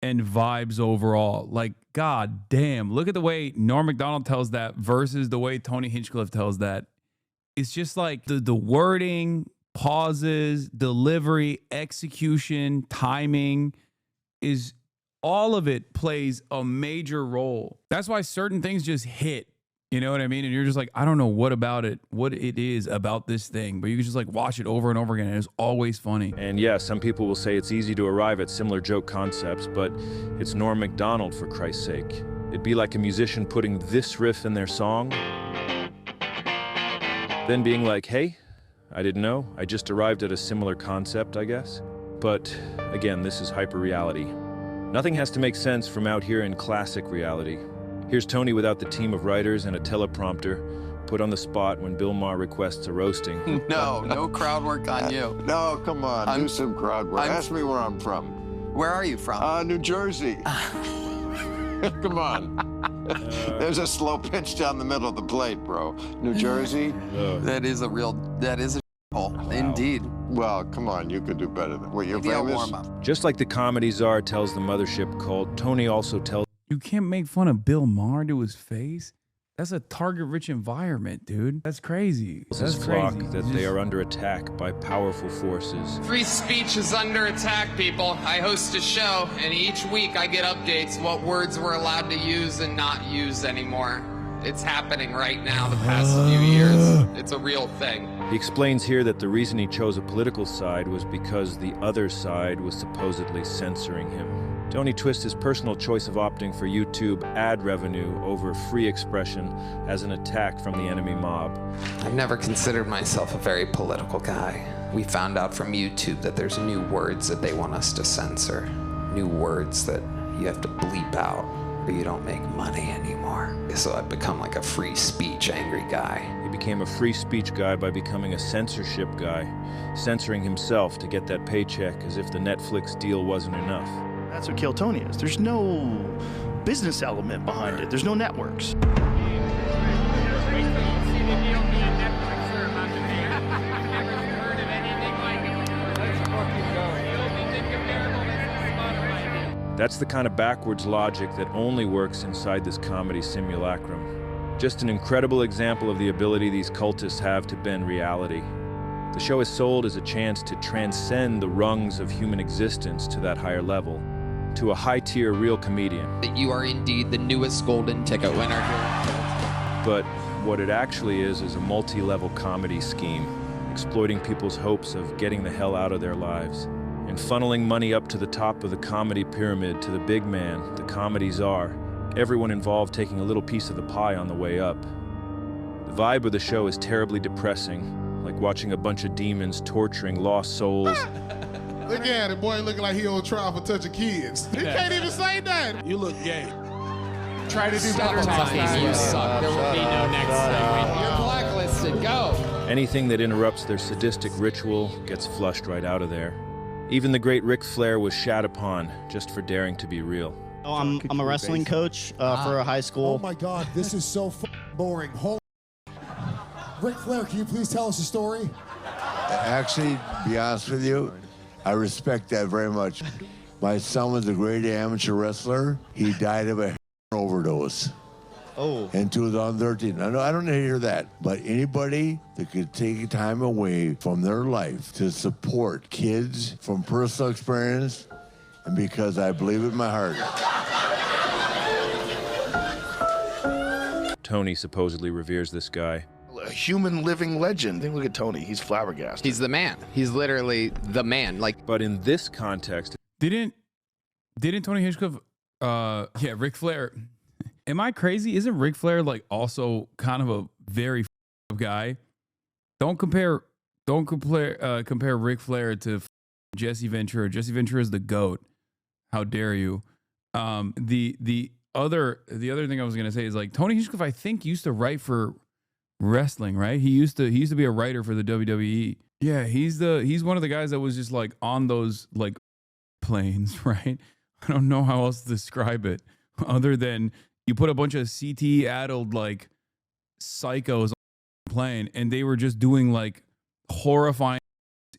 and vibes overall. Like, god damn, look at the way Norm Macdonald tells that versus the way Tony Hinchcliffe tells that. It's just like the wording, pauses, delivery, execution, timing is all of it plays a major role. That's why certain things just hit. You know what I mean? And you're just like, I don't know what it is about this thing, but you can just like watch it over and over again. And it's always funny. And yeah, some people will say it's easy to arrive at similar joke concepts, but it's Norm Macdonald, for Christ's sake. It'd be like a musician putting this riff in their song, then being like, hey, I didn't know. I just arrived at a similar concept, I guess. But again, this is hyperreality. Nothing has to make sense from out here in classic reality. Here's Tony without the team of writers and a teleprompter, put on the spot when Bill Maher requests a roasting. No crowd work on you. No, come on, do some crowd work. Ask me where I'm from. Where are you from? New Jersey. Come on. There's a slow pitch down the middle of the plate, bro. New Jersey. That is a hole. Wow. Indeed. Well, come on, you could do better than what you're famous. Warm up. Just like the comedy czar tells the Mothership cult, Tony also tells. You can't make fun of Bill Maher to his face. That's a target-rich environment, dude. That's crazy. His flock that they are under attack by powerful forces. Free speech is under attack, people. I host a show, and each week I get updates what words we're allowed to use and not use anymore. It's happening right now the past few years. It's a real thing. He explains here that the reason he chose a political side was because the other side was supposedly censoring him. Tony twists his personal choice of opting for YouTube ad revenue over free expression as an attack from the enemy mob. I've never considered myself a very political guy. We found out from YouTube that there's new words that they want us to censor. New words that you have to bleep out or you don't make money anymore. So I've become like a free speech angry guy. He became a free speech guy by becoming a censorship guy, censoring himself to get that paycheck as if the Netflix deal wasn't enough. That's what Kill Tony is. There's no business element behind it. There's no networks. That's the kind of backwards logic that only works inside this comedy simulacrum. Just an incredible example of the ability these cultists have to bend reality. The show is sold as a chance to transcend the rungs of human existence to that higher level, to a high-tier real comedian. That you are indeed the newest golden ticket winner here. But what it actually is a multi-level comedy scheme, exploiting people's hopes of getting the hell out of their lives, and funneling money up to the top of the comedy pyramid to the big man, the comedy czar, everyone involved taking a little piece of the pie on the way up. The vibe of the show is terribly depressing, like watching a bunch of demons torturing lost souls. Look at it, boy, looking like he on trial for touching kids. He can't even say that. You look gay. Try to do better next time. You suck. There will be no next time. You're blacklisted. Go. Anything that interrupts their sadistic ritual gets flushed right out of there. Even the great Ric Flair was shat upon just for daring to be real. Oh, I'm a wrestling coach for a high school. Oh my God, this is so boring. Ric Flair, can you please tell us a story? Actually, to be honest with you, I respect that very much. My son was a great amateur wrestler. He died of a overdose. Oh. In 2013. I don't need to hear that, but anybody that could take time away from their life to support kids from personal experience, and because I believe it in my heart. Tony supposedly reveres this guy. A human living legend. Look at Tony. He's flabbergasted. He's the man. He's literally the man. But in this context, didn't Tony Hinchcliffe? Ric Flair. Am I crazy? Isn't Ric Flair like also kind of a very guy? Don't compare Ric Flair to Jesse Ventura. Jesse Ventura is the GOAT. How dare you? The other thing I was gonna say is like Tony Hinchcliffe, I think, used to write for wrestling, right? He used to be a writer for the WWE. Yeah, he's one of the guys that was just like on those like planes, right? I don't know how else to describe it other than you put a bunch of CTE-addled like psychos on the plane and they were just doing like horrifying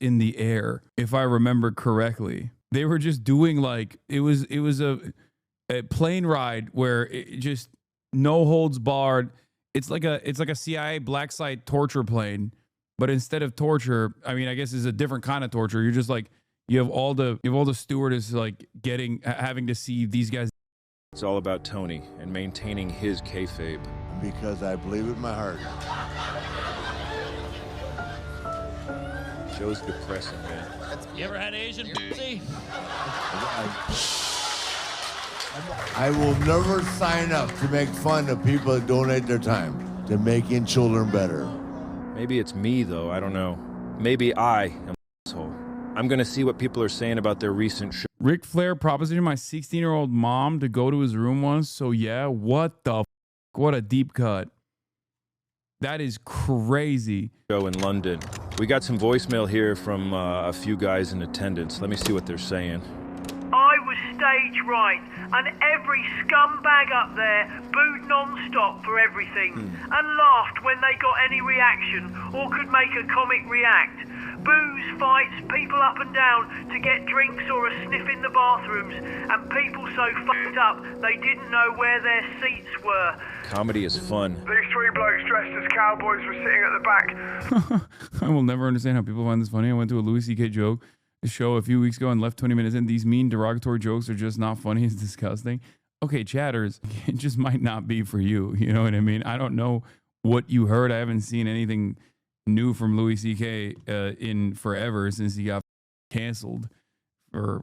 in the air, if I remember correctly. They were just doing like it was a plane ride where it just no holds barred. It's like a CIA black site torture plane, but instead of torture, I mean, I guess it's a different kind of torture. You're just like you have all the stewardess like having to see these guys. It's all about Tony and maintaining his kayfabe. Because I believe it in my heart. Show's depressing, man. You ever had Asian pussy? I will never sign up to make fun of people that donate their time to making children better. Maybe it's me, though. I don't know. Maybe I am an asshole. I'm going to see what people are saying about their recent show. Ric Flair propositioned my 16-year-old mom to go to his room once. So yeah, what the what a deep cut. That is crazy. Show in London. We got some voicemail here from a few guys in attendance. Let me see what they're saying. I was stage right, and every scumbag up there booed non-stop for everything, and laughed when they got any reaction, or could make a comic react. Booze, fights, people up and down to get drinks or a sniff in the bathrooms, and people so fucked up they didn't know where their seats were. Comedy is fun. These three blokes dressed as cowboys were sitting at the back. I will never understand how people find this funny. I went to a Louis C.K. joke show a few weeks ago and left 20 minutes in. These mean derogatory jokes are just not funny. It's disgusting. Okay, chatters, it just might not be for you. You know what I mean? I don't know what you heard. I haven't seen anything new from Louis C.K. In forever since he got canceled for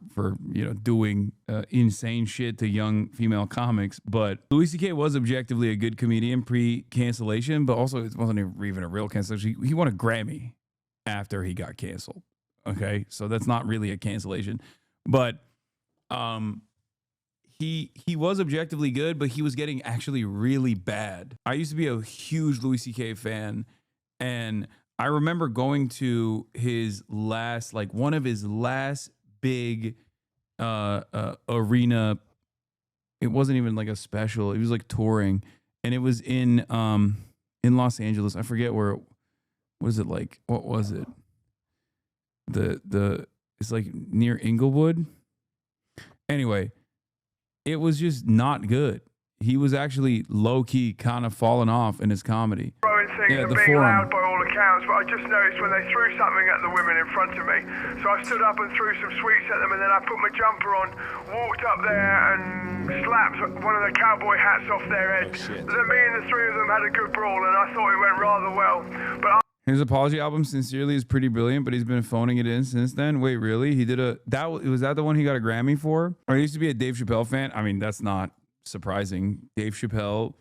doing insane shit to young female comics. But Louis C.K. was objectively a good comedian pre-cancellation, but also it wasn't even a real cancellation. He won a Grammy after he got canceled. Okay, so that's not really a cancellation, but he was objectively good, but he was getting actually really bad. I used to be a huge Louis C.K. fan, and I remember going to his last, like one of his last big arena. It wasn't even like a special. It was like touring, and it was in Los Angeles. I forget where. What was it like? What was it? It's like near Inglewood. Anyway, it was just not good. He was actually low key kind of falling off in his comedy. Yeah, the being loud by all accounts, but I just noticed when they threw something at the women in front of me. So I stood up and threw some sweets at them, and then I put my jumper on, walked up there and slapped one of the cowboy hats off their head. Then me and the three of them had a good brawl, and I thought it went rather well. But his apology album, Sincerely, is pretty brilliant, but he's been phoning it in since then. Wait, really? He did was that the one he got a Grammy for? I used to be a Dave Chappelle fan. I mean, that's not surprising. Dave Chappelle,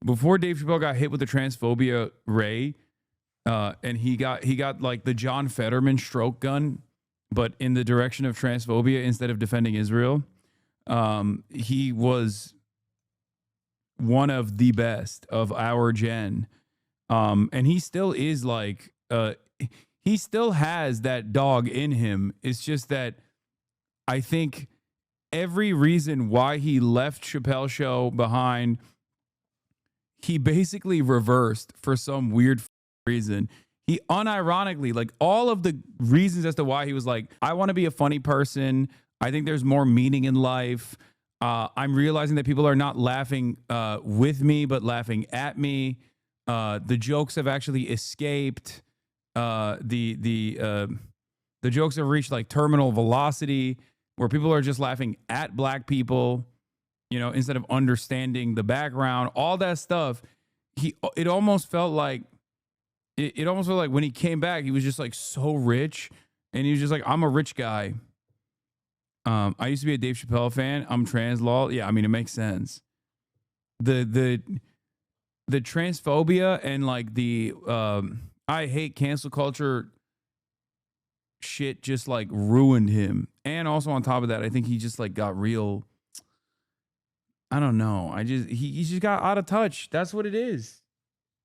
before Dave Chappelle got hit with the transphobia ray, and he got like the John Fetterman stroke gun, but in the direction of transphobia instead of defending Israel. He was one of the best of our gen. And he still is like, he still has that dog in him. It's just that I think every reason why he left Chappelle Show behind, he basically reversed for some weird reason. He unironically, like all of the reasons as to why he was like, I want to be a funny person. I think there's more meaning in life. I'm realizing that people are not laughing with me, but laughing at me. The jokes have actually escaped. The jokes have reached like terminal velocity where people are just laughing at black people, instead of understanding the background, all that stuff. It almost felt like when he came back, he was just like so rich, and he was just like, I'm a rich guy. I used to be a Dave Chappelle fan. I'm trans law. Yeah, I mean, it makes sense. The transphobia and like the I hate cancel culture shit just like ruined him. And also on top of that, I think he just like got real, I don't know. He just got out of touch. That's what it is.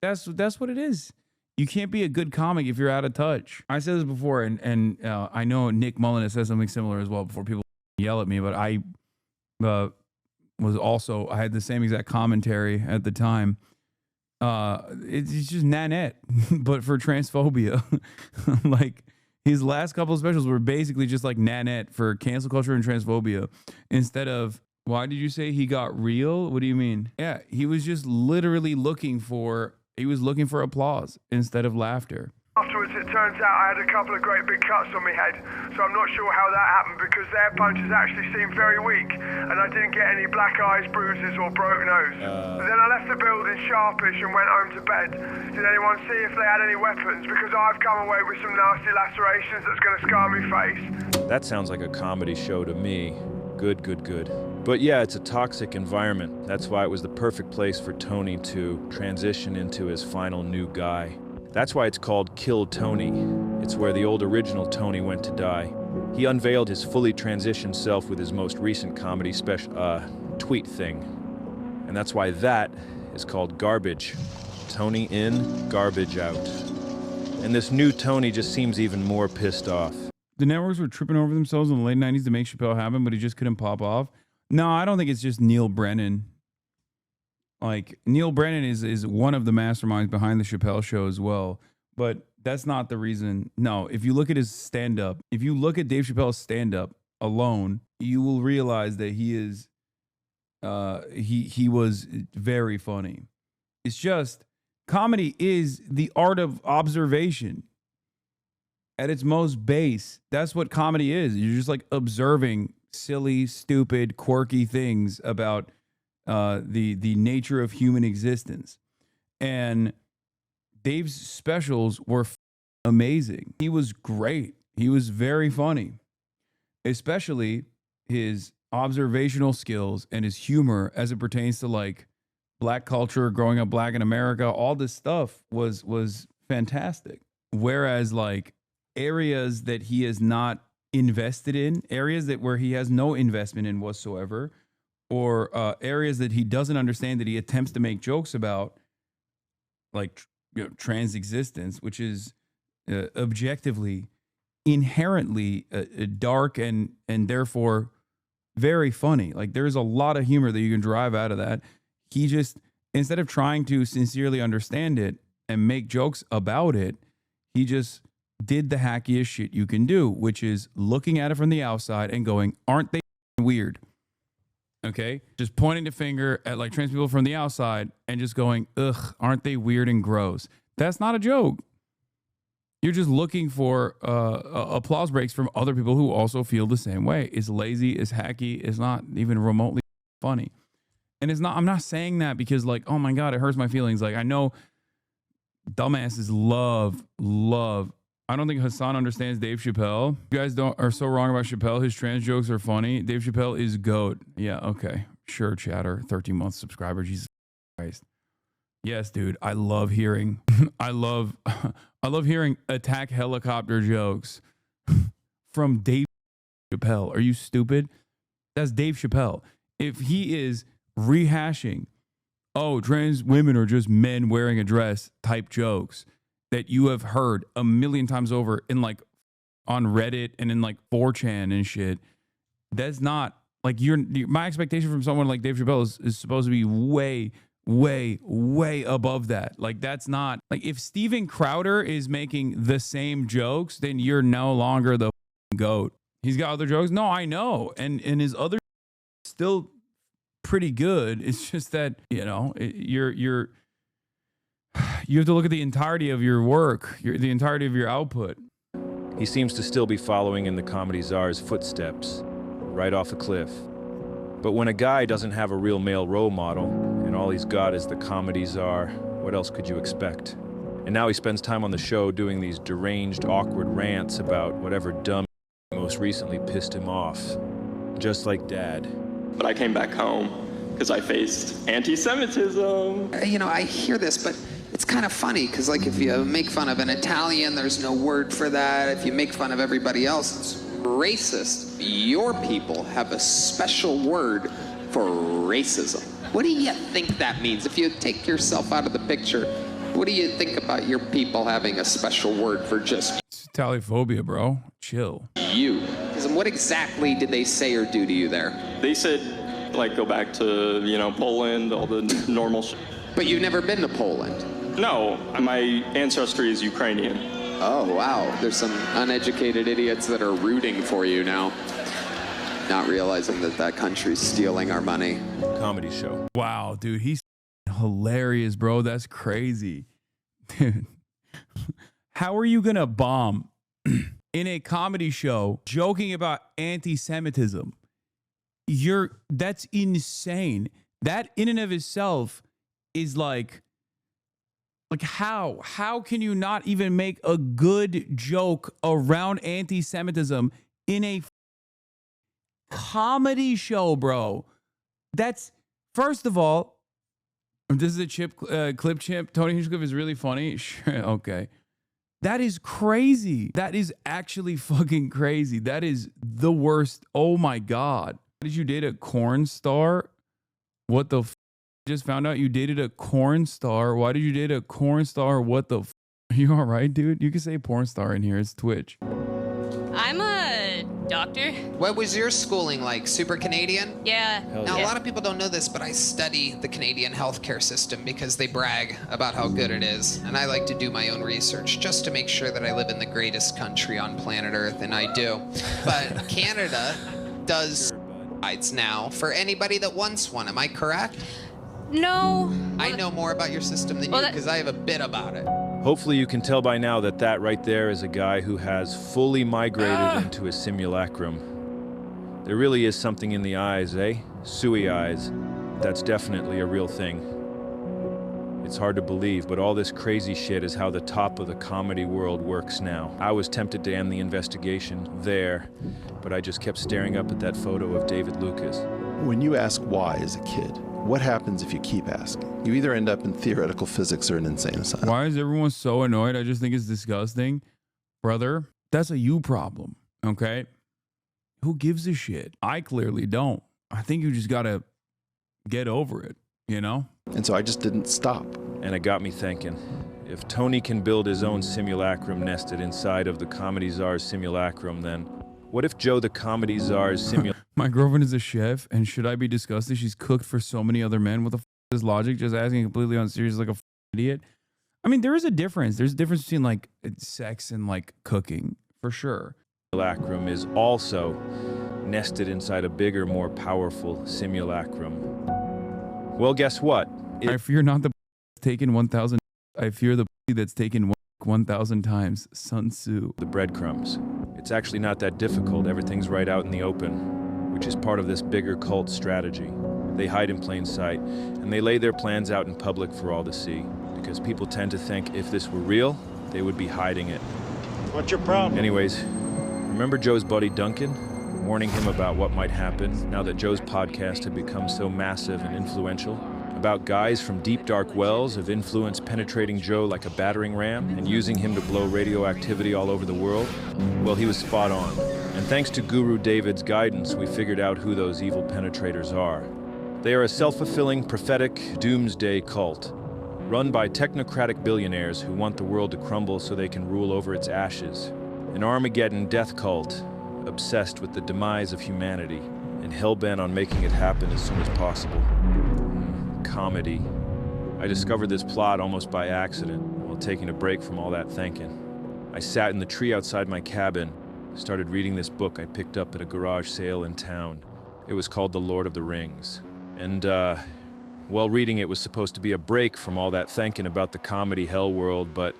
That's what it is. You can't be a good comic if you're out of touch. I said this before, and I know Nick Mullen has said something similar as well before people yell at me, but I had the same exact commentary at the time. It's just Nanette, but for transphobia. Like, His last couple of specials were basically just like Nanette for cancel culture and transphobia. Instead of, why did you say he got real? What do you mean? Yeah, he was just literally looking for applause instead of laughter. Afterwards, it turns out I had a couple of great big cuts on my head, so I'm not sure how that happened because their punches actually seemed very weak, and I didn't get any black eyes, bruises, or broke nose. Then I left the building sharpish and went home to bed. Did anyone see if they had any weapons? Because I've come away with some nasty lacerations that's going to scar me face. That sounds like a comedy show to me. Good, good, good. But yeah, it's a toxic environment. That's why it was the perfect place for Tony to transition into his final new guy. That's why it's called Kill Tony. It's where the old original Tony went to die. He unveiled his fully transitioned self with his most recent comedy tweet thing. And that's why that is called Garbage. Tony in, garbage out. And this new Tony just seems even more pissed off. The networks were tripping over themselves in the late 90s to make Chappelle happen, but he just couldn't pop off. No, I don't think it's just Neil Brennan. Like, Neil Brennan is one of the masterminds behind the Chappelle show as well. But that's not the reason. No, if you look at his stand-up, if you look at Dave Chappelle's stand-up alone, you will realize that he is, he was very funny. It's just, comedy is the art of observation. At its most base, that's what comedy is. You're just like observing silly, stupid, quirky things about the nature of human existence. And Dave's specials were amazing. He was great. He was very funny, especially his observational skills and his humor as it pertains to like black culture, growing up black in America. All this stuff was fantastic. Whereas like areas that he has not invested in, areas that where he has no investment in whatsoever, or areas that he doesn't understand that he attempts to make jokes about, like trans existence, which is objectively, inherently dark and therefore very funny. Like there's a lot of humor that you can derive out of that. He just, instead of trying to sincerely understand it and make jokes about it, he just did the hackiest shit you can do, which is looking at it from the outside and going, aren't they weird? Okay, just pointing the finger at like trans people from the outside and just going, ugh, aren't they weird and gross? That's not a joke. You're just looking for applause breaks from other people who also feel the same way. It's lazy, it's hacky, it's not even remotely funny. And it's not, I'm not saying that because like, oh my God, it hurts my feelings. Like I know dumbasses love. I don't think Hassan understands Dave Chappelle. You guys are so wrong about Chappelle. His trans jokes are funny. Dave Chappelle is GOAT. Yeah, okay. Sure, chatter. 13-month subscriber. Jesus Christ. Yes, dude. I love hearing I love hearing attack helicopter jokes from Dave Chappelle. Are you stupid? That's Dave Chappelle. If he is rehashing, oh, trans women are just men wearing a dress type jokes that you have heard a million times over in like on Reddit and in like 4chan and shit. That's not like my expectation from someone like Dave Chappelle is supposed to be way above that. Like that's not like if Steven Crowder is making the same jokes, then you're no longer the GOAT. He's got other jokes. No, I know. And his other still pretty good. It's just that, you know, you have to look at the entirety of your work, the entirety of your output. He seems to still be following in the comedy czar's footsteps, right off a cliff. But when a guy doesn't have a real male role model, and all he's got is the comedy czar, what else could you expect? And now he spends time on the show doing these deranged, awkward rants about whatever dumb most recently pissed him off. Just like Dad. But I came back home because I faced anti-Semitism. You know, I hear this, but it's kind of funny because, like, if you make fun of an Italian, there's no word for that. If you make fun of everybody else, it's racist. Your people have a special word for racism. What do you think that means? If you take yourself out of the picture, what do you think about your people having a special word for just it's Italophobia, bro? Chill. You. What exactly did they say or do to you there? They said, like, go back to, you know, Poland, all the normal shit. But you've never been to Poland? No, my ancestry is Ukrainian. Oh, wow. There's some uneducated idiots that are rooting for you now. Not realizing that that country's stealing our money. Comedy show. Wow, dude, he's hilarious, bro. That's crazy. Dude, how are you going to bomb in a comedy show joking about anti-Semitism? That's insane. That in and of itself is like how can you not even make a good joke around anti-Semitism in a comedy show, bro? That's, first of all, this is a clip chimp. Tony Hinchcliffe is really funny. Sure, okay. That is crazy. That is actually fucking crazy. That is the worst. Oh my God. Did you date a corn star? What the f? Just found out you dated a corn star. Why did you date a corn star? What the f? Are you all right, dude? You can say porn star in here. It's Twitch. I'm a doctor. What was your schooling like? Super Canadian? Yeah. Now, a lot of people don't know this, but I study the Canadian healthcare system because they brag about how good it is. And I like to do my own research just to make sure that I live in the greatest country on planet Earth, and I do. But Canada does rides now for anybody that wants one. Am I correct? No. I know more about your system than you because I have a bit about it. Hopefully you can tell by now that that right there is a guy who has fully migrated into a simulacrum. There really is something in the eyes, eh? Suey eyes. That's definitely a real thing. It's hard to believe, but all this crazy shit is how the top of the comedy world works now. I was tempted to end the investigation there, but I just kept staring up at that photo of David Lucas. When you ask why as a kid, what happens if you keep asking? You either end up in theoretical physics or an insane asylum. Why is everyone so annoyed? I just think it's disgusting. Brother, that's a you problem, okay? Who gives a shit? I clearly don't. I think you just gotta get over it, you know? And so I just didn't stop. And it got me thinking, if Tony can build his own simulacrum nested inside of the Comedy Czar's simulacrum, then what if Joe the Comedy Czar's simulacrum... My girlfriend is a chef, and should I be disgusted? She's cooked for so many other men. What the f is logic? Just asking completely unserious like a idiot. I mean, there is a difference. There's a difference between like sex and like cooking, for sure. Simulacrum is also nested inside a bigger, more powerful simulacrum. Well, guess what? I fear not the taken 1,000. I fear the that's taken 1,000 times. Sun Tzu. The breadcrumbs. It's actually not that difficult. Everything's right out in the open, which is part of this bigger cult strategy. They hide in plain sight, and they lay their plans out in public for all to see, because people tend to think if this were real, they would be hiding it. What's your problem? Anyways, remember Joe's buddy Duncan? Warning him about what might happen now that Joe's podcast had become so massive and influential? About guys from deep dark wells of influence penetrating Joe like a battering ram and using him to blow radioactivity all over the world? Well, he was spot on. And thanks to Guru David's guidance, we figured out who those evil penetrators are. They are a self-fulfilling, prophetic, doomsday cult, run by technocratic billionaires who want the world to crumble so they can rule over its ashes. An Armageddon death cult, obsessed with the demise of humanity and hell-bent on making it happen as soon as possible. Comedy. I discovered this plot almost by accident while taking a break from all that thinking. I sat in the tree outside my cabin, started reading this book I picked up at a garage sale in town. It was called The Lord of the Rings. And, while reading it was supposed to be a break from all that thinking about the comedy hell world, but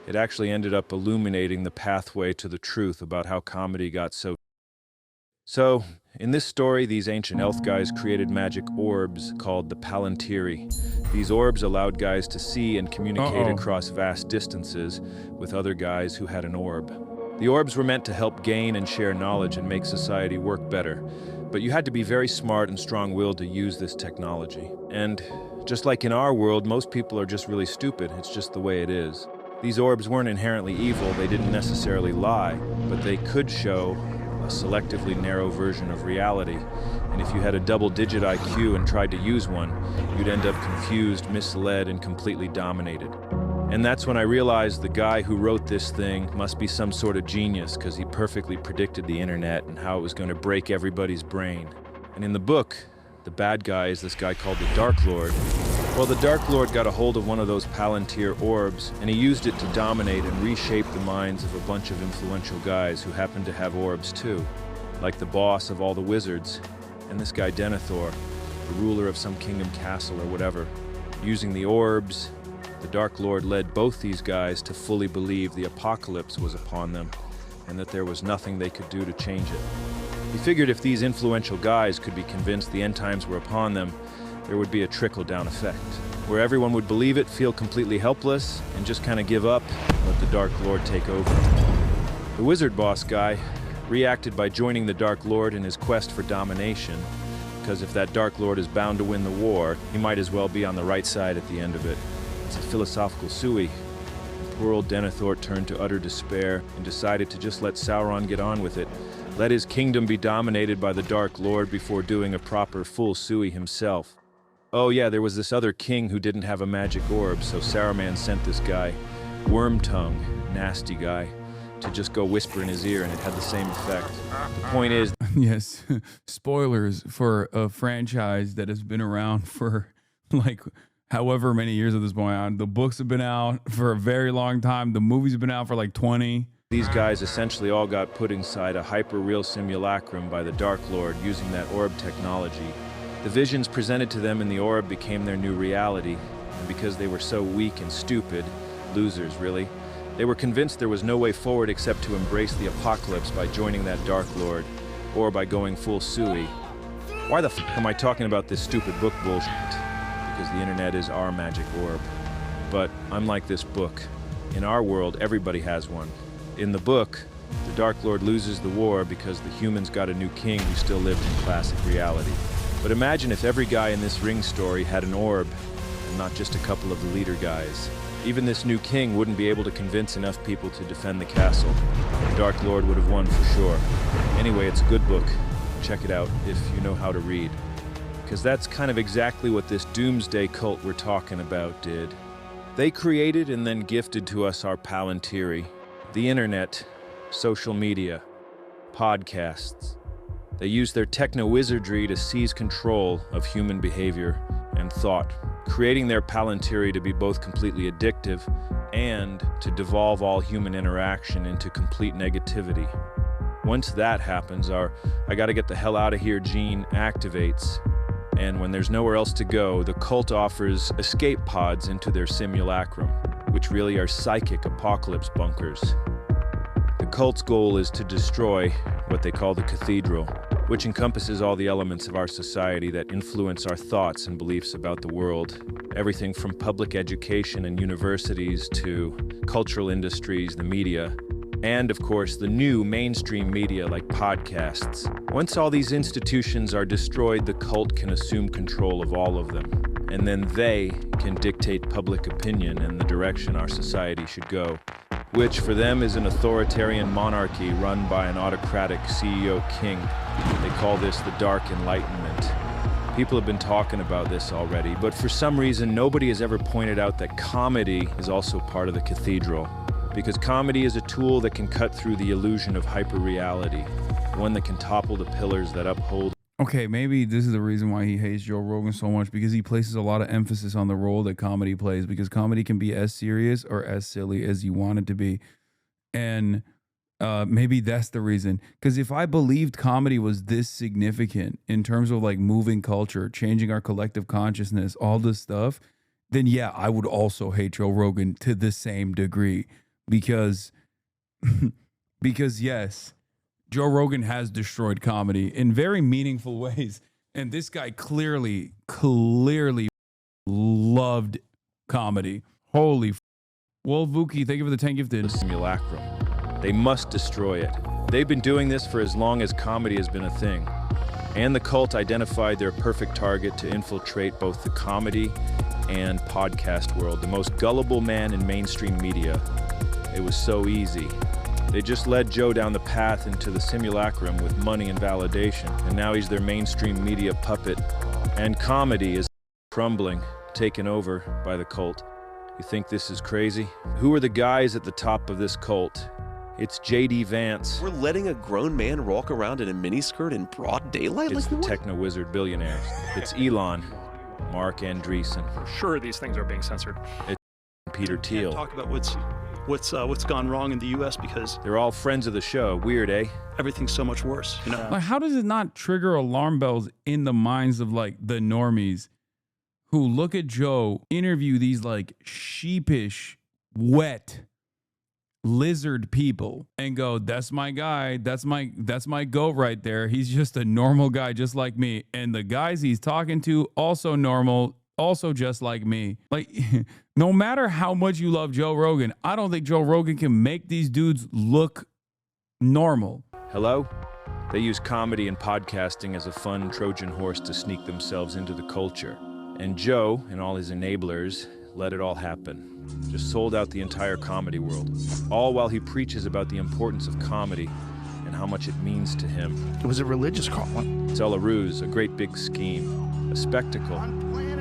it actually ended up illuminating the pathway to the truth about how comedy got so... So, in this story, these ancient elf guys created magic orbs called the Palantiri. These orbs allowed guys to see and communicate across vast distances with other guys who had an orb. The orbs were meant to help gain and share knowledge and make society work better, but you had to be very smart and strong-willed to use this technology. And just like in our world, most people are just really stupid. It's just the way it is. These orbs weren't inherently evil, they didn't necessarily lie, but they could show a selectively narrow version of reality. And if you had a double-digit IQ and tried to use one, you'd end up confused, misled, and completely dominated. And that's when I realized the guy who wrote this thing must be some sort of genius, because he perfectly predicted the internet and how it was going to break everybody's brain. And in the book, the bad guy is this guy called the Dark Lord, Well, the Dark Lord got a hold of one of those Palantir orbs, and he used it to dominate and reshape the minds of a bunch of influential guys who happened to have orbs too, like the boss of all the wizards, and this guy Denethor, the ruler of some kingdom castle or whatever. Using the orbs, the Dark Lord led both these guys to fully believe the apocalypse was upon them, and that there was nothing they could do to change it. He figured if these influential guys could be convinced the end times were upon them, there would be a trickle-down effect, where everyone would believe it, feel completely helpless, and just kind of give up and let the Dark Lord take over. The wizard boss guy reacted by joining the Dark Lord in his quest for domination, because if that Dark Lord is bound to win the war, he might as well be on the right side at the end of it. It's a philosophical suey. And poor old Denethor turned to utter despair and decided to just let Sauron get on with it, let his kingdom be dominated by the Dark Lord before doing a proper full suey himself. Oh yeah, there was this other king who didn't have a magic orb, so Saruman sent this guy, Wormtongue, nasty guy, to just go whisper in his ear, and it had the same effect. The point is... Yes, spoilers for a franchise that has been around for like however many years at this point on. The books have been out for a very long time. The movies have been out for like 20. These guys essentially all got put inside a hyperreal simulacrum by the Dark Lord using that orb technology. The visions presented to them in the orb became their new reality, and because they were so weak and stupid, losers really, they were convinced there was no way forward except to embrace the apocalypse by joining that Dark Lord, or by going full suey. Why the f*** am I talking about this stupid book bullshit? Because the internet is our magic orb. But unlike this book, in our world everybody has one. In the book, the Dark Lord loses the war because the humans got a new king who still lived in classic reality. But imagine if every guy in this Ring story had an orb, and not just a couple of the leader guys. Even this new king wouldn't be able to convince enough people to defend the castle. The Dark Lord would have won for sure. Anyway, it's a good book. Check it out if you know how to read. Because that's kind of exactly what this doomsday cult we're talking about did. They created and then gifted to us our Palantiri, the internet, social media, podcasts. They used their techno-wizardry to seize control of human behavior and thought, creating their Palantiri to be both completely addictive and to devolve all human interaction into complete negativity. Once that happens, our I gotta get the hell out of here gene activates, and when there's nowhere else to go, the cult offers escape pods into their simulacrum, which really are psychic apocalypse bunkers. The cult's goal is to destroy what they call the Cathedral, which encompasses all the elements of our society that influence our thoughts and beliefs about the world. Everything from public education and universities to cultural industries, the media, and of course the new mainstream media like podcasts. Once all these institutions are destroyed, the cult can assume control of all of them. And then they can dictate public opinion and the direction our society should go, which for them is an authoritarian monarchy run by an autocratic CEO king. They call this the Dark Enlightenment. People have been talking about this already, but for some reason nobody has ever pointed out that comedy is also part of the Cathedral. Because comedy is a tool that can cut through the illusion of hyperreality, one that can topple the pillars that uphold. Okay, maybe this is the reason why he hates Joe Rogan so much, because he places a lot of emphasis on the role that comedy plays, because comedy can be as serious or as silly as you want it to be. And maybe that's the reason. Because if I believed comedy was this significant in terms of like moving culture, changing our collective consciousness, all this stuff, then yeah, I would also hate Joe Rogan to the same degree. Because yes, Joe Rogan has destroyed comedy in very meaningful ways. And this guy clearly loved comedy. Holy f***. Well, Vuki, thank you for the 10 gifted. The simulacrum. They must destroy it. They've been doing this for as long as comedy has been a thing. And the cult identified their perfect target to infiltrate both the comedy and podcast world, the most gullible man in mainstream media. It was so easy. They just led Joe down the path into the simulacrum with money and validation, and now he's their mainstream media puppet. And comedy is crumbling, taken over by the cult. You think this is crazy? Who are the guys at the top of this cult? It's J.D. Vance. We're letting a grown man walk around in a miniskirt in broad daylight? It's the techno-wizard billionaires. It's Elon. Mark Andreessen. For sure these things are being censored. It's Peter Thiel. Talk about what's gone wrong in the U.S. because they're all friends of the show. Weird, eh? Everything's so much worse, you know? Like, how does it not trigger alarm bells in the minds of like the normies who look at Joe interview these like sheepish, wet lizard people and go, that's my guy, that's my goat right there. He's just a normal guy just like me. And the guys he's talking to, also normal, also just like me. Like, no matter how much you love Joe Rogan, I don't think Joe Rogan can make these dudes look normal. Hello? They use comedy and podcasting as a fun Trojan horse to sneak themselves into the culture. And Joe and all his enablers let it all happen. Just sold out the entire comedy world. All while he preaches about the importance of comedy and how much it means to him. It was a religious calling. It's all a ruse, a great big scheme, a spectacle,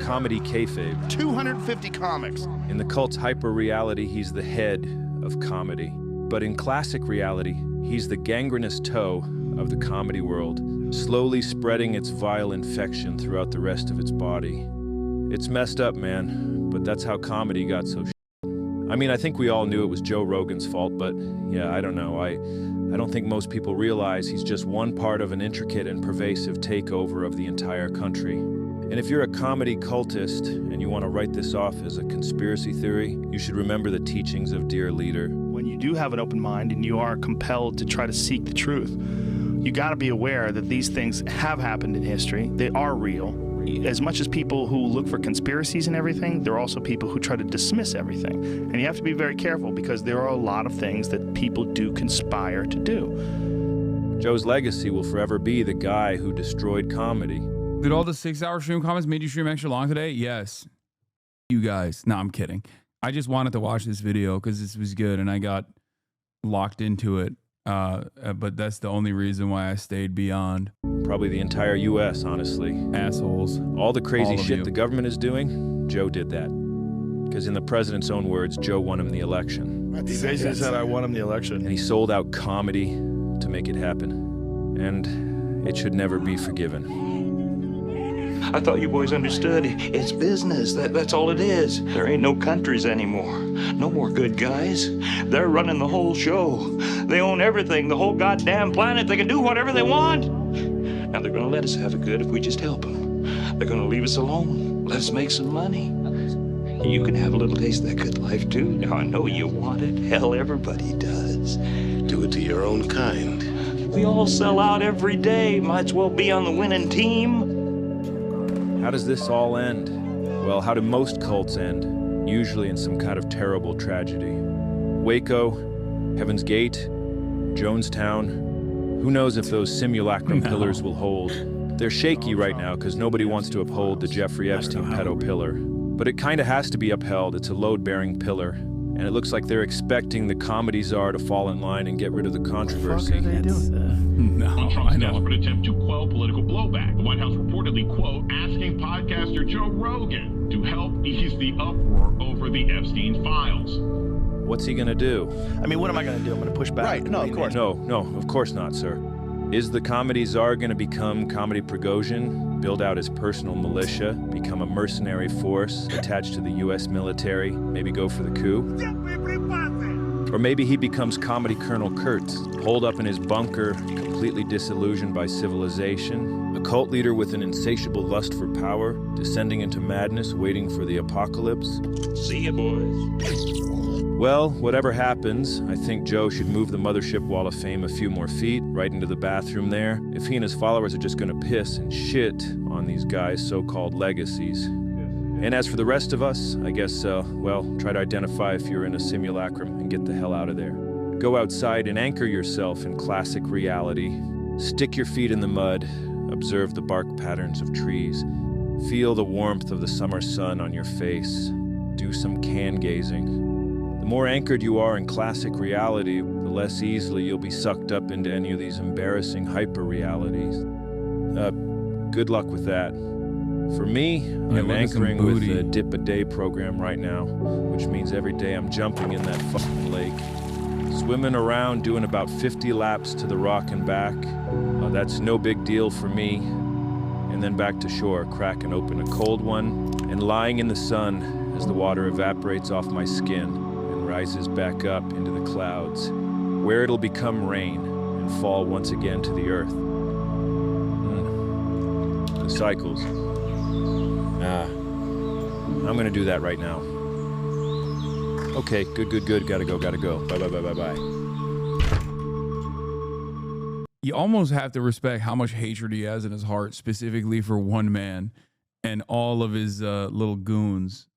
comedy kayfabe. 250 comics. In the cult's hyper-reality, he's the head of comedy. But in classic reality, he's the gangrenous toe of the comedy world, slowly spreading its vile infection throughout the rest of its body. It's messed up, man, but that's how comedy got so I mean, I think we all knew it was Joe Rogan's fault, but yeah, I don't know. I don't think most people realize he's just one part of an intricate and pervasive takeover of the entire country. And if you're a comedy cultist and you want to write this off as a conspiracy theory, you should remember the teachings of Dear Leader. When you do have an open mind and you are compelled to try to seek the truth, you got to be aware that these things have happened in history. They are real. As much as people who look for conspiracies and everything, there are also people who try to dismiss everything. And you have to be very careful because there are a lot of things that people do conspire to do. Joe's legacy will forever be the guy who destroyed comedy. Did all the 6-hour stream comments made you stream extra long today? Yes. You guys. No, I'm kidding. I just wanted to watch this video because this was good and I got locked into it. But that's the only reason why I stayed beyond. Probably the entire U.S., honestly. Assholes. All the crazy shit the government is doing, Joe did that. Because in the president's own words, Joe won him the election. He basically said, I won him the election. And he sold out comedy to make it happen. And it should never be forgiven. I thought you boys understood. It's business. That's all it is. There ain't no countries anymore. No more good guys. They're running the whole show. They own everything, the whole goddamn planet. They can do whatever they want. Now they're gonna let us have it good if we just help them. They're gonna leave us alone. Let us make some money. You can have a little taste of that good life too. Now I know you want it. Hell, everybody does. Do it to your own kind. We all sell out every day. Might as well be on the winning team. How does this all end? Well, how do most cults end? Usually in some kind of terrible tragedy. Waco, Heaven's Gate, Jonestown. Who knows if those simulacrum pillars will hold? They're shaky right now because nobody wants to uphold the Jeffrey Epstein pedo pillar. But it kind of has to be upheld. It's a load-bearing pillar. And it looks like they're expecting the comedy czar to fall in line and get rid of the controversy. No, On Trump's desperate attempt to quell political blowback. The White House reportedly, quote, asking podcaster Joe Rogan to help ease the uproar over the Epstein files. What's he gonna do? I mean, what am I gonna do? I'm gonna push back. Right, no, of course. No, of course not, sir. Is the comedy czar gonna become Comedy Prigozhin, build out his personal militia, become a mercenary force attached to the U.S. military, maybe go for the coup? Or maybe he becomes Comedy Colonel Kurtz, holed up in his bunker, completely disillusioned by civilization, a cult leader with an insatiable lust for power, descending into madness, waiting for the apocalypse. See ya, boys. Well, whatever happens, I think Joe should move the Mothership Wall of Fame a few more feet, right into the bathroom there, if he and his followers are just gonna piss and shit on these guys' so-called legacies. And as for the rest of us, I guess, well, try to identify if you're in a simulacrum and get the hell out of there. Go outside and anchor yourself in classic reality. Stick your feet in the mud, observe the bark patterns of trees, feel the warmth of the summer sun on your face, do some can gazing. The more anchored you are in classic reality, the less easily you'll be sucked up into any of these embarrassing hyper-realities. Good luck with that. For me, I'm anchoring with the dip-a-day program right now, which means every day I'm jumping in that fucking lake. Swimming around, doing about 50 laps to the rock and back. That's no big deal for me. and then back to shore, cracking open a cold one, and lying in the sun as the water evaporates off my skin and rises back up into the clouds, where it'll become rain and fall once again to the earth. The cycles. I'm gonna do that right now. Okay, good. Gotta go. Bye. You almost have to respect how much hatred he has in his heart, specifically for one man and all of his little goons